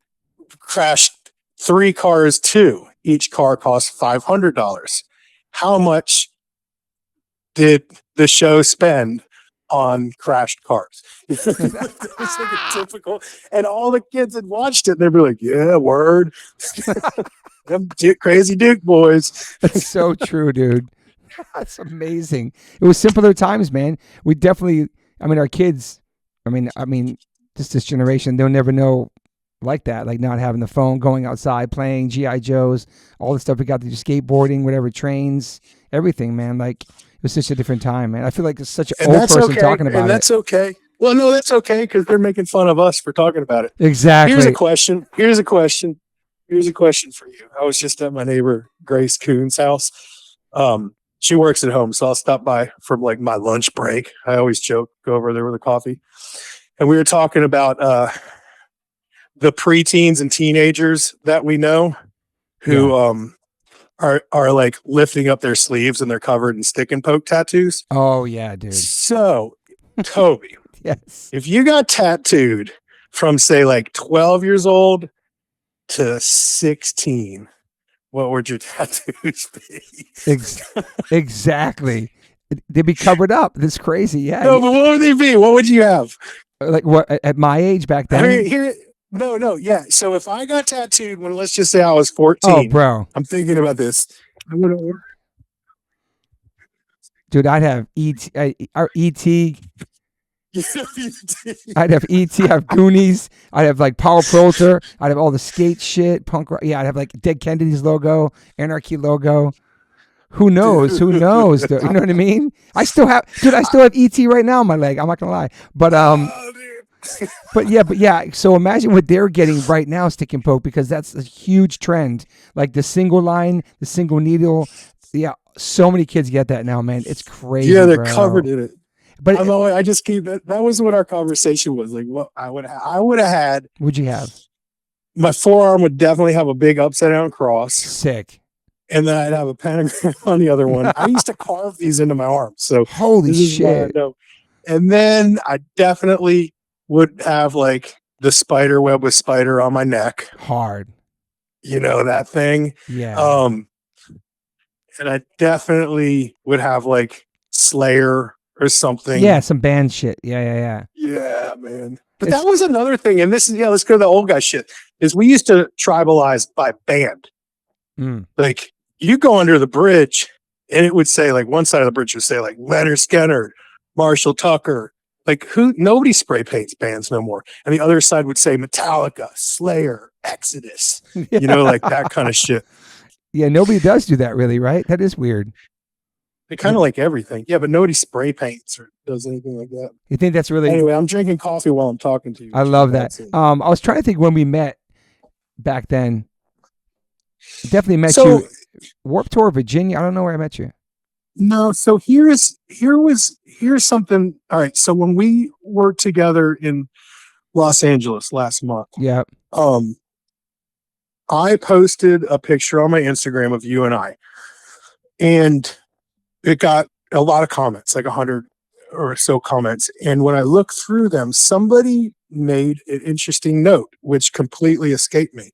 crashed 3 cars too. Each car cost $500. How much did the show spend on crashed cars? It was like a typical, and all the kids had watched it. They'd be like, "Yeah, word, them crazy Duke boys." That's so true, dude. That's amazing. It was simpler times, man. We definitely. I mean, our kids. I mean, just this generation, they'll never know like that, like not having the phone, going outside, playing G.I. Joes, all the stuff we got to do, skateboarding, whatever, trains, everything, man. Like, it was such a different time, man. I feel like it's such an old person talking about it. And that's okay. Well, no, that's okay, because they're making fun of us for talking about it. Exactly. Here's a question for you. I was just at my neighbor Grace Coon's house. She works at home, so I'll stop by from like my lunch break. I always joke, go over there with a coffee. And we were talking about the preteens and teenagers that we know who are like lifting up their sleeves and they're covered in stick and poke tattoos. Oh yeah, dude. So, Toby, yes, if you got tattooed from say like 12 years old to 16, what would your tattoos be? Exactly. They'd be covered up. That's crazy. Yeah. No, but what would they be? What would you have? Like what at my age back then? No. Yeah. So if I got tattooed when, let's just say I was 14. Oh, bro. I'm thinking about this. Dude, I'd have E.T. I'd have E.T. I'd have Goonies. I'd have like Power Proter. I'd have all the skate shit, punk rock. Yeah, I'd have like Dead Kennedy's logo, Anarchy logo. Who knows? Who knows? You know what I mean? I still have E.T. right now on my leg. I'm not gonna lie. But but yeah. So imagine what they're getting right now, stick and poke, because that's a huge trend. Like the single line, the single needle. Yeah, so many kids get that now, man. It's crazy. Yeah, they're covered in it. But I just keep that. That was what our conversation was like. What I would have had. What'd you have? My forearm would definitely have a big upside down cross. Sick. And then I'd have a pentagram on the other one. I used to carve these into my arm. So holy shit. And then I definitely would have like the spider web with spider on my neck. Hard. You know, that thing. Yeah. And I definitely would have like Slayer or something. Yeah, some band shit. Yeah. Yeah, man. But that was another thing. And this is, let's go to the old guy shit. Is we used to tribalize by band. Like you go under the bridge and it would say like one side of the bridge would say like Leonard Skinner, Marshall Tucker, like nobody spray paints bands no more. And the other side would say Metallica, Slayer, Exodus, you know, like that kind of shit. Yeah, nobody does do that really, right? That is weird. They kind of like everything. Yeah, but nobody spray paints or does anything like that. You think that's really... Anyway, I'm drinking coffee while I'm talking to you. I love that. I was trying to think when we met back then. Definitely met you. Warped Tour, Virginia. I don't know where I met you. No, so here's something. All right, so when we were together in Los Angeles last month, I posted a picture on my Instagram of you and I, and it got a lot of comments, like 100 or so comments. And when I looked through them, somebody made an interesting note, which completely escaped me.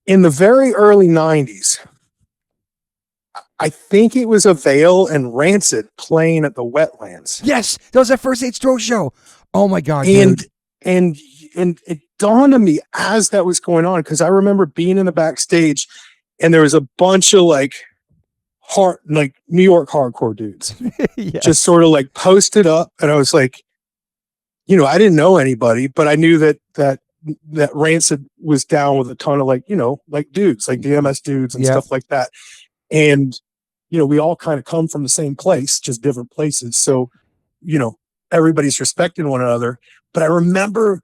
In the very early 90s, I think it was Avail and Rancid playing at the Wetlands. Yes, that was that First H2O show. Oh my God, and dude. and it dawned on me as that was going on, because I remember being in the backstage and there was a bunch of like New York hardcore dudes Yes. just sort of like posted up, and I was like, I didn't know anybody, but I knew that Rancid was down with a ton of like dudes, like DMS dudes and stuff like that. And, we all kind of come from the same place, just different places. So, everybody's respecting one another. But I remember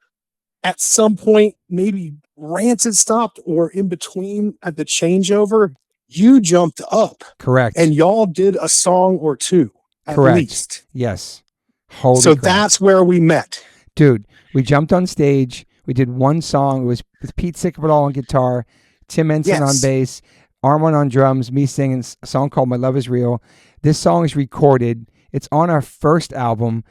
at some point, maybe Rancid stopped or in between at the changeover, you jumped up. Correct. And y'all did a song or two at least. Yes. Holy so crap. That's where we met. Dude, we jumped on stage. We did one song. It was with Pete Sickaball on guitar, Tim Ensign on bass, Armand on drums, me singing a song called My Love Is Real. This song is recorded. It's on our first album.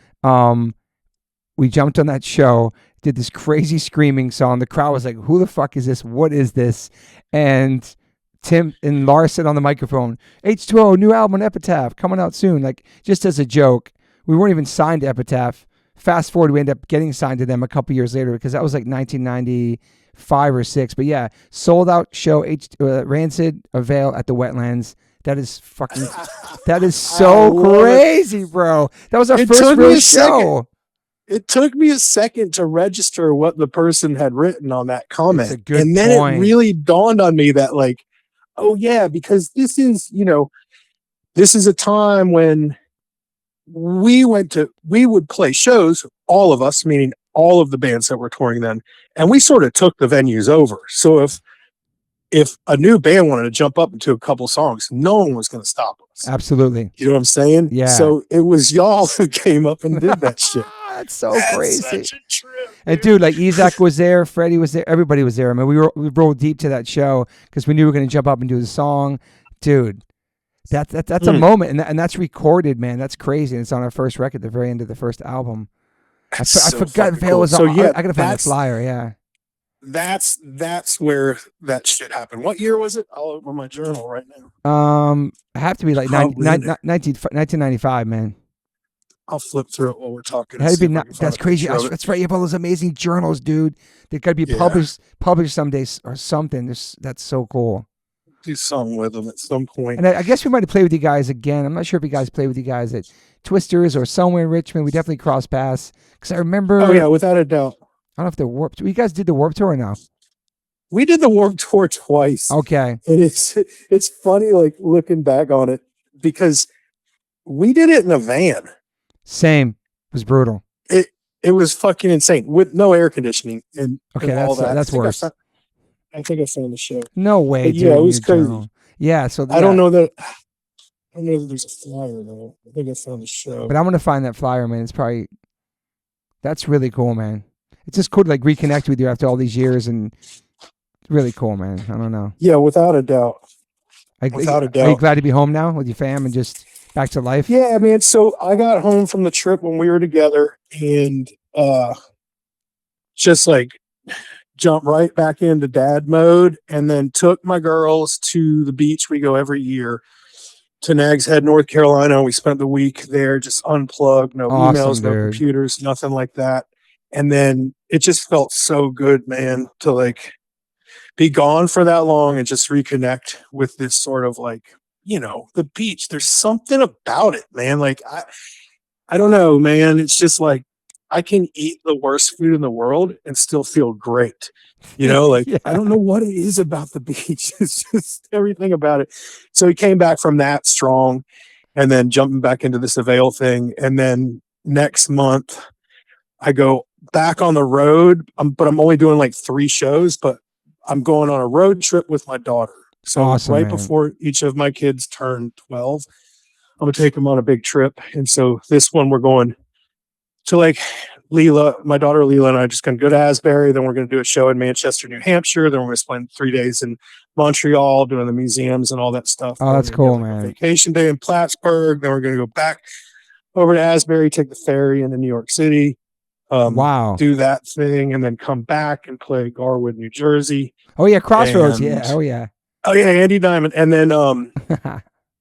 We jumped on that show, did this crazy screaming song. The crowd was like, who the fuck is this? What is this? And Tim and Lars said on the microphone, H2O, new album on Epitaph, coming out soon. Like, just as a joke. We weren't even signed to Epitaph. Fast forward, we ended up getting signed to them a couple years later, because that was like 1995 or 6. But yeah, sold out show, Rancid, Avail at the Wetlands. That is fucking, that is so crazy, bro. That was our first real show. It took me a second to register what the person had written on that comment. It's a good and then point. It really dawned on me that like, oh yeah, because this is a time when we would play shows, all of us, meaning all of the bands that were touring then, and we sort of took the venues over. So if a new band wanted to jump up into a couple songs, no one was going to stop us. Absolutely. You know what I'm saying? Yeah. So it was y'all who came up and did that shit. That's so crazy. Such a trip, and dude, like Isaac was there, Freddie was there, everybody was there. I mean, we rolled deep to that show because we knew we were going to jump up and do the song. Dude, that's a moment, and that's recorded, man. That's crazy. And it's on our first record, the very end of the first album. I forgot Vail was on. I gotta find the flyer. Yeah. That's where that shit happened. What year was it? I'll open my journal right now. I have to be like 1995, man. I'll flip through it while we're talking. That's crazy. That's right. You have all those amazing journals, dude. They got to be published someday or something. That's so cool. Do something with them at some point. And I guess we might have played with you guys again. I'm not sure if you guys played with you guys at Twisters or somewhere in Richmond. We definitely crossed paths because I remember. Oh yeah, without a doubt. I don't know if the Warped. You guys did the Warped Tour or no? We did the Warped Tour twice. Okay. And it's funny, like looking back on it, because we did it in a van. Same. It was brutal. It was fucking insane with no air conditioning and all that. That's worse. I think I found the show. No way. But yeah, it was crazy. Journal. Yeah. So I don't know that there's a flyer though. I think I found the show. But I'm gonna find that flyer, man. That's really cool, man. It's just cool to like reconnect with you after all these years, and it's really cool, man. I don't know. Yeah, without a doubt. Are you glad to be home now with your fam and just back to life? Yeah, man. So I got home from the trip when we were together, and just like jumped right back into dad mode, and then took my girls to the beach. We go every year to Nags Head, North Carolina. We spent the week there, just unplugged, no emails, no computers, nothing like that. And then it just felt so good, man, to like be gone for that long and just reconnect with this sort of like, the beach. There's something about it, man. Like, I don't know, man. It's just like, I can eat the worst food in the world and still feel great. Like, yeah. I don't know what it is about the beach. It's just everything about it. So he came back from that strong, and then jumping back into this Avail thing. And then next month I go back on the road, but I'm only doing like 3 shows, but I'm going on a road trip with my daughter. So awesome, before each of my kids turn 12, I'm going to take them on a big trip. And so this one, we're going to like Leela, my daughter Leela, and I are just going to go to Asbury. Then we're going to do a show in Manchester, New Hampshire. Then we're going to spend 3 days in Montreal doing the museums and all that stuff. Oh, that's cool, man. Vacation day in Plattsburgh. Then we're going to go back over to Asbury, take the ferry into New York City. Wow. Do that thing and then come back and play Garwood, New Jersey. Oh yeah, Crossroads. Yeah. Oh yeah. Oh yeah, Andy Diamond. And then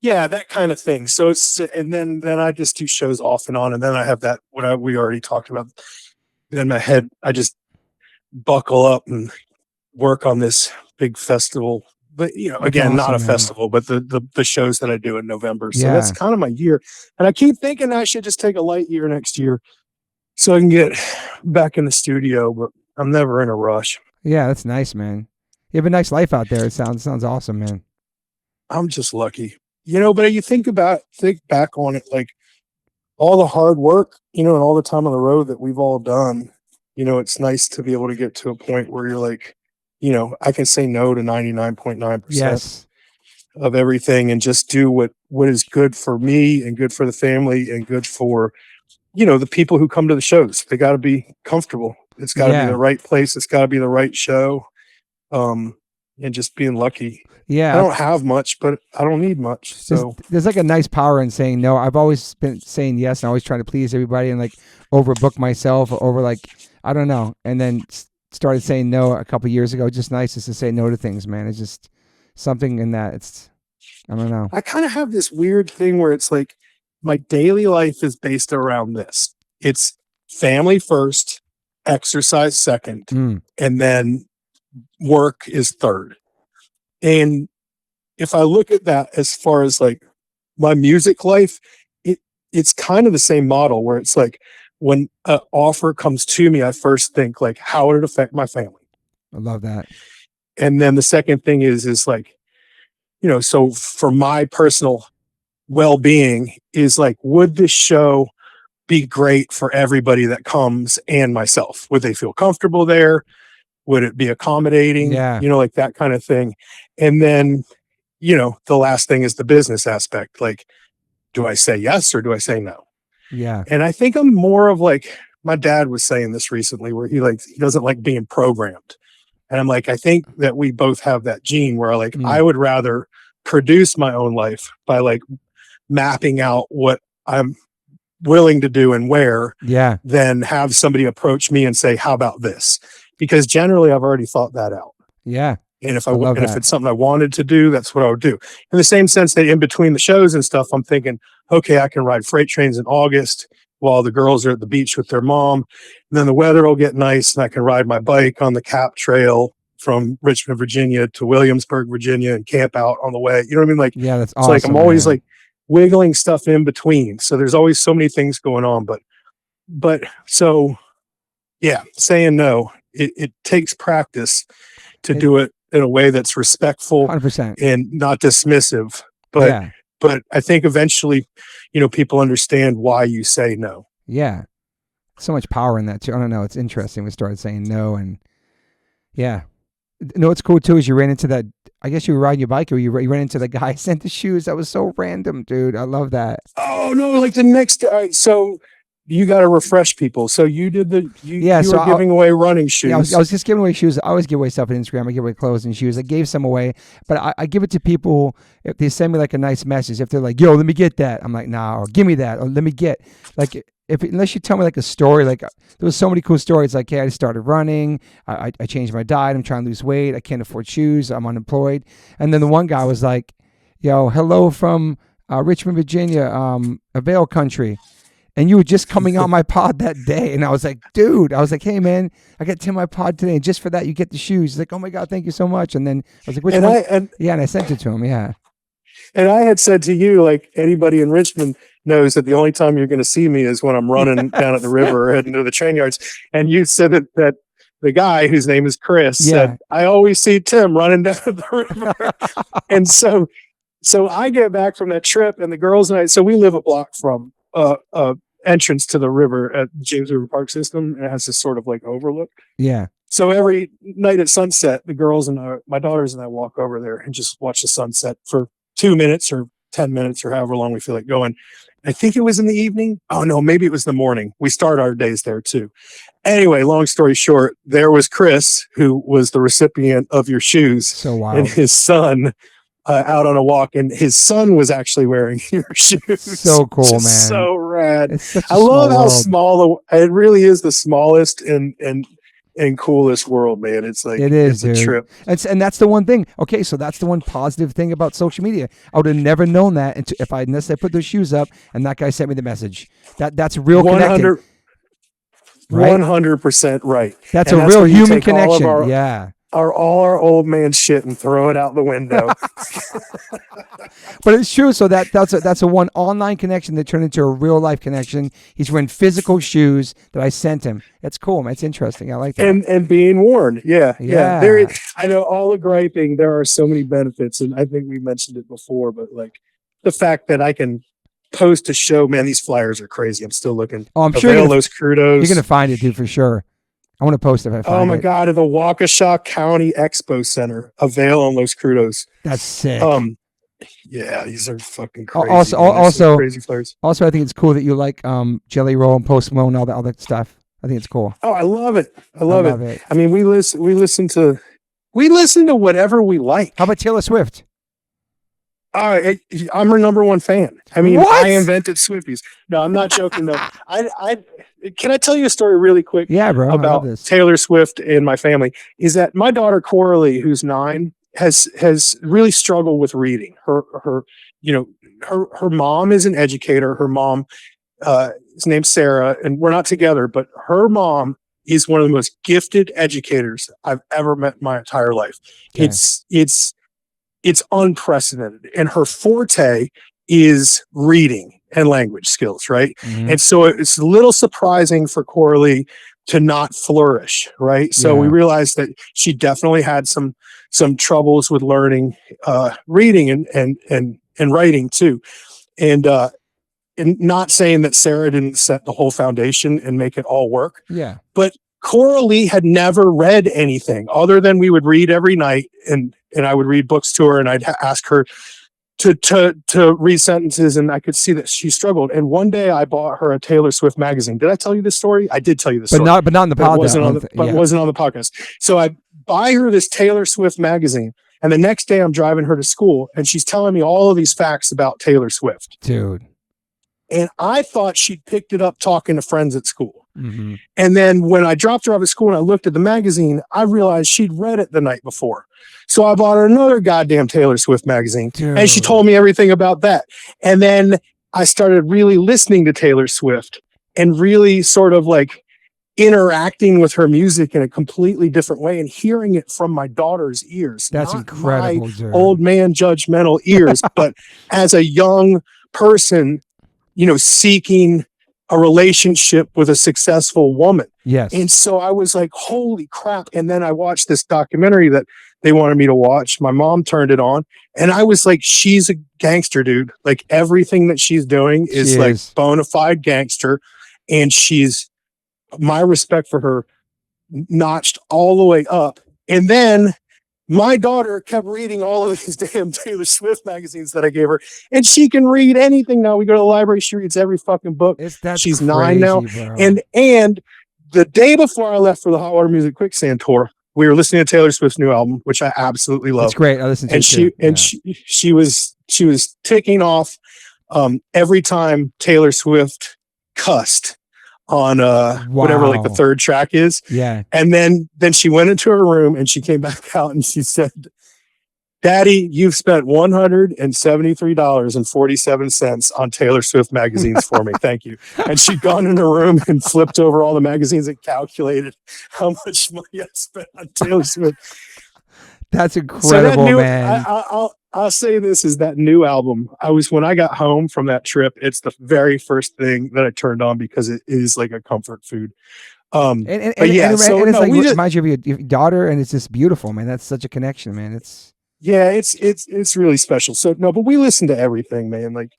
yeah, that kind of thing. So it's and then I just do shows off and on, and then I have that we already talked about. In my head, I just buckle up and work on this big festival. But again, not a festival, but the shows that I do in November. So that's kind of my year. And I keep thinking I should just take a light year next year so I can get back in the studio, but I'm never in a rush. Yeah, that's nice, man. You have a nice life out there. It sounds awesome, man. I'm just lucky. But you think back on it, like all the hard work, and all the time on the road that we've all done, it's nice to be able to get to a point where you're like, I can say no to 99.9% of everything and just do what is good for me and good for the family and good for, the people who come to the shows. They got to be comfortable. It's got to be the right place. It's got to be the right show. And just being lucky. Yeah. I don't have much, but I don't need much. So there's like a nice power in saying no. I've always been saying yes and always trying to please everybody and like overbook myself or over like, I don't know. And then started saying no a couple years ago. Just nice just to say no to things, man. It's just something in that. I don't know. I kind of have this weird thing where it's like my daily life is based around this. It's family first, exercise second, and then work is third. And if I look at that as far as like my music life, it's kind of the same model where it's like when an offer comes to me, I first think like, how would it affect my family? I love that. And then the second thing is like, so for my personal well-being is like, would this show be great for everybody that comes and myself? Would they feel comfortable there? Would it be accommodating? Yeah. Like that kind of thing. And then, the last thing is the business aspect. Like, do I say yes or do I say no? Yeah. And I think I'm more of like, my dad was saying this recently where he doesn't like being programmed. And I'm like, I think that we both have that gene where I would rather produce my own life by like mapping out what I'm willing to do and where than have somebody approach me and say, how about this? Because generally I've already thought that out. Yeah. And if if it's something I wanted to do, that's what I would do. In the same sense that in between the shows and stuff, I'm thinking, okay, I can ride freight trains in August while the girls are at the beach with their mom. And then the weather will get nice and I can ride my bike on the Cap Trail from Richmond, Virginia to Williamsburg, Virginia and camp out on the way. You know what I mean? Like, yeah, that's awesome. It's like I'm always like wiggling stuff in between. So there's always so many things going on. But so yeah, saying no, it takes practice to do it in a way that's respectful 100%. And not dismissive. But I think eventually, people understand why you say no. Yeah. So much power in that too. I don't know. It's interesting. We started saying no and what's cool too is you ran into that, I guess you were riding your bike or you ran into the guy who sent the shoes. That was so random, dude. I love that. Oh no. Like the next, so you got to refresh people. So you did you were giving away running shoes. Yeah, I was just giving away shoes. I always give away stuff on Instagram. I give away clothes and shoes. I gave some away, but I give it to people if they send me like a nice message. If they're like, yo, let me get that. I'm like, nah, or give me that. Or let me get like, unless you tell me like a story, like there was so many cool stories. Like, hey, I started running. I changed my diet. I'm trying to lose weight. I can't afford shoes. I'm unemployed. And then the one guy was like, yo, hello from Richmond, Virginia, Avail country. And you were just coming on my pod that day. And I was like, dude, hey, man, I got 10 on my pod today. And just for that, you get the shoes. He's like, oh, my God, thank you so much. And then I was like, which one? And I sent it to him. Yeah. And I had said to you, like anybody in Richmond knows that the only time you're going to see me is when I'm running down at the river heading to the train yards. And you said that the guy whose name is Chris said, I always see Tim running down the river. And so I get back from that trip and the girls and I, so we live a block from entrance to the river at James River Park System, and it has this sort of like overlook. Yeah. So every night at sunset, the girls and my daughters and I walk over there and just watch the sunset for 2 minutes or 10 minutes or however long we feel like going. I think it was in the evening. Oh no, maybe it was the morning. We start our days there too. Anyway, long story short, there was Chris, who was the recipient of your shoes, So wild. and his son out on a walk, and his son was actually wearing your shoes. So cool, man. So rad. I love how small it really is, the smallest and coolest world, man. It's like it's a trip. And that's the one thing. Okay, so that's the one positive thing about social media. I would have never known that unless I put those shoes up and that guy sent me the message. That's real connecting. 100% right. That's a real human connection. All our old man shit and throw it out the window. But it's true. So that's a one online connection that turned into a real life connection. He's wearing physical shoes that I sent him. That's cool, man. It's interesting. I like that. And being worn. Yeah. I know all the griping. There are so many benefits, and I think we mentioned it before, but like the fact that I can post a show, man, these flyers are crazy. I'm still looking. Oh, I'm sure Los Crudos. You're gonna find it, dude, for sure. I want to post it if I find it. Oh my God, at the Waukesha County Expo Center, Avail on Los Crudos. That's sick. Yeah, these are fucking crazy. Also, crazy flyers. Also, I think it's cool that you like Jelly Roll and Post Malone and all that other stuff. I think it's cool. Oh, I love it. I love it. I mean, we listen to whatever we like. How about Taylor Swift? I'm her number one fan. I mean, what? I invented Swifties. No, I'm not joking though. Can I tell you a story really quick? Yeah, bro. About Taylor Swift and my family. Is that my daughter Coralie, who's 9, has really struggled with reading. Her mom is an educator. Her mom is named Sarah, and we're not together, but her mom is one of the most gifted educators I've ever met in my entire life. Okay. It's unprecedented. And her forte is reading and language skills, right? Mm-hmm. And so it's a little surprising for Coralie to not flourish, right? So we realized that she definitely had some troubles with learning reading and writing too. And not saying that Sarah didn't set the whole foundation and make it all work. Yeah. But Coralie had never read anything other than we would read every night, and I would read books to her, and I'd ask her to read sentences, and I could see that she struggled. And one day I bought her a Taylor Swift magazine. Did I tell you this story? I did tell you this story. But not in the podcast. It wasn't on the podcast. So I buy her this Taylor Swift magazine, and the next day I'm driving her to school, and she's telling me all of these facts about Taylor Swift. Dude. And I thought she'd picked it up talking to friends at school. Mm-hmm. And then when I dropped her off at school and I looked at the magazine, I realized she'd read it the night before. So I bought her another goddamn Taylor Swift magazine. Dude. And she told me everything about that. And then I started really listening to Taylor Swift and really sort of like interacting with her music in a completely different way and hearing it from my daughter's ears. That's incredible. My old man judgmental ears, but as a young person, seeking a relationship with a successful woman. Yes. And so I was like, holy crap. And then I watched this documentary that they wanted me to watch. My mom turned it on, and I was like, she's a gangster, dude. Like everything that she's doing is like bona fide gangster. And my respect for her notched all the way up. And then my daughter kept reading all of these damn Taylor Swift magazines that I gave her, and she can read anything now. We go to the library, she reads every fucking book. She's crazy, 9 now. Bro. And the day before I left for the Hot Water Music Quicksand tour, we were listening to Taylor Swift's new album, which I absolutely love. It's great. I listened to it too. And she was ticking off every time Taylor Swift cussed on whatever like the third track is. Yeah. And then she went into her room and she came back out and she said, Daddy, you've spent $173.47 on Taylor Swift magazines for me. Thank you. And she'd gone in her room and flipped over all the magazines and calculated how much money I spent on Taylor Swift. That's incredible, man. I'll say this is that new album. When I got home from that trip, it's the very first thing that I turned on because it is like a comfort food. It reminds you of your daughter, and it's just beautiful, man. That's such a connection, man. It's really special. So no, but we listen to everything, man. Like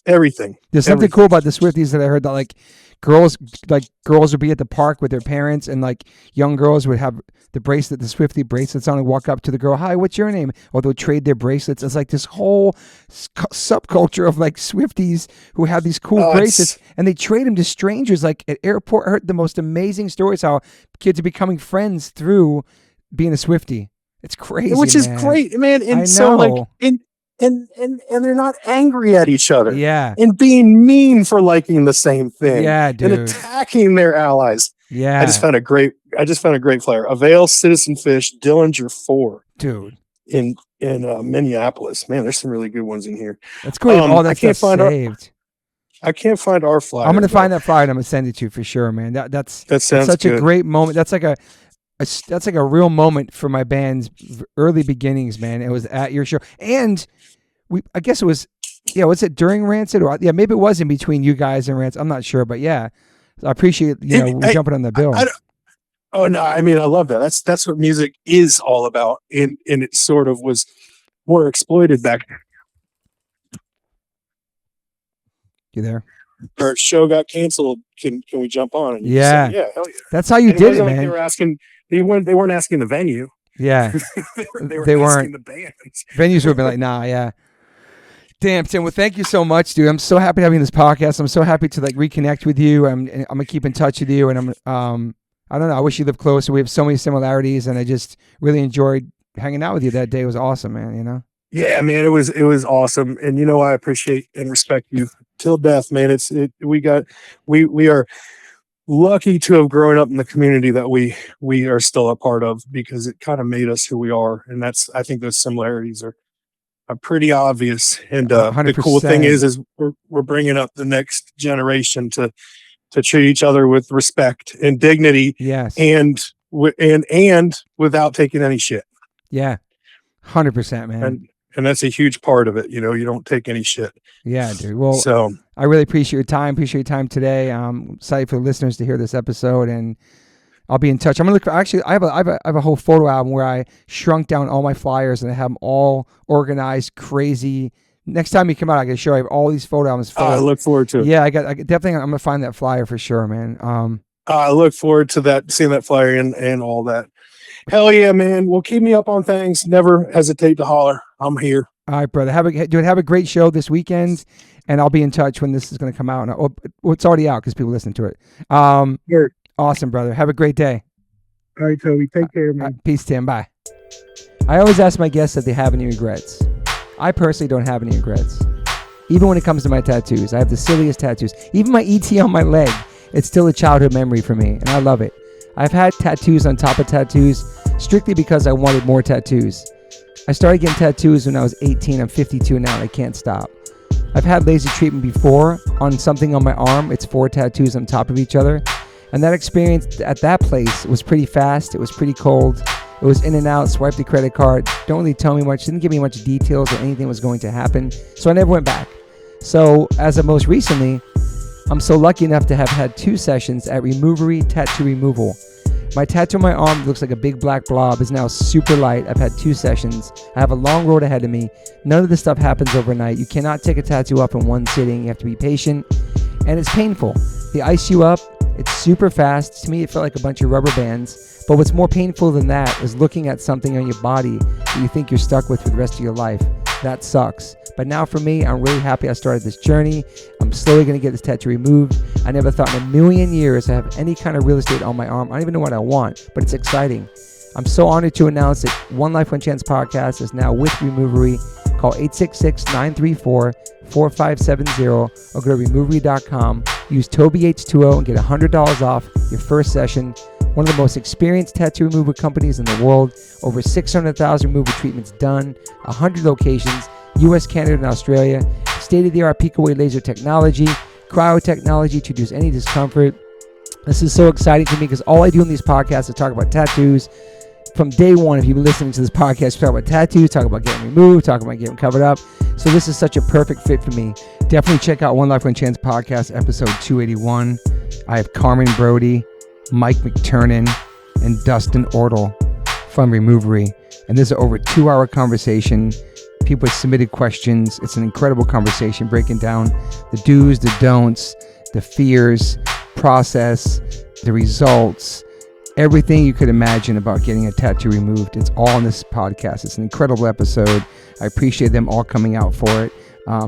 everything. There's something cool about the Swifties that I heard that like girls would be at the park with their parents, and like young girls would have the Swiftie bracelets on, and walk up to the girl, "Hi, what's your name?" Or they'll trade their bracelets. It's like this whole subculture of like Swifties who have these cool bracelets, and they trade them to strangers. Like at airport, I heard the most amazing stories how kids are becoming friends through being a Swiftie. It's crazy, which is great, man. And so like, and they're not angry at each other. Yeah. And being mean for liking the same thing. Yeah, dude. And attacking their allies. Yeah. I just found a great flyer. Avail Citizen Fish, Dillinger 4. Dude. In Minneapolis. Man, there's some really good ones in here. That's cool. All that stuff saved. I can't find our flyer. I'm gonna find that flyer and I'm gonna send it to you for sure, man. That sounds such good. A great moment. That's like a real moment for my band's early beginnings, man. It was at your show, and I guess it was, was it during Rancid, or maybe it was in between you guys and Rancid. I'm not sure, but yeah, I appreciate jumping on the bill. Oh no, I mean I love that. That's what music is all about, and it sort of was more exploited back then. You there? Our show got canceled. Can we jump on? And yeah, hell yeah. That's how you did it, man. They were asking. They weren't asking the venue. Yeah, they weren't asking the bands. Venues would be like, nah, yeah. Damn, Tim. Well, thank you so much, dude. I'm so happy having this podcast. I'm so happy to like reconnect with you. I'm gonna keep in touch with you, and I don't know. I wish you lived closer. We have so many similarities, and I just really enjoyed hanging out with you that day. It was awesome, man. You know. Yeah, man. It was awesome, and I appreciate and respect you till death, man. We are lucky to have grown up in the community that we are still a part of, because it kind of made us who we are, and I think those similarities are pretty obvious. And the cool thing is we're bringing up the next generation to treat each other with respect and dignity. Yes, and without taking any shit. Yeah, 100%, man. And that's a huge part of it. You don't take any shit. Yeah, dude. Well, so I really appreciate your time. Today. I'm excited for the listeners to hear this episode, and I'll be in touch. I'm gonna look for, actually, I have a whole photo album where I shrunk down all my flyers and I have them all organized, crazy. Next time you come out, I can show you. I have all these photo albums. I look forward to it. Yeah, I definitely. I'm gonna find that flyer for sure, man. I look forward to that, seeing that flyer and all that. Hell yeah, man. Well, keep me up on things. Never hesitate to holler. I'm here. All right, brother. Have a great show this weekend, and I'll be in touch when this is going to come out. It's already out because people listen to it. Sure. Awesome, brother. Have a great day. All right, Toby. Take care, man. Peace, Tim. Bye. I always ask my guests if they have any regrets. I personally don't have any regrets. Even when it comes to my tattoos, I have the silliest tattoos. Even my ET on my leg, it's still a childhood memory for me, and I love it. I've had tattoos on top of tattoos strictly because I wanted more tattoos. I started getting tattoos when I was 18. I'm 52 now, and I can't stop. I've had laser treatment before on something on my arm. It's 4 tattoos on top of each other. And that experience at that place was pretty fast. It was pretty cold. It was in and out, swipe the credit card. Don't really tell me much. Didn't give me much details or anything was going to happen. So I never went back. So as of most recently, I'm so lucky enough to have had 2 sessions at Removery Tattoo Removal. My tattoo on my arm looks like a big black blob. Is now super light. I've had 2 sessions. I have a long road ahead of me. None of this stuff happens overnight. You cannot take a tattoo up in one sitting. You have to be patient. And it's painful. They ice you up. It's super fast. To me, it felt like a bunch of rubber bands. But what's more painful than that is looking at something on your body that you think you're stuck with for the rest of your life. That sucks. But now for me, I'm really happy I started this journey. I'm slowly going to get this tattoo removed. I never thought in a million years I have any kind of real estate on my arm. I don't even know what I want, but it's exciting. I'm so honored to announce that One Life One Chance podcast is now with Removery. Call 866-934-4570 or go to removery.com. Use TobyH20 and get $100 off your first session. One of the most experienced tattoo removal companies in the world. Over 600,000 removal treatments done. 100 locations. US, Canada, and Australia. State-of-the-art peak-away laser technology. Cryo-technology to reduce any discomfort. This is so exciting to me because all I do in these podcasts is talk about tattoos. From day one, if you've been listening to this podcast, talk about tattoos, talk about getting removed, talk about getting covered up. So this is such a perfect fit for me. Definitely check out One Life One Chance Podcast, episode 281. I have Carmen Brody, Mike McTurnan, and Dustin Ortle from Removery. And this is an over 2-hour conversation. People submitted questions. It's an incredible conversation breaking down the do's, the don'ts, the fears, process, the results, everything you could imagine about getting a tattoo removed. It's all in this podcast. It's an incredible episode. I appreciate them all coming out for it.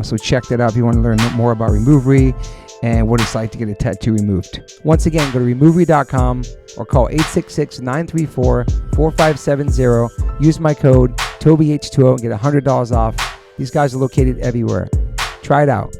So check that out if you want to learn more about Removery and what it's like to get a tattoo removed. Once again, go to Removery.com or call 866-934-4570. Use my code TobyH20 and get $100 off. These guys are located everywhere. Try it out.